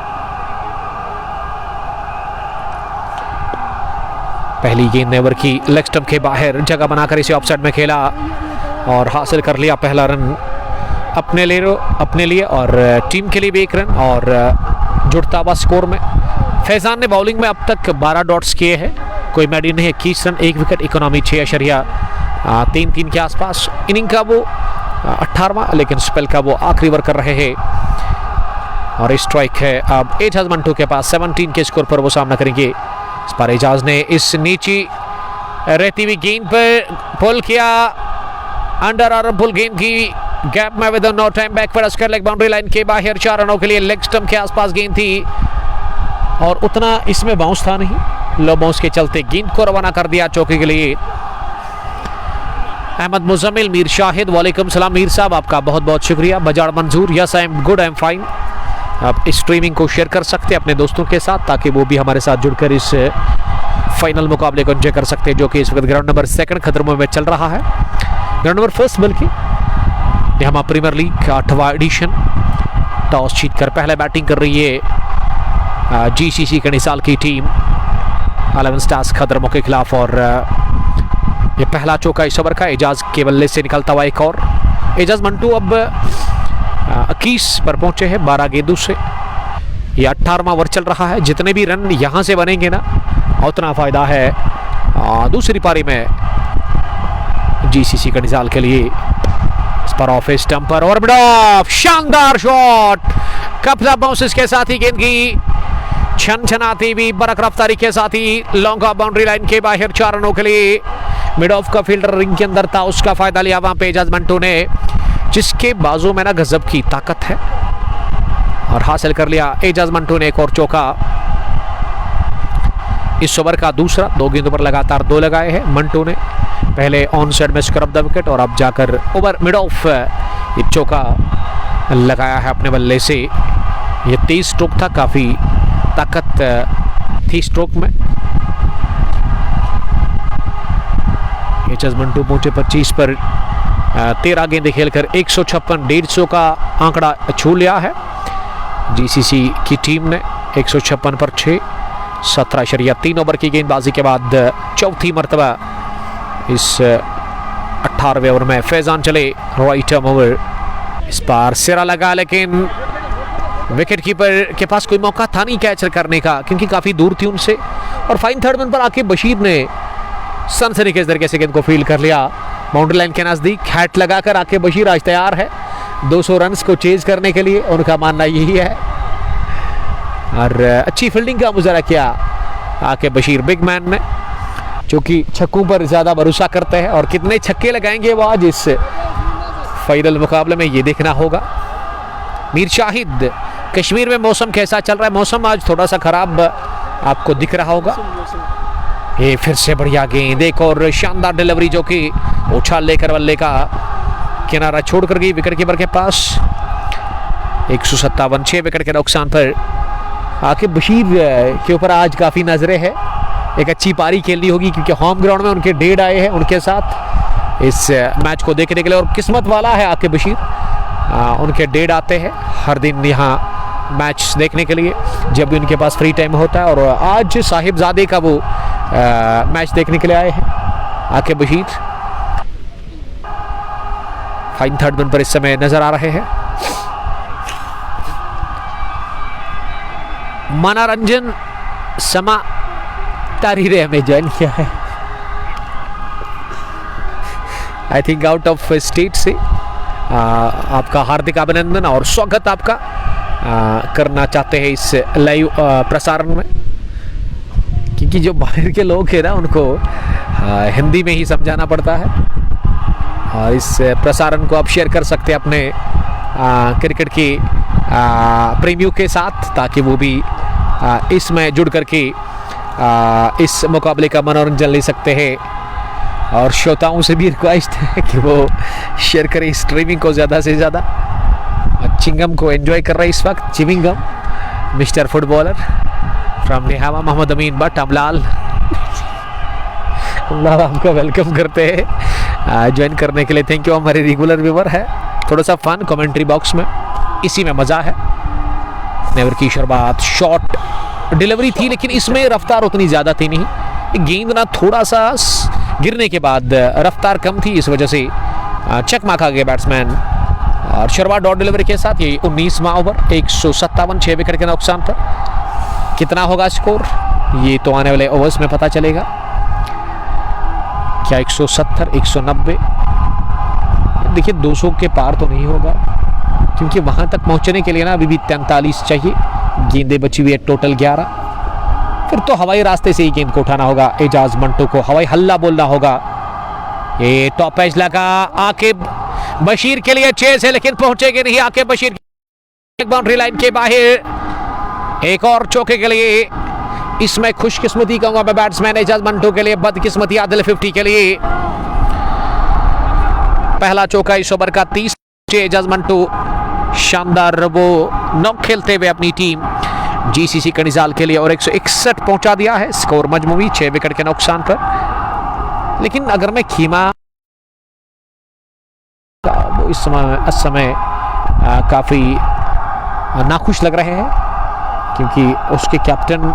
पहली गेंद नेवर की लेग स्टंप के बाहर जगह बनाकर इसे ऑफसाइड में खेला और हासिल कर लिया पहला रन अपने लिए और टीम के लिए भी 1 रन, और जुड़ता हुआ स्कोर में। फैज़ान ने बॉलिंग में अब तक 12 डॉट्स किए हैं, कोई मेडिन नहीं है, 21 रन 1 विकेट, इकोनॉमी 6.33 के आसपास। इनिंग का वो 18वां, लेकिन स्पेल का वो आखिरी ओवर कर रहे हैं, और स्ट्राइक है अब एजाज मंटू के पास। 17 के स्कोर पर वो सामना करेंगे। इस पर एजाज ने इस नीची रहती हुई गेंद पर पुल किया, अंडर आर्म पुल गेंद की गैप में विद नो टाइम बैक पर स्क्वायर लेग बाउंड्री लाइन के बाहर 4 रनों के लिए। लेग स्टंप के आसपास गेंद थी और उतना इसमें बाउंस था नहीं, लो बाउंस के चलते गेंद को रवाना कर दिया चौके के लिए। अहमद मुजम्मिल, मीर शाहिद, वालेकुम सलाम मीर साहब, आपका बहुत बहुत शुक्रिया। बजाड़ मंजूर, yes I am good, I am fine. आप इस स्ट्रीमिंग को शेयर कर सकते हैं अपने दोस्तों के साथ, ताकि वो भी हमारे साथ जुड़कर इस फाइनल मुकाबले को एंजॉय कर सकते हैं, जो कि इस वक्त ग्राउंड नंबर 2 खतरों में चल रहा है। ग्राउंड नंबर 1 बल्कि नेहमा प्रीमियर लीग 8वां एडिशन। टॉस जीतकर पहले बैटिंग कर रही है जीसीसी कनिसाल की टीम 11 स्टार्स खतरों के खिलाफ, और ये पहला चौका इस ओवर का एजाज के बल्ले से निकलता हुआ एक और। एजाज मंटू अब 21 पर पहुंचे हैं 12 गेंदों से। ये 18वां ओवर चल रहा है, जितने भी रन यहां से बनेंगे ना उतना फायदा है दूसरी पारी में जीसीसी कनिसाल के लिए। इस पर ऑफ स्टंप पर और मिड ऑफ, शानदार शॉट, कपला बाउंसेस के साथ ही गेंद की छनछनाती हुई बरक रफ्तारी के साथ ही लॉन्ग ऑफ बाउंड्री लाइन के बाहर 4 रनों के लिए। मिड ऑफ का फील्डर रिंग के अंदर था, उसका फायदा लिया वहां पे एजाज मंटू ने, जिसके बाजू में ना गजब की ताकत है, और हासिल कर लिया एजाज मंटू ने एक और चौका। इस ओवर का दूसरा, 2 गेंदों पर लगातार 2 लगाए हैं मंटू ने, पहले ऑन साइड में स्क्रब द विकेट, और अब जाकर ओवर मिड ऑफ ये चौका लगाया है अपने बल्ले से। ये 23 स्ट्रोक था, काफी ताकत थी स्ट्रोक में। एजाज मंटू पहुंचे 25 पर 13 गेंदें खेलकर 156, 150 का आंकड़ा छू लिया है जीसीसी की टीम ने। 156 पर 6, 17.3 ओवर की गेंदबाजी के बाद चौथी मरतबा इस 18वें ओवर में फैजान चले राइट आर्म ओवर। इस बार सिरा लगा, लेकिन विकेट कीपर के पास कोई मौका था नहीं कैच करने का, क्योंकि काफ़ी दूर थी उनसे। और फाइन थर्ड मैन पर आके बशीर ने सनसनी के तरीके से गेंद को फील कर लिया बाउंड्री लाइन के नज़दीक। हैट लगाकर आके बशीर आज तैयार है 200 रन्स को चेज करने के लिए, उनका मानना यही है। और अच्छी फील्डिंग का मुजाहरा किया आके बशीर बिग मैन ने, जो कि छक्कों पर ज़्यादा भरोसा करते हैं। और कितने छक्के लगाएंगे वो आज इस फाइनल मुकाबले में, ये देखना होगा। मीर शाहिद, कश्मीर में मौसम कैसा चल रहा है? मौसम आज थोड़ा सा खराब आपको दिख रहा होगा। ये फिर से बढ़िया गेंद, एक और शानदार डिलीवरी जो कि उछाल लेकर बल्ले का किनारा छोड़कर गई विकेट कीपर के पास। 157, 6 विकेट के नुकसान पर आके बशीर के ऊपर आज काफ़ी नजरें हैं। एक अच्छी पारी खेलनी होगी, क्योंकि होम ग्राउंड में उनके डेड आए हैं उनके साथ इस मैच को देखने के लिए। और किस्मत वाला है आके बशीर, उनके डेड आते हैं हर दिन यहाँ मैच देखने के लिए जब भी उनके पास फ्री टाइम होता है। और आज साहिबजादे का वो मैच देखने के लिए आए हैं आके बशीर। फाइन थर्ड मैन पर इस समय नजर आ रहे हैं। मनोरंजन समा तारीरे हमें ज्वाइन किया है, I think out of state से। आपका हार्दिक अभिनंदन और स्वागत आपका करना चाहते हैं इस लाइव प्रसारण में, क्योंकि जो बाहर के लोग हैं ना उनको हिंदी में ही समझाना पड़ता है। और इस प्रसारण को आप शेयर कर सकते हैं अपने क्रिकेट के प्रेमियों के साथ, ताकि वो भी इसमें जुड़ करके इस मुकाबले का मनोरंजन ले सकते हैं। और श्रोताओं से भी रिक्वेस्ट है कि वो शेयर करें स्ट्रीमिंग को ज़्यादा से ज़्यादा। चिंगम को एंजॉय कर रहे इस वक्त chewing gum, mister footballer from Nehawa, Mohammad Amin Butt Amlal आपका वेलकम करते हैं ज्वाइन करने के लिए। थैंक यू, हमारे रेगुलर व्यूवर है। थोड़ा सा फन कमेंट्री बॉक्स में, इसी में मज़ा है। नेवर की शुरुआत, शॉट डिलीवरी थी, लेकिन इसमें रफ्तार उतनी ज़्यादा थी नहीं। गेंद ना थोड़ा सा गिरने के बाद रफ्तार कम थी, इस वजह से चकमा खा गए बैट्समैन। और शुरुआत डॉट डिलीवरी के साथ ये 19वां ओवर, 157, 6 विकेट के नुकसान पर। कितना होगा स्कोर ये तो आने वाले ओवर्स में पता चलेगा। क्या 170, 190? देखिए 200 के पार तो नहीं होगा, क्योंकि वहां तक पहुंचने के लिए ना अभी भी 43 चाहिए। गेंदें बची हुई है टोटल 11। फिर तो हवाई रास्ते से ही गेंद को उठाना होगा। एजाज मंटो को हवाई हल्ला बोलना होगा। ये टॉप एज लगा आके बशीर के लिए चेस है, लेकिन पहुंचेंगे नहीं आके बशीर बाउंड्री लाइन के बाहर। एक और चौके के लिए, इसमें खुशकिस्मती कहूंगा मैं बैट्समैन एजाज मंटो के लिए, बदकिस्मती आदिल 50 के लिए। पहला चौका इस ओवर का 30। एजाज मंटो शानदार वो नॉक खेलते हुए अपनी टीम जीसीसी कनिजाल के लिए और 161 पहुंचा दिया है। स्कोर मजमूई 6 विकेट के नुकसान पर। लेकिन अगर मैं खीमा वो इस समय काफी नाखुश लग रहे हैं, क्योंकि उसके कैप्टन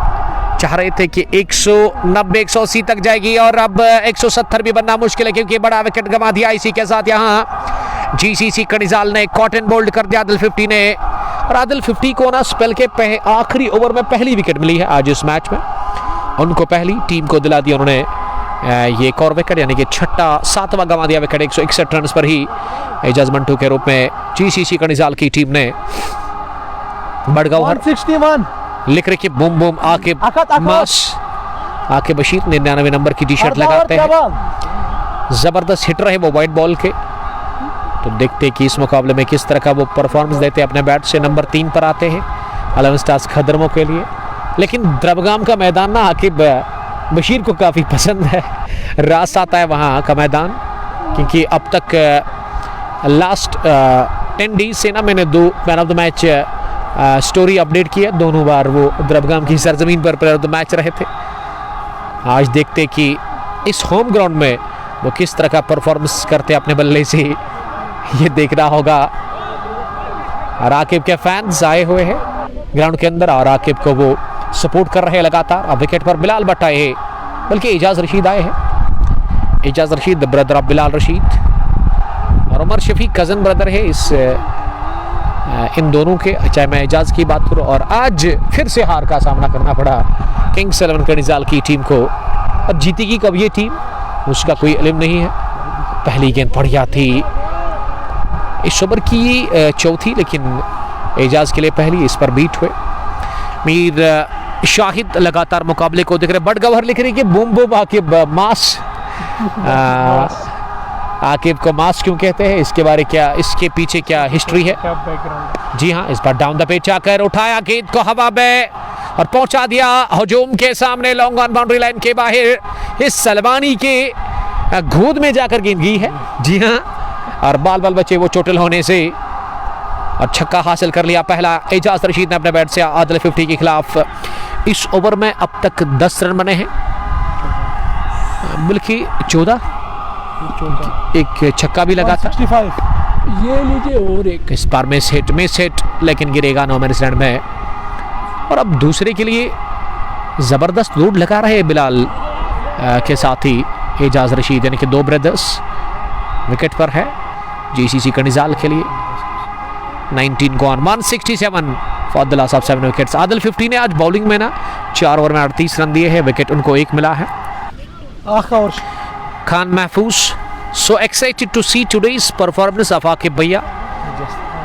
चाह रहे थे कि 190 180 तक जाएगी और अब 170 भी बनना मुश्किल है, क्योंकि बड़ा विकेट गंवा दिया। इसी के साथ यहाँ जीसीसी कनिजाल ने कॉटन बोल्ड कर दिया आदिल 50 ने। और आदिल 50 को ना स्पेल के आखिरी ओवर में पहली विकेट मिली है आज इस मैच में। उनको पहली टीम को दिला दिया उन्होंने ये एक और विकेट, यानी कि छठा 7वां गंवा दिया विकेट 161 रन पर ही एजाज मंटो के रूप में जीसीसी कनिजाल की टीम ने। बड़गांव 161 लिख रखी बूम बूम आके मास आके बशीर 99 नंबर की टी शर्ट लगाते हैं। जबरदस्त हिट रहे वो वाइट बॉल के। तो देखते हैं कि इस मुकाबले में किस तरह का वो परफॉर्मेंस देते हैं। अपने बैट से नंबर 3 पर आते हैं 11 स्टार्स खदरमों के लिए। लेकिन द्रबगाम का मैदान ना आके बशीर को काफ़ी पसंद है, रास आता है वहाँ का मैदान, क्योंकि अब तक लास्ट 10 डेज से ना मैंने 2 man of the match story update किया। दोनों बार वो द्रबगाम की सरजमीन पर प्लेयर ऑफ द मैच रहे थे। आज देखते कि इस होम ग्राउंड में वो किस तरह का परफॉर्मेंस करते अपने बल्ले से, ये देखना होगा। राकिब के फैंस आए हुए हैं ग्राउंड के अंदर और राकिब को वो सपोर्ट कर रहे हैं लगातार। अब विकेट पर बिलाल भट्ट आए हैं, बल्कि एजाज रशीद आए हैं। एजाज रशीद ब्रदर ऑफ बिलाल रशीद और उमर शफीक कज़न ब्रदर है इन दोनों के, चाहे मैं एजाज की बात करूं। और आज फिर से हार का सामना करना पड़ा किंग्स 11 कर्निज़ाल की टीम को। अब जीतेगी कब ये टीम, उसका कोई इल्म नहीं है। पहली गेंद बढ़िया थी, इस ओवर की चौथी, लेकिन एजाज के लिए पहली, इस पर बीट हुए। मीर शाहिद लगातार मुकाबले को देख रहे। बट गवर लिख रही कि बूम बूम आकिब मास, आकिब को मास क्यों कहते हैं, इसके बारे क्या, इसके पीछे क्या हिस्ट्री है। जी हाँ, इस बार डाउन द पिच आकर उठाया गेंद को हवा में और पहुंचा दिया हजूम के सामने, लॉन्ग ऑन बाउंड्री लाइन के बाहर। इस सलमानी के गोद में जाकर गेंद गई है। जी हाँ, और बाल बाल बचे वो चोटिल होने से, और छक्का हासिल कर लिया पहला एजाज रशीद ने अपने बैट से आदिल 50 के खिलाफ। इस ओवर में अब तक 10 रन बने हैं, बल्कि 14, एक छक्का भी लगा था। 65 ये लीजिए, और एक इस बार मिस हिट, लेकिन गिरेगा नो मैन लैंड में। और अब दूसरे के लिए जबरदस्त लोड लगा रहे बिलाल के साथ ही एजाज रशीद, यानी कि 2 ब्रदर्स विकेट पर है जीसीसी कर्निज़ाल के लिए। 19 gone, 167 for the loss of 7 wickets. Adil 50 ने आज बॉलिंग में ना 4 ओवर में 38 रन दिए हैं, विकेट उनको 1 मिला है। और खान महफूज, so excited to see today's performance of Aqib भैया।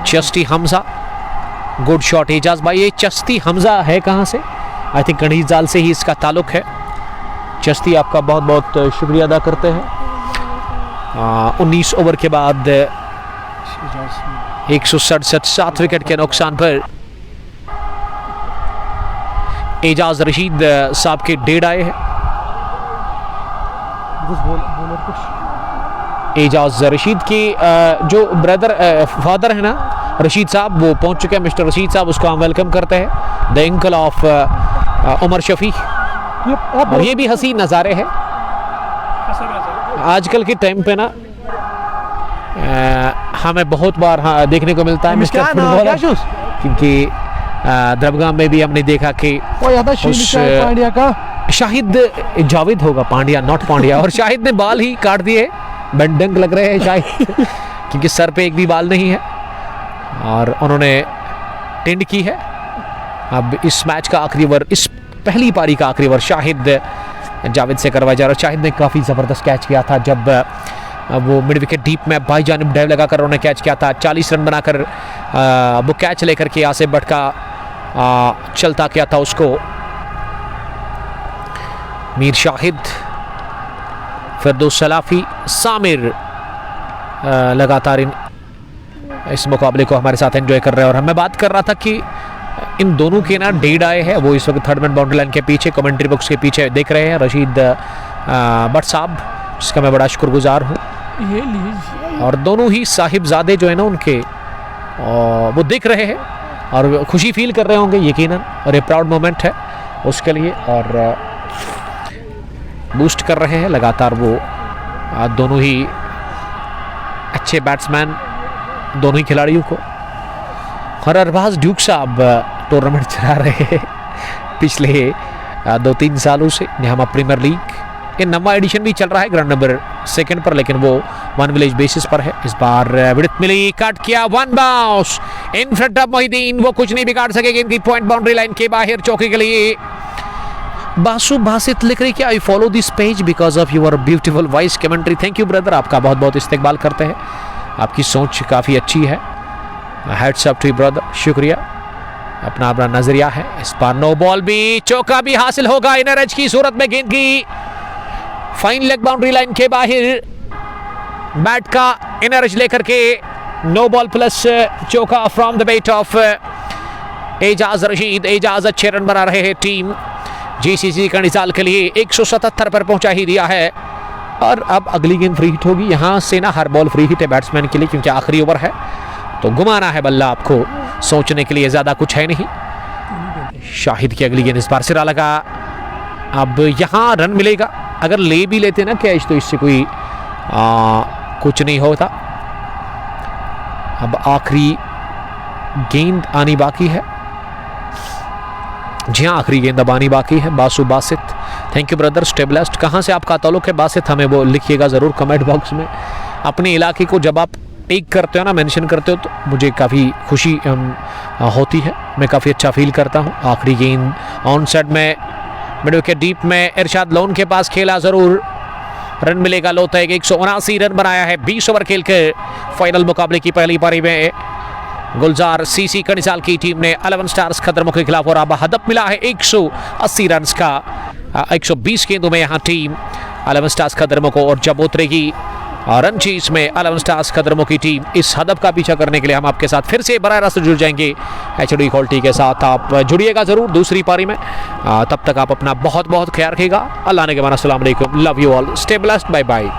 चस्ती हमजा, गुड शॉट एजाज भाई। ये चस्ती हमजा है कहाँ से, आई थिंक कर्निज़ाल से ही इसका ताल्लुक है। चस्ती आपका बहुत बहुत शुक्रिया अदा करते हैं। 19 ओवर के बाद 167 7 विकेट के नुकसान पर एजाज रशीद साहब के 1.5 आए हैं। एजाज रशीद के जो ब्रदर फादर है ना रशीद साहब, वो पहुंच चुके हैं। मिस्टर रशीद साहब, उसको हम वेलकम करते हैं, the uncle of Umar Shafiq. और ये भी हसीन नज़ारे हैं आजकल के टाइम पे ना, हमें बहुत बार देखने को मिलता है मिस्टर फुटबॉलर, क्योंकि द्रबगाम में भी हमने देखा कि पांड्या का शाहिद जावेद होगा, पांड्या नॉट पांड्या, और शाहिद ने बाल ही काट दिए, डंक लग रहे हैं शाहिद क्योंकि सर पे एक भी बाल नहीं है, और उन्होंने टेंड की है। अब इस मैच का आखिरी ओवर, इस पहली पारी का आखिरी ओवर शाहिद जावेद से करवाया जा रहा है। शाहिद ने काफ़ी ज़बरदस्त कैच किया था जब वो मिड विकेट डीप में बाई जानिब ड्राइव लगाकर उन्होंने कैच किया था। 40 रन बनाकर वो कैच लेकर के आसिफ भट्ट का चलता किया था उसको। मीर शाहिद, फिरदौस सलाफी, सामिर लगातार इस मुकाबले को हमारे साथ एंजॉय कर रहे हैं। और मैं बात कर रहा था कि इन दोनों के ना 1.5 आए हैं, वो इस वक्त थर्ड मैन बाउंड्री लाइन के पीछे कमेंट्री बॉक्स के पीछे देख रहे हैं रशीद भट्ट साहब, जिसका मैं बड़ा शुक्रगुजार हूँ। और दोनों ही साहिबजादे जो है ना उनके, वो देख रहे हैं और खुशी फील कर रहे होंगे यकीनन, और ये प्राउड मोमेंट है उसके लिए, और बूस्ट कर रहे हैं लगातार। वो दोनों ही अच्छे बैट्समैन, दोनों ही खिलाड़ियों को। और अरबाज ड्यूक साहब टूर्नामेंट चला रहे हैं पिछले 2-3 सालों से यहाँ प्रीमियर लीग। ये नवा एडिशन भी चल रहा है ग्राउंड नंबर 2 पर, लेकिन वो 1 विलेज बेसिस पर है। इस बार विडत मिली, कट किया, 1 bounce in front of Mohideen, वो कुछ नहीं बिगाड़ सकेगी इनकी पॉइंट बाउंड्री लाइन के बाहर चौके के लिए। बासु बासित लिख रही कि I follow this page because of your beautiful voice commentary. Thank you brother, आपका बहुत बहुत इस्तेकबाल करते हैं, आपकी सोच काफ़ी अच्छी है। Heads up to you brother, शुक्रिया, अपना अपना नजरिया है। इस बार नो बॉल भी, चौका भी हासिल होगा इनर एज की सूरत में गेंद की फाइन लेग बाउंड्री लाइन के बाहर, बैट का इनर एज लेकर के नो बॉल प्लस चौका from the bat of Ejaz Rashid. Ejaz अच्छे रन बना रहे हैं टीम जीसीसी कर्निज़ाल के लिए, 177 पर पहुंचा ही दिया है। और अब अगली गेंद फ्री हिट होगी, यहाँ से ना हर बॉल फ्री हिट है बैट्समैन के लिए, क्योंकि आखिरी ओवर है तो घुमाना है बल्ला, आपको सोचने के लिए ज़्यादा कुछ है नहीं। शाहिद की अगली गेंद इस बार सिरा लगा, अब यहाँ रन मिलेगा, अगर ले भी लेते ना कैच तो इससे कोई कुछ नहीं होता। अब आखिरी गेंद आनी बाकी है। जी हाँ, आखिरी गेंद अब आनी बाकी है। Basu Basit, thank you brother. Stabilized, कहाँ से आपका ताल्लुक है बासित, हमें वो लिखिएगा ज़रूर कमेंट बॉक्स में। अपने इलाके को जब आप टेक करते हो ना, मेंशन करते हो, तो मुझे काफ़ी खुशी होती है, मैं काफ़ी अच्छा फील करता हूँ। आखिरी गेंद ऑन साइड में, मिड विकेट डीप में इरशाद लोन के पास खेला, ज़रूर रन मिलेगा। लोता है 179 रन बनाया है 20 ओवर खेल के फाइनल मुकाबले की पहली पारी में। गुलजार सीसी कनिसाल की टीम ने 11 स्टार्स खतरमुख के खिलाफ और अब हदफ मिला है 180 रन का। 120 गेंदों में यहाँ टीम 11 स्टार्स खतरमुख को, और जब उतरेगी रणजीत में 11 स्टार्स खतरमुख की टीम, इस हदफ का पीछा करने के लिए हम आपके साथ फिर से बराह रास्त जुड़ जाएंगे HD क्वालिटी के साथ। आप जुड़िएगा ज़रूर दूसरी पारी में। तब तक आप अपना बहुत बहुत ख्याल रखिएगा। अल्लाह ने के माना, अस्सलाम वालेकुम, love you all, stay blessed, bye bye.